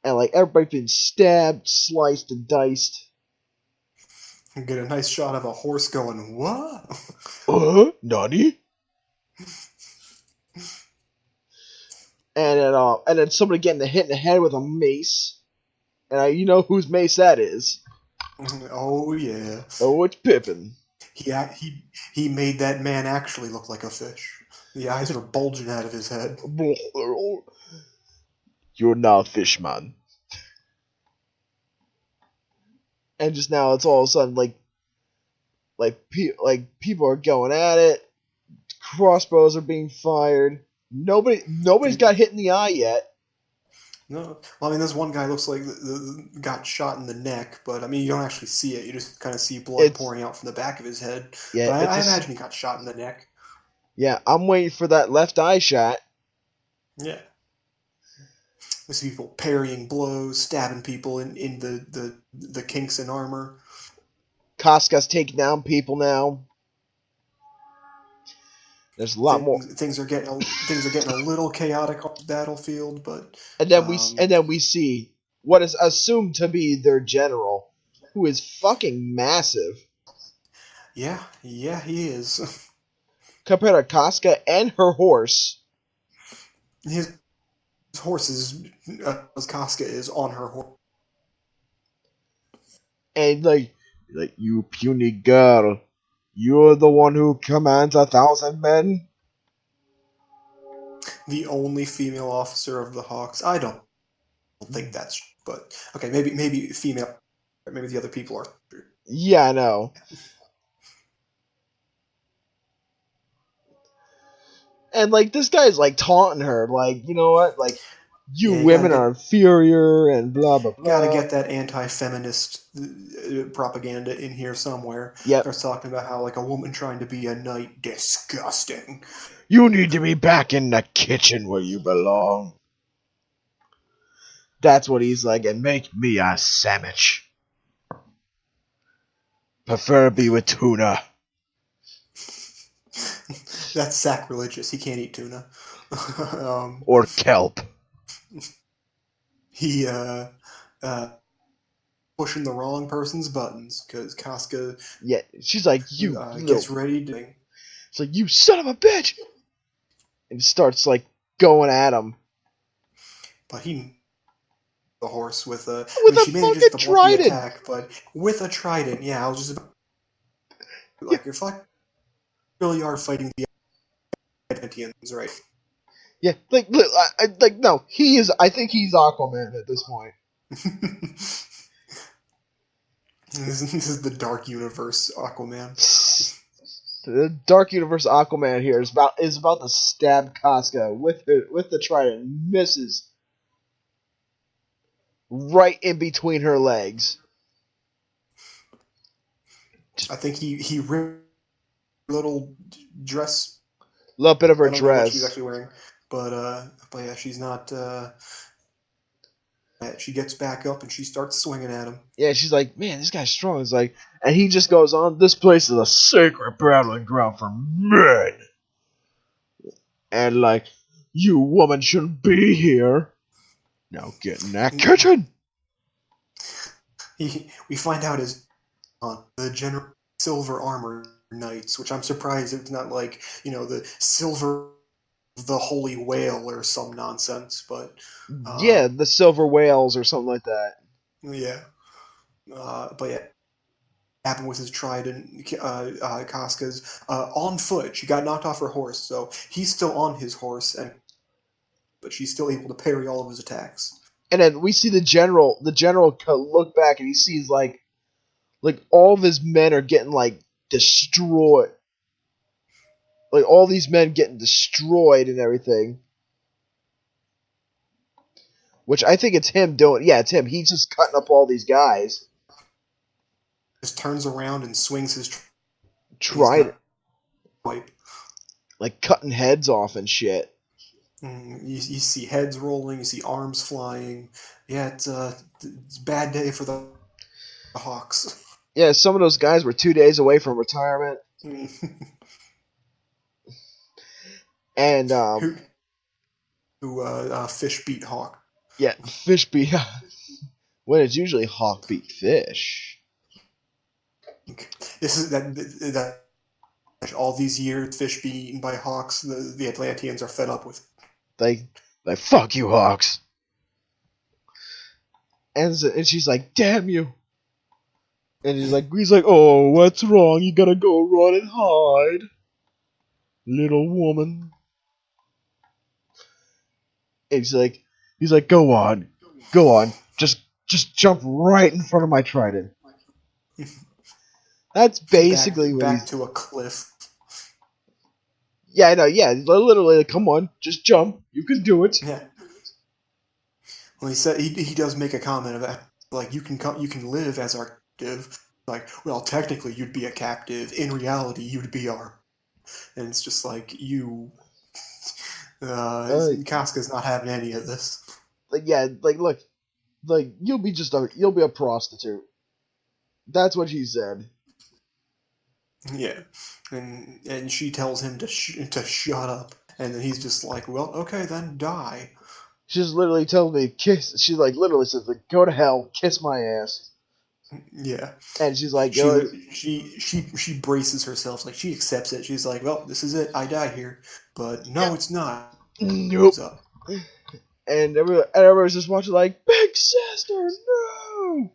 S1: and like everybody being stabbed, sliced, and diced.
S2: You get a nice shot of a horse going, what?
S1: Nani? And then somebody getting hit in the head with a mace. And you know whose mace that is.
S2: Oh, yeah.
S1: Oh, it's Pippin.
S2: He made that man actually look like a fish. The eyes were bulging out of his head.
S1: You're now a fish, man. And just now, it's all of a sudden people are going at it. Crossbows are being fired. Nobody's got hit in the eye yet.
S2: No, well, I mean, this one guy looks like got shot in the neck, but I mean, you don't actually see it. You just kind of see blood pouring out from the back of his head. Yeah, but I imagine he got shot in the neck.
S1: Yeah, I'm waiting for that left eye shot.
S2: Yeah. We see people parrying blows, stabbing people in the kinks in armor.
S1: Casca's taking down people now. There's a lot more.
S2: Things are getting a little chaotic on the battlefield, but
S1: and then we see what is assumed to be their general, who is fucking massive.
S2: Yeah, he is.
S1: Compared to Casca and her horse.
S2: His horse is as Casca is on her horse.
S1: And like you puny girl, you're the one who commands 1,000 men?
S2: The only female officer of the Hawks. I don't think that's, but okay, maybe female, maybe the other people are.
S1: Yeah, I know. And like this guy's like taunting her, like, you know what, like you women are inferior and blah blah blah.
S2: Gotta get that anti-feminist propaganda in here somewhere.
S1: Yep.
S2: They're talking about how like a woman trying to be a knight, disgusting.
S1: You need to be back in the kitchen where you belong. That's what he's like, and make me a sandwich. Preferably with tuna.
S2: That's sacrilegious. He can't eat tuna.
S1: Or kelp.
S2: He pushing the wrong person's buttons because Casca.
S1: Yeah, she's like, you
S2: gets ready to.
S1: It's like, you son of a bitch, and starts like going at him.
S2: But the horse with a
S1: she manages to block the attack,
S2: but with a trident. Yeah, I was just about, like, you're really are fighting the Atlanteans, right?
S1: Yeah, like, look, no, he is. I think he's Aquaman at this point.
S2: This is the Dark Universe Aquaman.
S1: The Dark Universe Aquaman here is about to stab Casca with the trident, misses right in between her legs.
S2: I think he ripped her little dress.
S1: Little bit of her
S2: I don't know what
S1: dress.
S2: she's actually wearing, but yeah, she's not. She gets back up and she starts swinging at him.
S1: Yeah, she's like, man, this guy's strong. It's like, and he just goes on, this place is a sacred battling ground for men. And like, you woman shouldn't be here. Now get in that kitchen.
S2: We find out is the General Silver Armor Knights, which I'm surprised it's not like, the Silver the Holy Whale or some nonsense, but
S1: yeah, the Silver Whales or something like that.
S2: Yeah, but yeah, happened with his trident. Casca's on foot. She got knocked off her horse, so he's still on his horse, but she's still able to parry all of his attacks.
S1: And then we see the general. The general look back and he sees like all of his men are getting like destroyed. Like all these men getting destroyed and everything. Which I think it's him doing. Yeah, it's him. He's just cutting up all these guys.
S2: Just turns around and swings his
S1: trident.
S2: Wipe.
S1: Like cutting heads off and shit.
S2: You see heads rolling. You see arms flying. Yeah, it's a bad day for the Hawks.
S1: Yeah, some of those guys were 2 days away from retirement. And
S2: who fish beat Hawk.
S1: Yeah, fish beat. When it's usually Hawk beat fish.
S2: This is that all these years fish being eaten by Hawks. The Atlanteans are fed up with.
S1: Like fuck you, Hawks. And she's like, damn you. And he's like, oh, what's wrong? You gotta go run and hide, little woman. And he's like, go on, just jump right in front of my trident. That's basically
S2: back to a cliff.
S1: Yeah, I know. Yeah, literally, come on, just jump. You can do it.
S2: Yeah. Well, he said he does make a comment about like you can live as our captive. Like, well, technically you'd be a captive. In reality, you'd be our. And it's just like you. Casca's not having any of this.
S1: Like, yeah, like look, like you'll be a prostitute. That's what she said.
S2: Yeah, and she tells him to shut up, and then he's just like, well, okay, then die.
S1: She's literally telling me kiss. She like literally says like, go to hell, kiss my ass.
S2: Yeah,
S1: and she's like,
S2: she braces herself, like she accepts it. She's like, well, this is it, I die here, but no, it's not.
S1: Nope. And everyone's just watching like, big sister, no.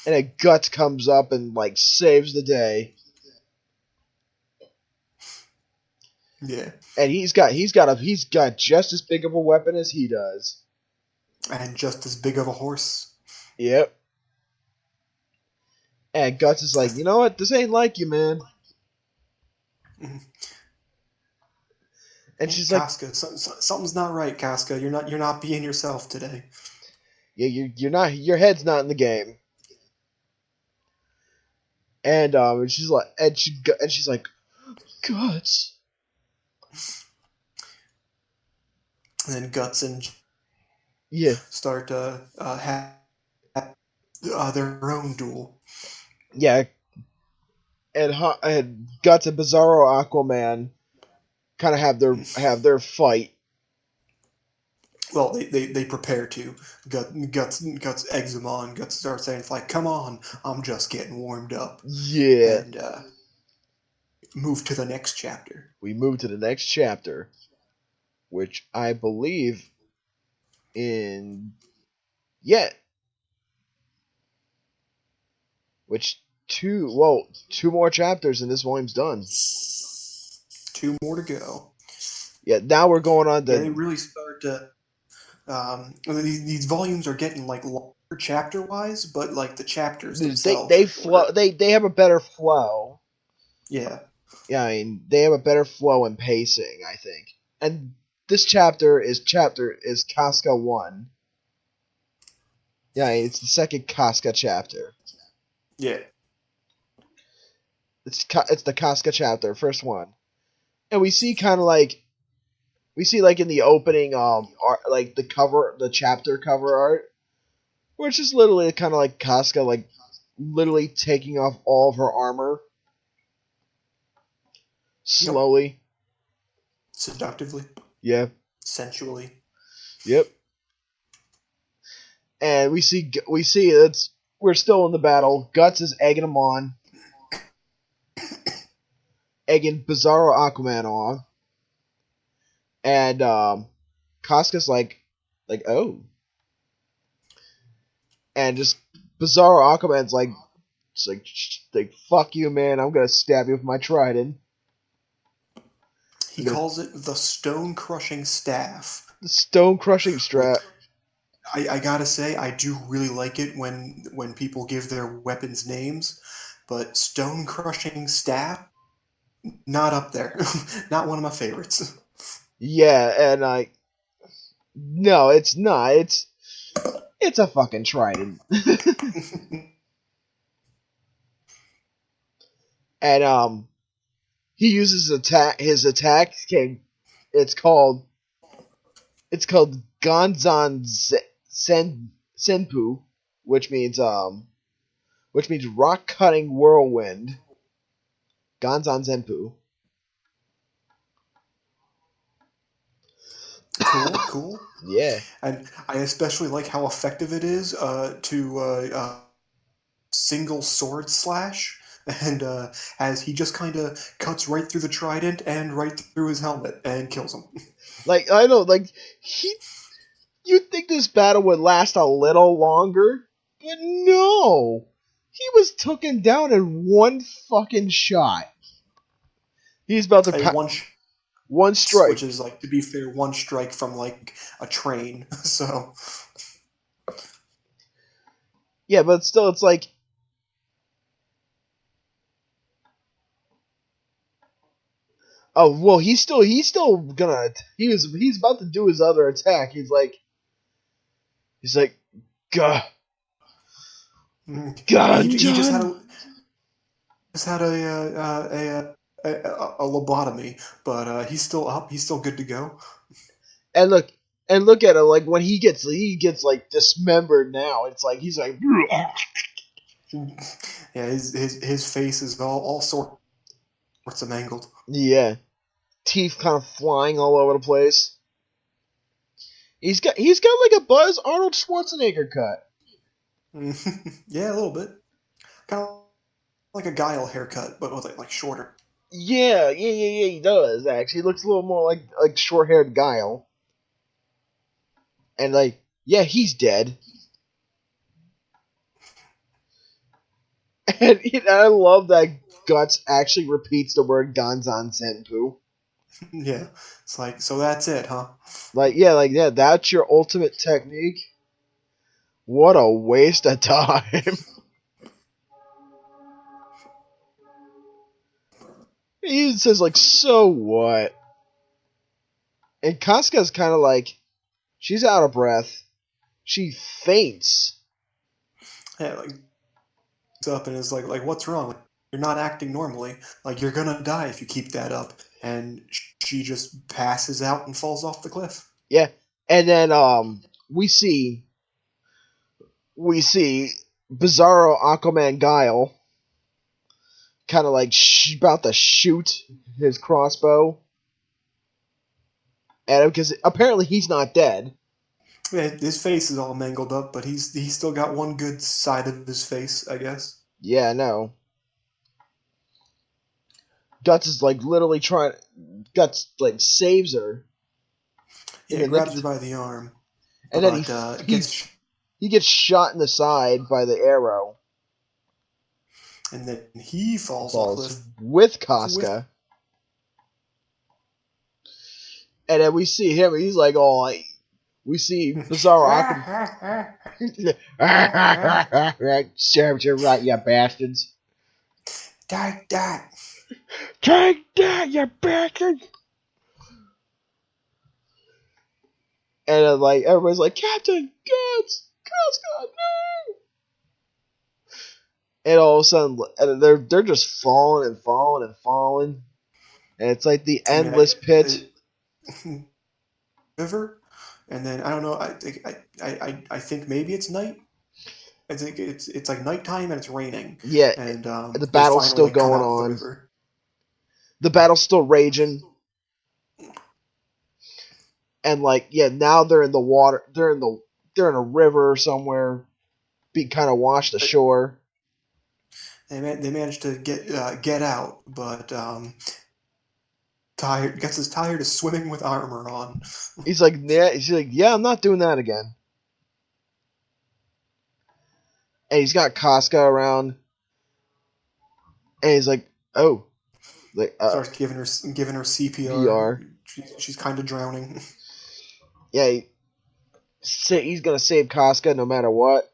S1: And a Guts comes up and like saves the day.
S2: Yeah,
S1: and he's got just as big of a weapon as he does,
S2: and just as big of a horse.
S1: Yep. And Guts is like, you know what? This ain't like you, man. And she's
S2: Casca, something's not right, Casca. You're not being yourself today.
S1: Yeah, you're not. Your head's not in the game. And she's like, she's like, Guts.
S2: And then Guts and start have their own duel.
S1: Yeah, and Guts and Bizarro Aquaman kind of have their fight.
S2: Well, they prepare to. Guts eggs him on. Guts starts saying, like, come on, I'm just getting warmed up.
S1: Yeah.
S2: And move to the next chapter.
S1: We move to the next chapter, which I believe two more chapters and this volume's done.
S2: 2 more to go.
S1: Yeah, now we're going on to...
S2: Yeah, they really start to... these volumes are getting, like, longer chapter-wise, but, like, the chapters themselves
S1: they
S2: are
S1: flow.
S2: shorter.
S1: They have a better flow.
S2: Yeah.
S1: Yeah, I mean, they have a better flow and pacing, I think. And this chapter is Casca 1. Yeah, it's the second Casca chapter.
S2: Yeah.
S1: It's the Casca chapter, first one. And we see kind of like... We see, like, in the opening, art, like, the chapter cover art, where it's just literally kind of like Casca, like, literally taking off all of her armor. Slowly. Yep.
S2: Seductively.
S1: Yeah.
S2: Sensually.
S1: Yep. And we see we're still in the battle. Guts is egging him on. Egging Bizarro Aquaman on. And Casca's like, oh. And just Bizarro Aquaman's like, fuck you, man. I'm gonna stab you with my trident.
S2: He calls it the Stone Crushing Staff.
S1: The Stone Crushing Strap.
S2: I gotta say, I do really like it when people give their weapons names, but Stone Crushing Staff, not up there. Not one of my favorites.
S1: Yeah, and no, it's not. It's a fucking trident. And he uses his attack. It's called Ganzan Senpu, which means rock cutting whirlwind. Ganzan Senpu.
S2: Cool.
S1: Yeah.
S2: And I especially like how effective it is to single sword slash. And as he just kind of cuts right through the trident and right through his helmet and kills him.
S1: Like, I know, like, you'd think this battle would last a little longer, but no! He was taken down in one fucking shot. He's about to... one strike.
S2: Which is, like, to be fair, one strike from, like, a train, so...
S1: Yeah, but still, it's like... Oh, well, he's still gonna... He's about to do his other attack. He's like... Gah. God,
S2: he just had a lobotomy, but he's still up. He's still good to go.
S1: And look at him. Like, when he gets like dismembered now. It's like he's like...
S2: Yeah, his face is all sorts of mangled.
S1: Yeah, teeth kind of flying all over the place. He's got like a Buzz Arnold Schwarzenegger cut.
S2: Yeah, a little bit. Kind of like a Guile haircut, but with like shorter.
S1: Yeah, he does, actually. He looks a little more like short-haired Guile. And, like, yeah, he's dead. And I love that Guts actually repeats the word Ganzan Senpu.
S2: Yeah, it's like, so that's it, huh?
S1: Yeah, that's your ultimate technique? What a waste of time. He says, like, so what? And Casca's kind of like, she's out of breath. She faints.
S2: Yeah, like, it's up and is like, what's wrong? Like, you're not acting normally. Like, you're gonna die if you keep that up. And she just passes out and falls off the cliff.
S1: Yeah, and then we see Bizarro Aquaman Guile kind of like about to shoot his crossbow at him because apparently he's not dead.
S2: Yeah, his face is all mangled up, but he's still got one good side of his face, I guess.
S1: Yeah, I know. Guts is like literally trying. Guts like saves her.
S2: Yeah, he grabs her by the arm,
S1: and then he gets shot in the side by the arrow.
S2: And then he falls off
S1: with Casca. And then we see him, and he's like, oh, like, we see Bizarro Aquaman. Serves you right, you bastards.
S2: Take that.
S1: Take that, you bastards. And then, like, everybody's like, Captain, Guts, no. And all of a sudden, and they're just falling and falling and falling. And it's like the endless pit.
S2: River, and then I don't know. I think maybe it's night. I think it's like nighttime and it's raining.
S1: Yeah,
S2: and
S1: the battle's still going on. The battle's still raging. And like, yeah, now they're in the water. They're in a river somewhere, being kind of washed ashore.
S2: They managed to get out, but Guts is tired of swimming with armor on.
S1: He's like, yeah, I'm not doing that again. And he's got Casca around, and he's like, oh, like
S2: starts giving her CPR.
S1: VR.
S2: She's kind of drowning.
S1: Yeah, he's gonna save Casca no matter what.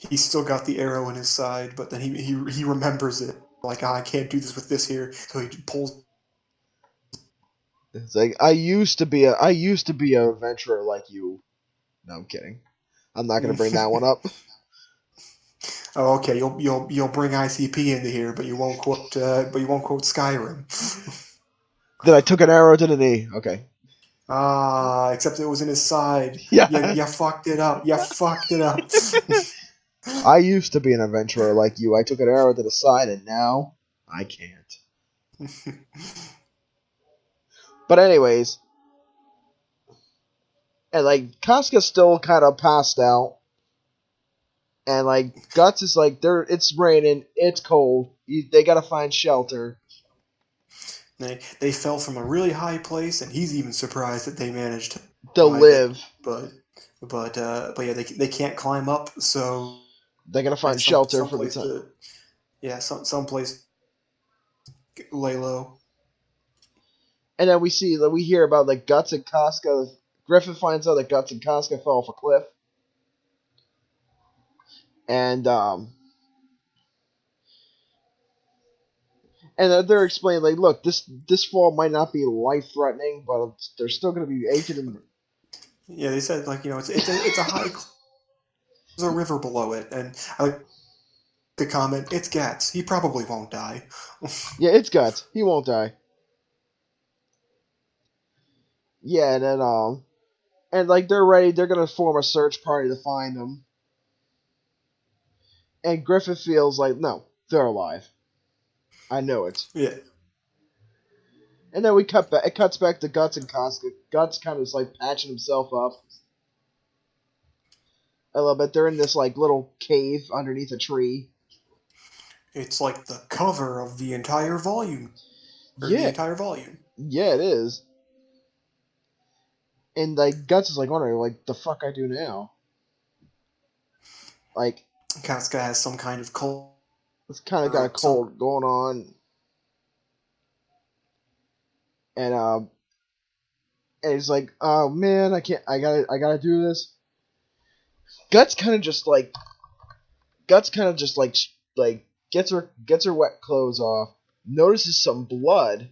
S2: He's still got the arrow in his side, but then he remembers it. Like, I can't do this with this here, so he pulls.
S1: It's like, I used to be an adventurer like you. No, I'm kidding. I'm not gonna bring that one up.
S2: Oh, okay. You'll bring ICP into here, but you won't quote Skyrim.
S1: Then I took an arrow to the knee. Okay.
S2: Except it was in his side.
S1: Yeah.
S2: You fucked it up.
S1: I used to be an adventurer like you. I took an arrow to the side, and now I can't. But anyways, and like Casca's still kind of passed out, and like Guts is like, it's raining, it's cold. They gotta find shelter.
S2: They fell from a really high place, and he's even surprised that they managed
S1: to live.
S2: But yeah, they can't climb up, so
S1: they gotta find shelter for the time.
S2: Some place lay low.
S1: And then we hear about like Guts and Casca. Griffin finds out that Guts and Casca fell off a cliff, and they're explaining, like, look, this fall might not be life-threatening, but they're still going to be ancient.
S2: Yeah, they said, like, it's a high... There's a river below it, and I like the comment, it's Guts. He probably won't die.
S1: Yeah, it's Guts. He won't die. Yeah, and then, and, like, they're ready. They're going to form a search party to find them. And Griffin feels like, no, they're alive. I know it.
S2: Yeah.
S1: And then we cut back. It cuts back to Guts and Casca. Guts kind of is like patching himself up a little bit. They're in this like little cave underneath a tree.
S2: It's like the cover of the entire volume. The entire volume.
S1: Yeah, it is. And like Guts is like wondering, like, the fuck I do now? Like,
S2: Casca has some kind of cold.
S1: It's kind of got a cold going on, and he's like, "Oh man, I can't. I gotta do this." Guts kind of just like gets her wet clothes off, notices some blood,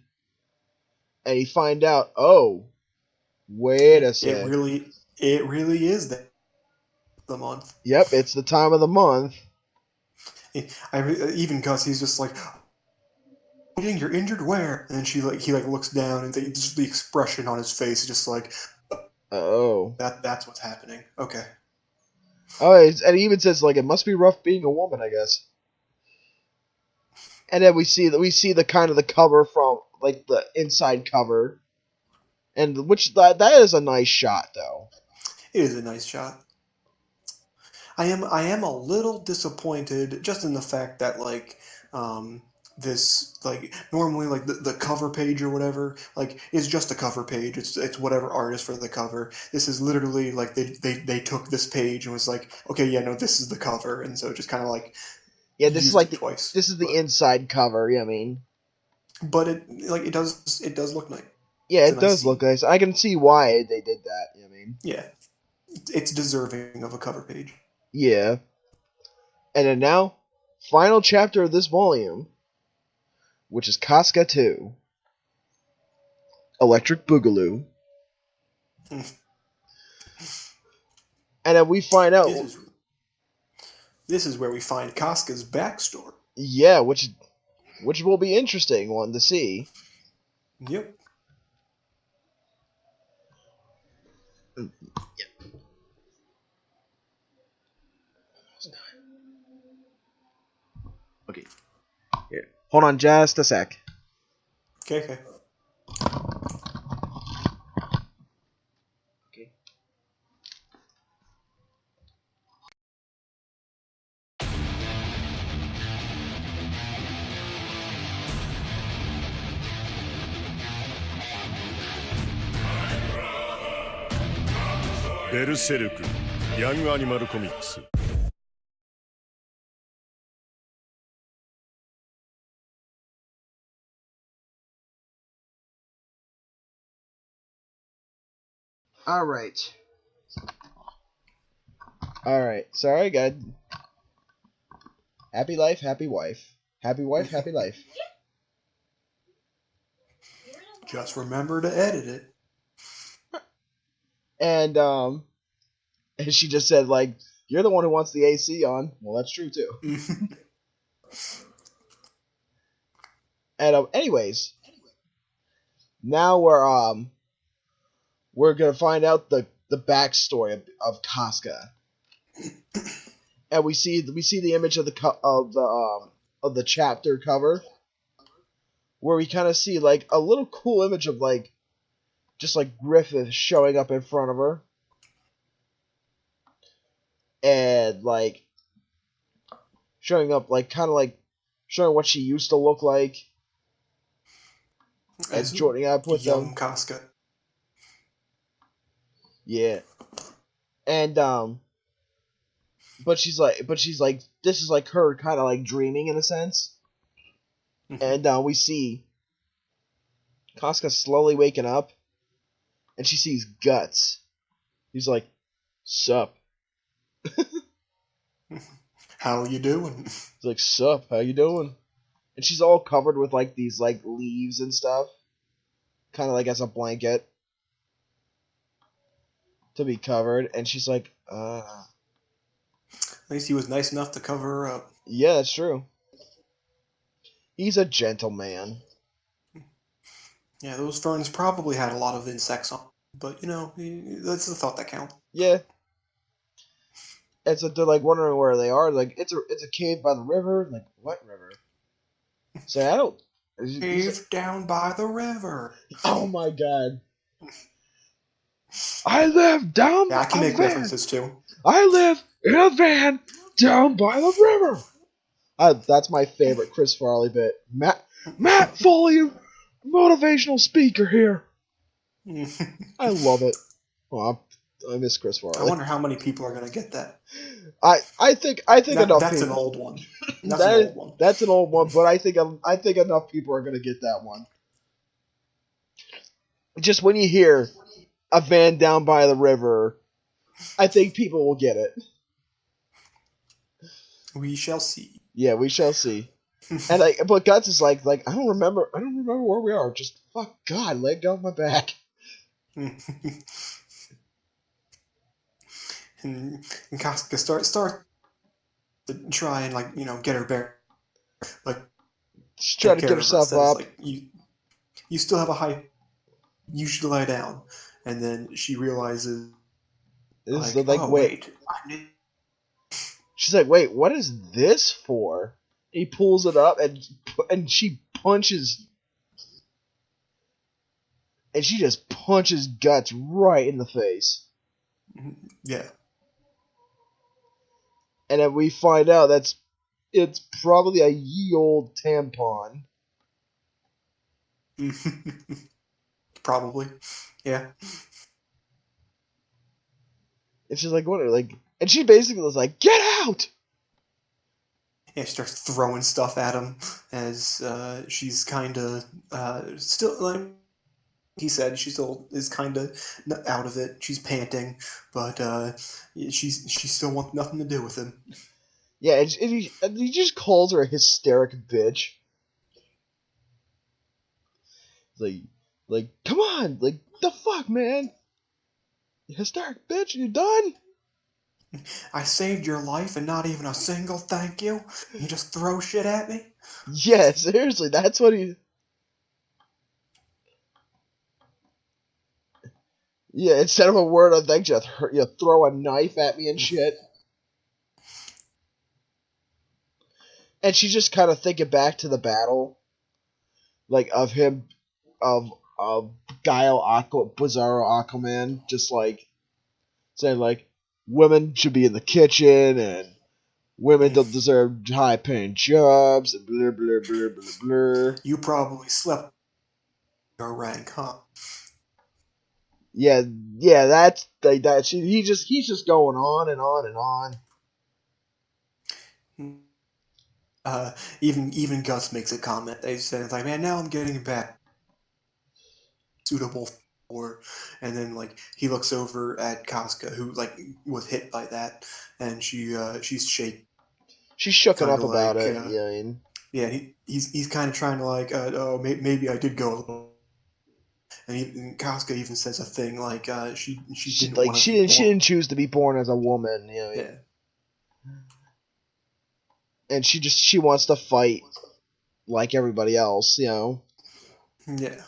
S1: and he find out, oh, wait a sec.
S2: It really is the month.
S1: Yep, it's the time of the month.
S2: Even Gus, he's just like, "You're injured where?" And then he looks down, and just the expression on his face is just like,
S1: "Oh,
S2: that's what's happening." Okay.
S1: Oh, and he even says like, it must be rough being a woman, I guess. And then we see the kind of the cover from like the inside cover, and which that is a nice shot though.
S2: It is a nice shot. I am a little disappointed just in the fact that like this like normally like the cover page or whatever like is just a cover page. It's whatever artist for the cover. This is literally like they took this page and was like, okay, yeah, no, this is the cover, and so just kind of like
S1: this is like this is the inside cover. Yeah, I mean,
S2: but it does look nice.
S1: Yeah,
S2: It's a
S1: it
S2: nice
S1: does
S2: scene.
S1: look nice. I can see why they did that. I mean,
S2: Yeah, it's deserving of a cover page.
S1: yeah. And then now, final chapter of this volume, which is Casca 2, Electric Boogaloo. And then we find out...
S2: This is where we find Casca's backstory.
S1: Yeah, which will be interesting one to see.
S2: Yep.
S1: Okay. Here. Hold on just a sec.
S2: Okay.
S1: Okay.
S4: Berserk, Young Animal Comics.
S1: Alright. Sorry, God. Happy life, happy wife. Happy wife, happy life.
S2: Just remember to edit it.
S1: And she just said, like, you're the one who wants the AC on. Well, that's true, too. And, anyways. Now we're gonna find out the backstory of Casca. And we see the image of the chapter cover, where we kind of see like a little cool image of like just like Griffith showing up in front of her, and like showing up like kind of like showing what she used to look like, and joining up with
S2: young Casca.
S1: Yeah, and but she's like this is like her kind of like dreaming in a sense. And we see Casca slowly waking up, and she sees Guts. He's like, "Sup?"
S2: How you doing?
S1: He's like, "Sup? How you doing?" And she's all covered with like these like leaves and stuff, kind of like as a blanket to be covered. And she's like, At
S2: least he was nice enough to cover her up.
S1: Yeah, that's true. He's a gentleman.
S2: Yeah, those ferns probably had a lot of insects on, but that's the thought that counts.
S1: Yeah. And so they're like wondering where they are. Like it's a cave by the river. Like what river? So I don't.
S2: Cave down by the river.
S1: Oh my god. I live down.
S2: Yeah, I can make references too.
S1: I live in a van down by the river. That's my favorite Chris Farley bit. Matt Foley, motivational speaker here. I love it. Oh, I miss Chris Farley.
S2: I wonder how many people are gonna get that.
S1: I think enough.
S2: That's
S1: people.
S2: an old one.
S1: That's an old one, but I think enough people are gonna get that one. Just when you hear a van down by the river, I think people will get it.
S2: We shall see.
S1: Yeah, we shall see. And but Guts is like I don't remember where we are. Just fuck God, let go of my back.
S2: and Casca start to try and get her back.
S1: She's trying to get herself up.
S2: You still have a high. You should lie down. And then she realizes.
S1: Wait. She's like, wait, what is this for? He pulls it up and she punches. And she just punches Guts right in the face.
S2: Yeah.
S1: And then we find out it's probably a ye old tampon.
S2: Probably. Yeah.
S1: And she's like, what? And she basically was like, get out!
S2: And she starts throwing stuff at him as she's kind of still, like he said, she still is kind of out of it. She's panting, but she still wants nothing to do with him.
S1: Yeah, and he just calls her a hysteric bitch. Like, come on, like, the fuck, man? Hysteric bitch, you done?
S2: I saved your life and not even a single thank you? You just throw shit at me?
S1: Yeah, seriously, that's what he... Yeah, instead of a word of thanks, you throw a knife at me and shit. And she's just kind of thinking back to the battle, like, of him, of Guile Bizarro Aquaman, just, like, saying, like, women should be in the kitchen, and women don't deserve high-paying jobs, and blah, blah, blah, blah, blah.
S2: You probably slept your rank, huh?
S1: Yeah, that's, like, that, he's just going on and on and on.
S2: Even Gus makes a comment. They say, it's like, man, now I'm getting back suitable for, and then like he looks over at Casca, who like was hit by that, and she's shaking.
S1: She's shooken up about
S2: like,
S1: it. Yeah, I mean,
S2: yeah, he's kind of trying to like, oh, maybe I did go a little. And Casca even says a thing like, she didn't
S1: like
S2: want
S1: she
S2: to.
S1: didn't choose to be born as a woman. You know,
S2: Yeah.
S1: And she wants to fight like everybody else, you know.
S2: Yeah.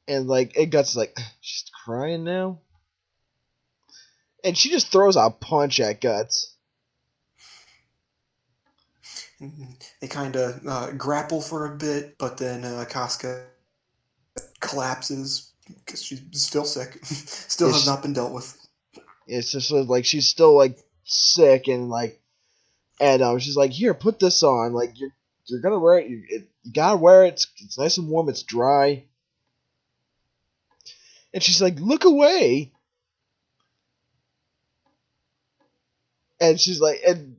S1: And like it Guts is like, she's crying now. And she just throws a punch at Guts.
S2: They kind of grapple for a bit, but then Casca collapses because she's still sick. Still has not been dealt with.
S1: It's just like she's still like sick and like, and she's like, here, put this on. Like you're gonna wear it. You gotta wear it. It's nice and warm. It's dry. And she's like, look away. And she's like, and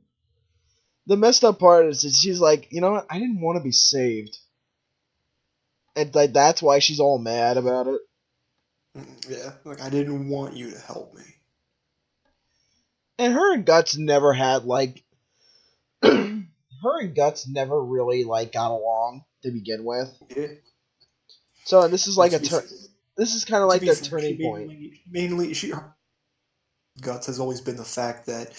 S1: the messed up part is that she's like, you know what? I didn't want to be saved. And like that's why she's all mad about it.
S2: Yeah, like I didn't want you to help me.
S1: And her and Guts never had like, her and Guts never really like got along to begin with.
S2: Yeah.
S1: So this is like this is kind of like their turning point.
S2: Mainly, Guts has always been the fact that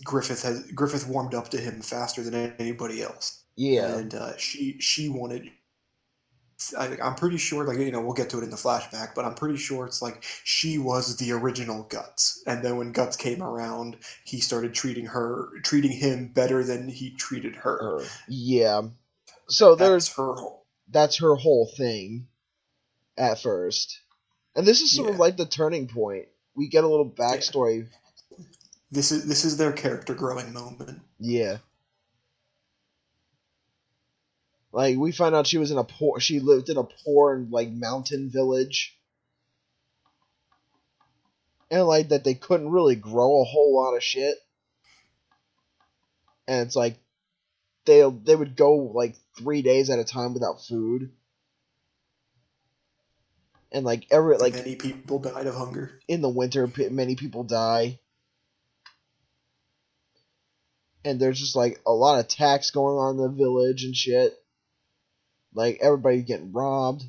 S2: Griffith warmed up to him faster than anybody else.
S1: Yeah,
S2: and she wanted. I'm pretty sure, like, you know, we'll get to it in the flashback, but I'm pretty sure it's like she was the original Guts, and then when Guts came around, he started treating him better than he treated her.
S1: Yeah, so
S2: that's
S1: her whole thing at first, and this is sort of like the turning point. We get a little backstory.
S2: Yeah. This is their character growing moment.
S1: Yeah. Like, we find out she lived in a poor, like, mountain village. And, like, that they couldn't really grow a whole lot of shit. And it's like, they would go, like, 3 days at a time without food. And, like,
S2: many people died of hunger.
S1: In the winter, many people die. And there's just, like, a lot of attacks going on in the village and shit. Like, everybody getting robbed.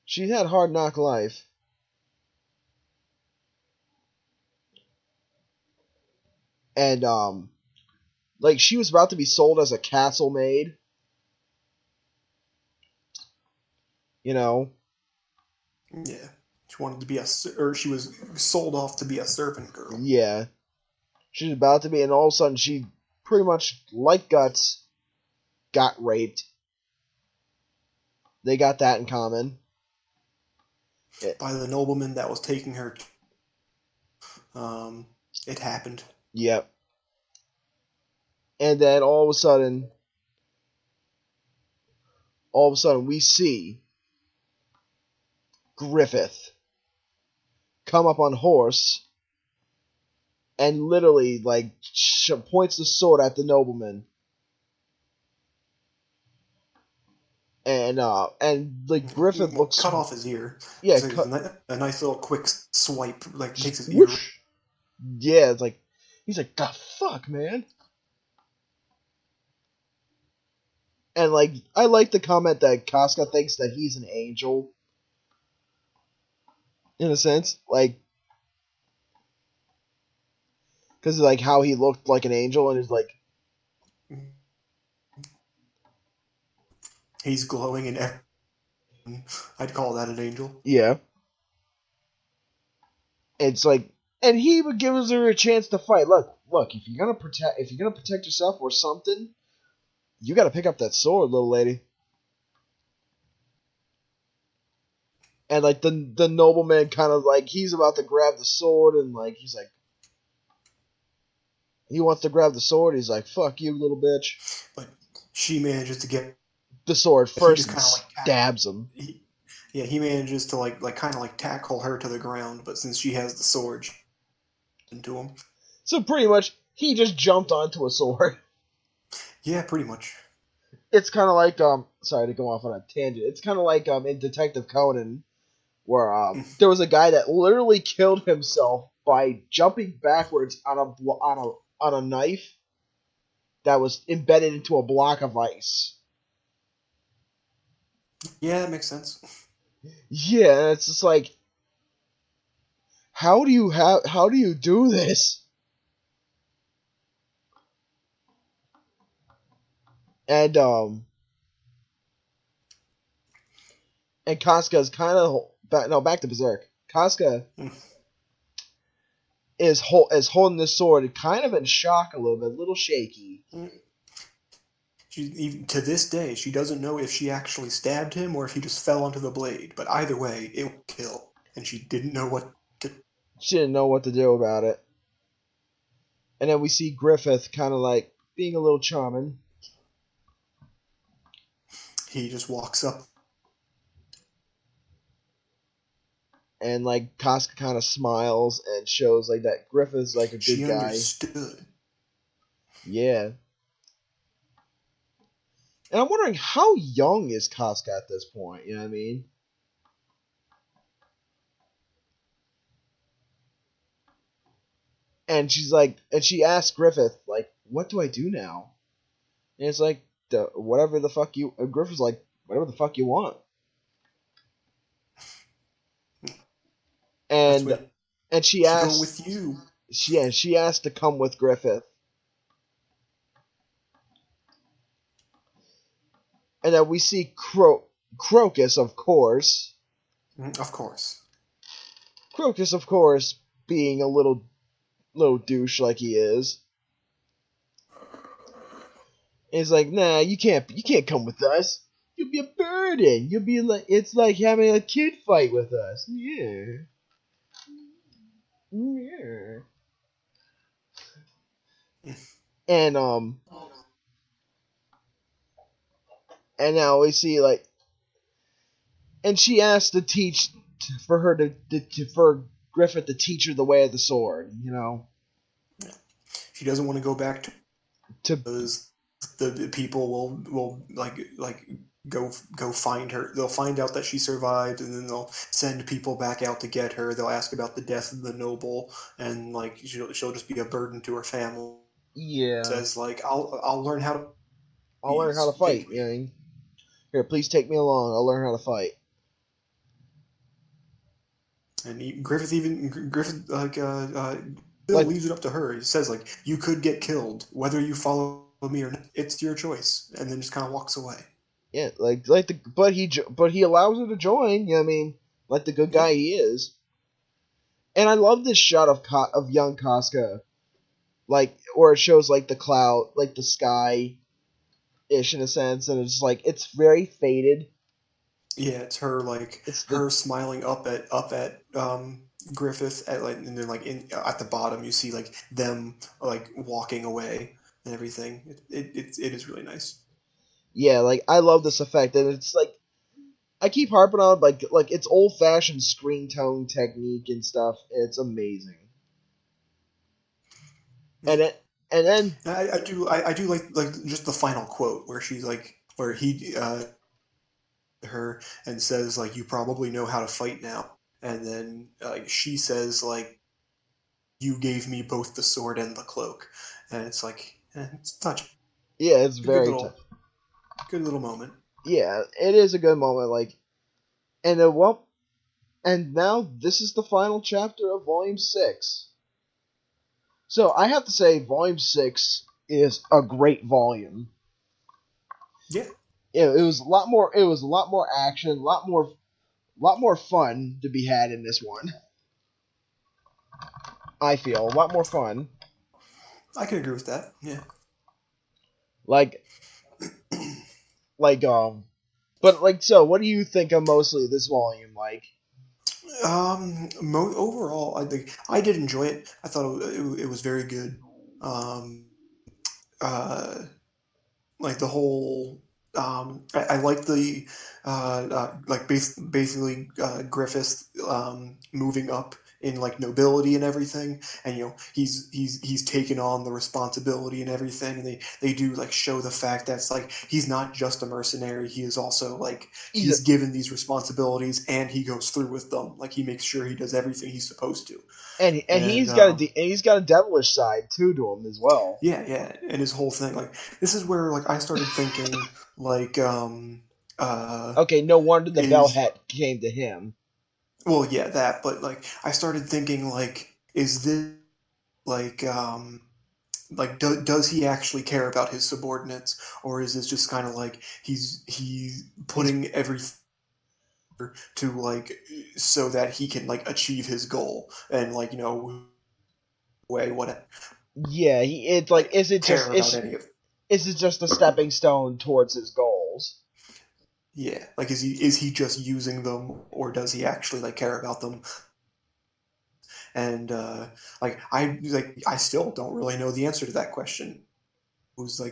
S1: She had a hard knock life. And, like, she was about to be sold as a castle maid. You know?
S2: Yeah. She wanted to be she was sold off to be a servant girl.
S1: Yeah. She was about to be, and all of a sudden she pretty much, like Guts, got raped. They got that in common.
S2: By the nobleman that was taking her. It happened.
S1: Yep. And then all of a sudden we see Griffith come up on horse and literally like points the sword at the nobleman. And like Griffith looks
S2: cut off his ear.
S1: Yeah,
S2: so a nice little quick swipe, like takes his
S1: whoosh.
S2: ear.
S1: Yeah, it's like he's like, the fuck, man. And like I like the comment that Casca thinks that he's an angel. In a sense, like, because like how he looked like an angel, and is like,
S2: he's glowing and I'd call that an angel.
S1: Yeah. It's like, and he would give her a chance to fight. Look, if you're gonna protect yourself or something, you got to pick up that sword, little lady. And like the nobleman kind of like he's about to grab the sword, and like he's like, he wants to grab the sword. He's like, "Fuck you, little bitch."
S2: But she manages to get
S1: the sword first and
S2: like
S1: stabs him.
S2: He manages to like kind of like tackle her to the ground, but since she has the sword, she into him.
S1: So pretty much, he just jumped onto a sword.
S2: Yeah, pretty much.
S1: It's kind of like sorry to go off on a tangent. It's kind of like in Detective Conan, where there was a guy that literally killed himself by jumping backwards on a knife that was embedded into a block of ice.
S2: Yeah, that makes sense.
S1: Yeah, it's just like, how do you do this? And Casca is kind of back to Berserk. Casca is holding this sword, kind of in shock a little shaky.
S2: Even to this day, she doesn't know if she actually stabbed him or if he just fell onto the blade. But either way, it will kill, and she didn't know what to.
S1: She didn't know what to do about it. And then we see Griffith kind of like being a little charming.
S2: He just walks up.
S1: And like Casca kind of smiles and shows like that Griffith's like a good
S2: she
S1: guy.
S2: Understood.
S1: Yeah. And I'm wondering, how young is Casca at this point? You know what I mean? And she asks Griffith, like, what do I do now? And it's like, whatever the fuck you... Griffith's like, whatever the fuck you want. And she asks...
S2: Go with you.
S1: She asked to come with Griffith. And then we see Crocus, of course.
S2: Of course.
S1: Crocus, of course, being a little douche like he is. He's like, nah, you can't come with us. You'll be a burden. You'll be like, it's like having a kid fight with us. Yeah. Yeah. And now we see like, and she asked to teach for Griffith to teach her the way of the sword. You know,
S2: she doesn't want to go back to because the people will like go find her. They'll find out that she survived, and then they'll send people back out to get her. They'll ask about the death of the noble, and like she'll just be a burden to her family.
S1: Yeah,
S2: says like I'll learn how to.
S1: I'll learn how to fight. You know? Here, please take me along. I'll learn how to fight.
S2: And Griffith leaves it up to her. He says like, you could get killed whether you follow me or not. It's your choice, and then just kind of walks away.
S1: Yeah, but he allows her to join. You know what I mean, like the good guy he is. And I love this shot of young Casca, like, or it shows like the cloud, like the sky. Ish in a sense, and it's like it's very faded.
S2: Yeah, it's her like her smiling up at Griffith at like, and then like at the bottom you see like them like walking away and everything. It is really nice.
S1: Yeah, like I love this effect, and it's like I keep harping on like it's old fashioned screen tone technique and stuff. It's amazing. And then
S2: I do like just the final quote where she's like, where he her and says like, "You probably know how to fight now," and then she says like, "You gave me both the sword and the cloak," and it's like, it's touching.
S1: yeah, it's very
S2: good little moment.
S1: Yeah, it is a good moment. Like, and and now this is the final chapter of Volume 6. So I have to say, Volume 6 is a great volume.
S2: Yeah.
S1: It was a lot more. It was a lot more action, a lot more fun to be had in this one. I feel a lot more fun.
S2: I can agree with that. Yeah.
S1: So what do you think of mostly this volume? Like,
S2: Overall, I think I did enjoy it. I thought it was very good. Like the whole, I like the, basically Griffith moving up in like nobility and everything, and he's taken on the responsibility and everything, and they do like show the fact that it's like he's not just a mercenary, he is also like he's given these responsibilities and he goes through with them, like he makes sure he does everything he's supposed to, and he's got
S1: a devilish side too to him as well.
S2: Yeah, and his whole thing, like this is where like I started thinking like
S1: okay, no wonder the bell hat came to him.
S2: Well, yeah, that, but like I started thinking like, is this does he actually care about his subordinates, or is this just kind of like he's putting everything to like so that he can like achieve his goal and like way whatever.
S1: Yeah, is it just a stepping stone towards his goals?
S2: Yeah, like is he just using them, or does he actually like care about them? And I still don't really know the answer to that question. It was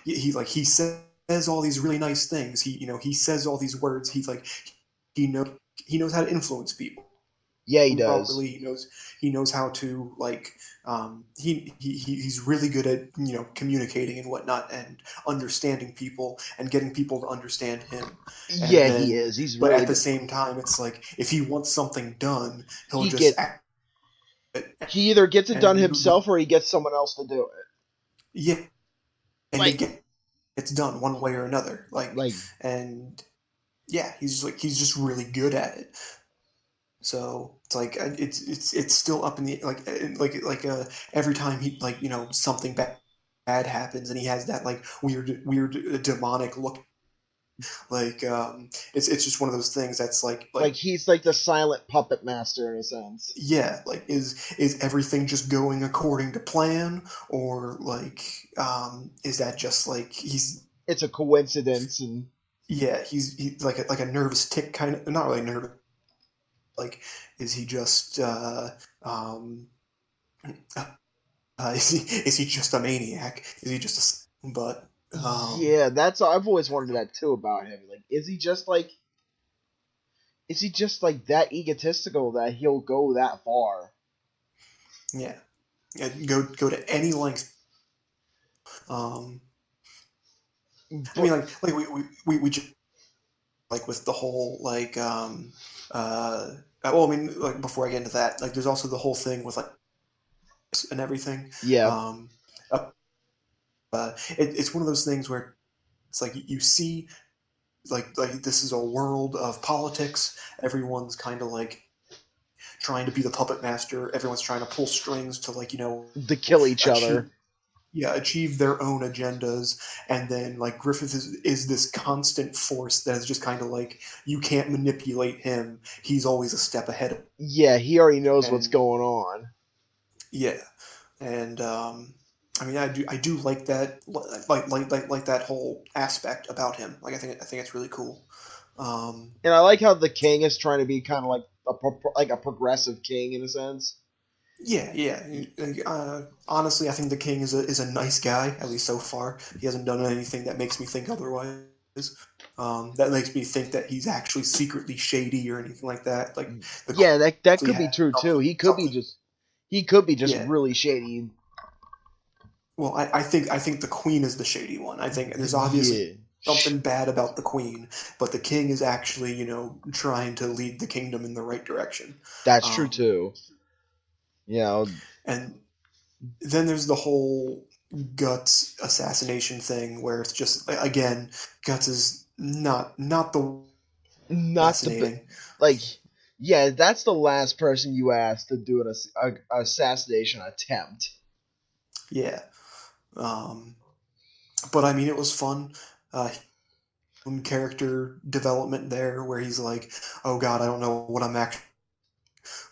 S2: he says all these really nice things. He says all these words. He's like he knows how to influence people.
S1: Yeah, he does.
S2: Properly. He knows how to like he's really good at communicating and whatnot and understanding people and getting people to understand him.
S1: Yeah, he is. He's
S2: but
S1: really
S2: at the same time, it's like if he wants something done,
S1: he either gets it done himself or he gets someone else to do it.
S2: Yeah, and it's done one way or another. And yeah, he's just really good at it. So it's like it's still up in the every time he something bad happens and he has that like weird demonic look, it's just one of those things that's like
S1: he's like the silent puppet master in a sense.
S2: Yeah, like is everything just going according to plan, or is that just like
S1: it's a coincidence? And
S2: yeah, he's like a nervous tick, kind of, not really nervous. Like, is he just is he just a maniac? Is he just
S1: yeah, I've always wondered that too about him. Like, is he just like that egotistical that he'll go that far?
S2: Yeah, go to any length. I mean, we just like with the whole well, I mean, like before I get into that, like there's also the whole thing with like and everything.
S1: Yeah.
S2: It's one of those things where it's like you see, like this is a world of politics. Everyone's kind of like trying to be the puppet master. Everyone's trying to pull strings to
S1: to kill each other.
S2: Yeah, achieve their own agendas, and then like Griffith is this constant force that is just kind of like you can't manipulate him. He's always a step ahead of.
S1: Yeah, he already knows what's going on.
S2: Yeah, and I mean, I do like that, like that whole aspect about him. Like I think it's really cool.
S1: And I like how the king is trying to be kind of like a progressive king in a sense.
S2: Yeah. Honestly, I think the king is a nice guy, at least so far. He hasn't done anything that makes me think otherwise. That makes me think that he's actually secretly shady or anything like that. Like,
S1: that could be true too. He could be just really shady.
S2: Well, I think the queen is the shady one. I think there's obviously
S1: Yeah,
S2: something bad about the queen, but the king is actually, trying to lead the kingdom in the right direction.
S1: that's true
S2: Um,
S1: too. Yeah,
S2: and then there's the whole Guts assassination thing, where it's just again, Guts is not the
S1: not
S2: fascinating.
S1: like, yeah, that's the last person you asked to do an assassination attempt.
S2: Yeah. But I mean, it was fun. Character development there, where he's like, "Oh God, I don't know what I'm actually."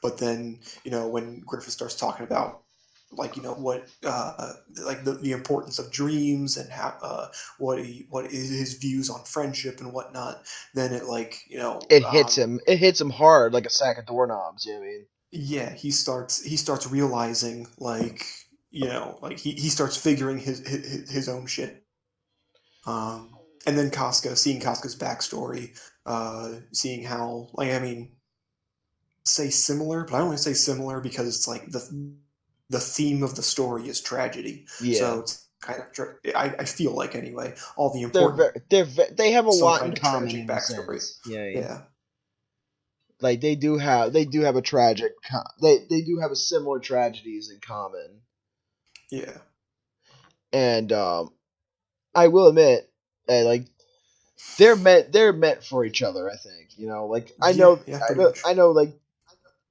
S2: But then, when Griffith starts talking about, like, what, like the importance of dreams and how, what is his views on friendship and whatnot, then it, like,
S1: It hits him. It hits him hard like a sack of doorknobs. You know what I mean?
S2: yeah, he starts realizing, like, like he starts figuring his own shit. And then seeing Casca's backstory, seeing how, like, I mean, say similar, but I only say similar because it's like the theme of the story is tragedy.
S1: Yeah.
S2: So it's kind of, I feel like, anyway, all the
S1: They're
S2: important
S1: they have a
S2: some
S1: lot
S2: kind
S1: in
S2: of
S1: common
S2: tragic
S1: in a
S2: backstory.
S1: sense. Yeah.
S2: Yeah,
S1: Like they do have a tragic. They do have a similar tragedies in common.
S2: yeah,
S1: And I will admit, like they're meant for each other. I think like I know
S2: yeah, pretty much.
S1: I know like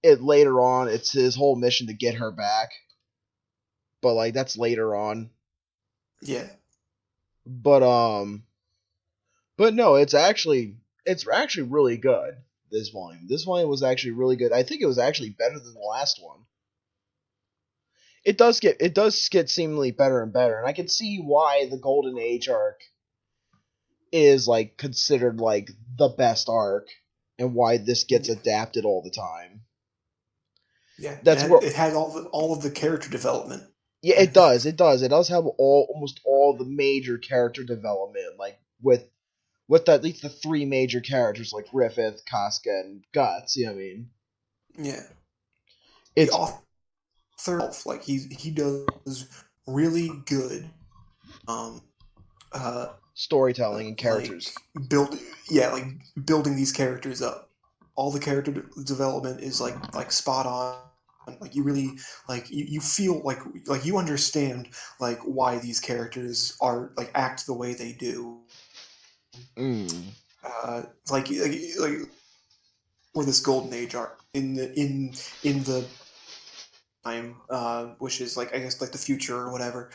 S1: it later on. It's his whole mission to get her back, but like that's later on.
S2: Yeah,
S1: But but no, it's actually really good. This volume was actually really good. I think it was actually better than the last one. It does get seemingly better and better, and I can see why the Golden Age arc is like considered like the best arc, and why this gets adapted all the time.
S2: yeah.
S1: That's where
S2: It has all of the character development.
S1: yeah, it does. It does. It does have almost all the major character development, like with at least the three major characters like Griffith, Casca, and Guts. You know what I mean?
S2: Yeah, the
S1: It's
S2: author, like, he does really good. Um,
S1: storytelling and characters.
S2: like like building these characters up. All the character development is like spot on. Like, you really, like, you feel like you understand, like, why these characters are, like, act the way they do.
S1: Mm.
S2: Like for this Golden Age arc in the time, which is, like, I guess, like the future or whatever,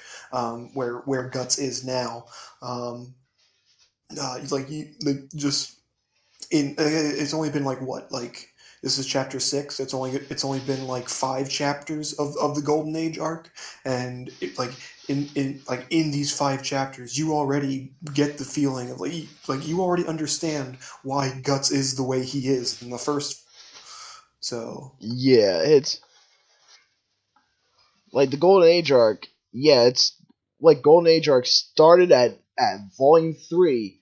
S2: where Guts is now. Like, just it's only been, like, what, like, this is chapter 6. It's only been, like, 5 chapters of the Golden Age arc, and like, in these 5 chapters, you already get the feeling of, like you already understand why Guts is the way he is in the first. So
S1: Yeah, it's like the Golden Age arc. Yeah, it's like Golden Age arc started at volume 3,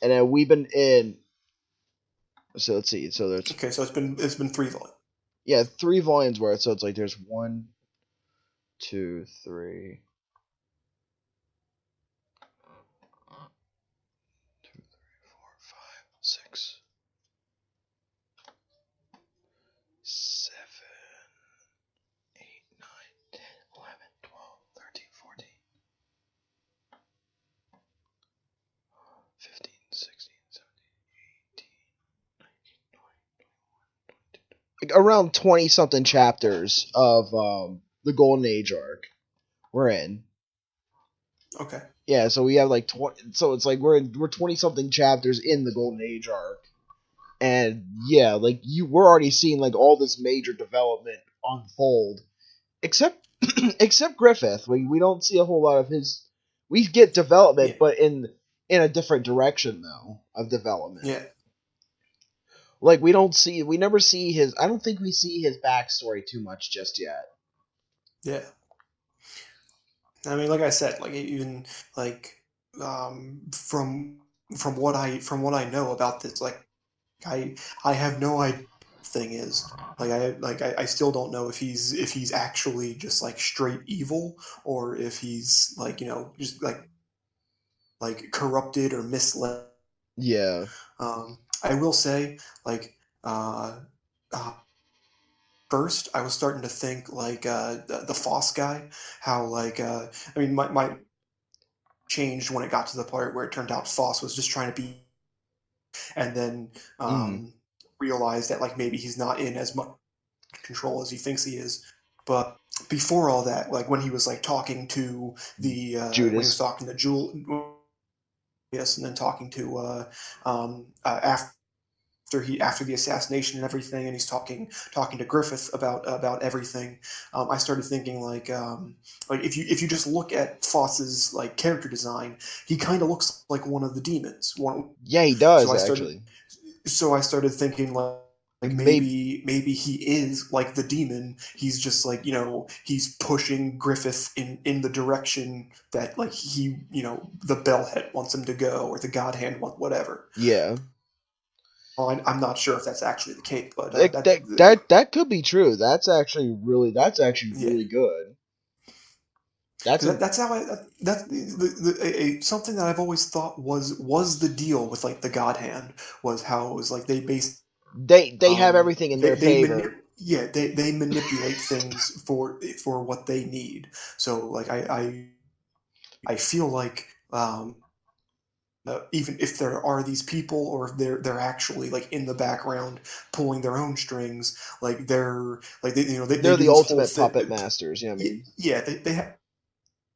S1: and then we've been in. So let's see. So there's
S2: okay, so it's been 3 volumes.
S1: 3 volumes worth. So it's like there's 1, 2, 3. 2, 3, 4, 5, 6, 7, 8, 9, 10, 11, 12, 13, 14, 15, 16, 17, 18, 19, 20, 21, 22. Like around 20 something chapters of the Golden Age arc we're in.
S2: Okay.
S1: Yeah, so we have like 20. So it's like we're 20 something chapters in the Golden Age arc, and yeah, like we're already seeing like all this major development unfold, except except Griffith. We don't see a whole lot of his. We get development,
S2: Yeah.
S1: but in a different direction though of development.
S2: Yeah.
S1: Like we never see his. I don't think we see his backstory too much just yet.
S2: Yeah. I mean, like I said, like, even, like, from what I know about this, like, I have no idea thing is. I still don't know if he's actually just like straight evil, or if he's like, just like corrupted or misled.
S1: Yeah.
S2: I will say, like, first I was starting to think like the Foss guy, how like I mean my changed when it got to the part where it turned out Foss was just trying to be, and then realized that like maybe he's not in as much control as he thinks he is. But before all that, like when he was like talking to the when he was talking to Julius, and then talking to after the assassination and everything, and he's talking to Griffith about everything. I started thinking like if you just look at Foss's like character design, he kind of looks like one of the demons.
S1: Yeah, he does actually.
S2: So I started thinking like maybe he is like the demon. He's just like, he's pushing Griffith in the direction that like he, the Bellhead wants him to go, or the God Hand whatever.
S1: Yeah.
S2: Well, I'm not sure if that's actually the case, but
S1: that could be true. That's actually really good.
S2: That's how that's something that I've always thought was the deal with like the God Hand, was how it was like they
S1: have everything in their favor.
S2: They manipulate things for what they need. So like I feel like even if there are these people, or if they're actually like in the background pulling their own strings, like they're
S1: the ultimate puppet masters. You know what I mean?
S2: Yeah, they have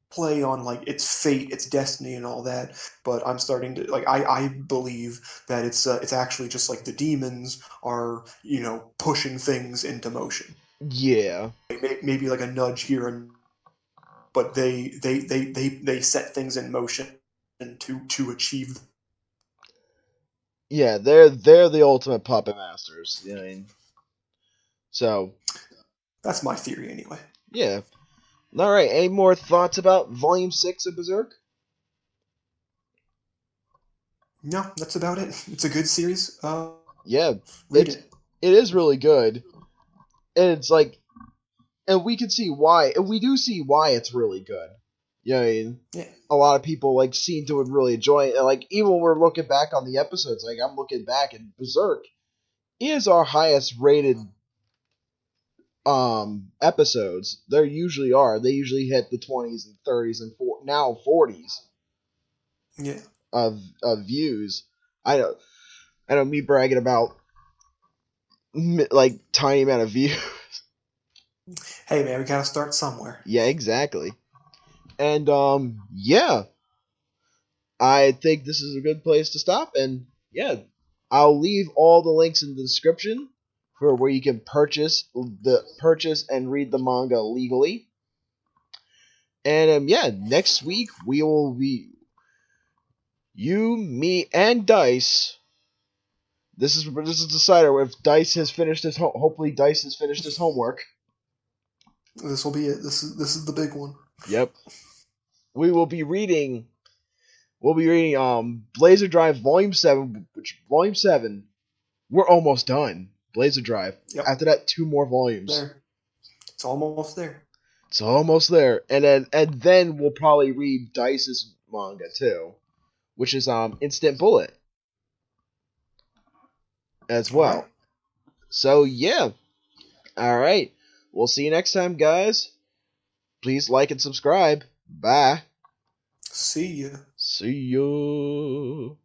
S2: play on like its fate, its destiny, and all that. But I'm starting to like I believe that it's actually just like the demons are pushing things into motion.
S1: Yeah,
S2: maybe like a nudge here, but they set things in motion and to achieve.
S1: Yeah, they're the ultimate puppet masters. You know what I mean? So
S2: that's my theory anyway.
S1: Yeah. All right. Any more thoughts about Volume 6 of Berserk?
S2: No, that's about it. It's a good series.
S1: Yeah,
S2: read it.
S1: It is really good, and it's like, and we can see why. And we do see why it's really good. You know what I mean?
S2: Yeah.
S1: A lot of people like seem to really enjoy it. And like even when we're looking back on the episodes, like I'm looking back, and Berserk is our highest rated episodes. They usually are. They usually hit the 20s and 30s and now 40s.
S2: Yeah.
S1: Of views. I know me bragging about like tiny amount of views.
S2: Hey man, we gotta start somewhere.
S1: Yeah, exactly. And yeah, I think this is a good place to stop. And yeah, I'll leave all the links in the description for where you can purchase and read the manga legally. And yeah, next week we will be you, me, and Dice. This is the decider. If Dice has finished his hopefully Dice has finished his homework.
S2: This will be it. This is the big one.
S1: Yep. We will be reading. We'll be reading Blazer Drive Volume 7. Volume 7. We're almost done. Blazer Drive.
S2: Yep.
S1: After that, 2 more volumes.
S2: There. It's almost there.
S1: It's almost there. And then we'll probably read Dice's manga too, which is Instant Bullet as well. Right. So yeah. All right. We'll see you next time, guys. Please like and subscribe. Bye.
S2: See ya.
S1: See ya.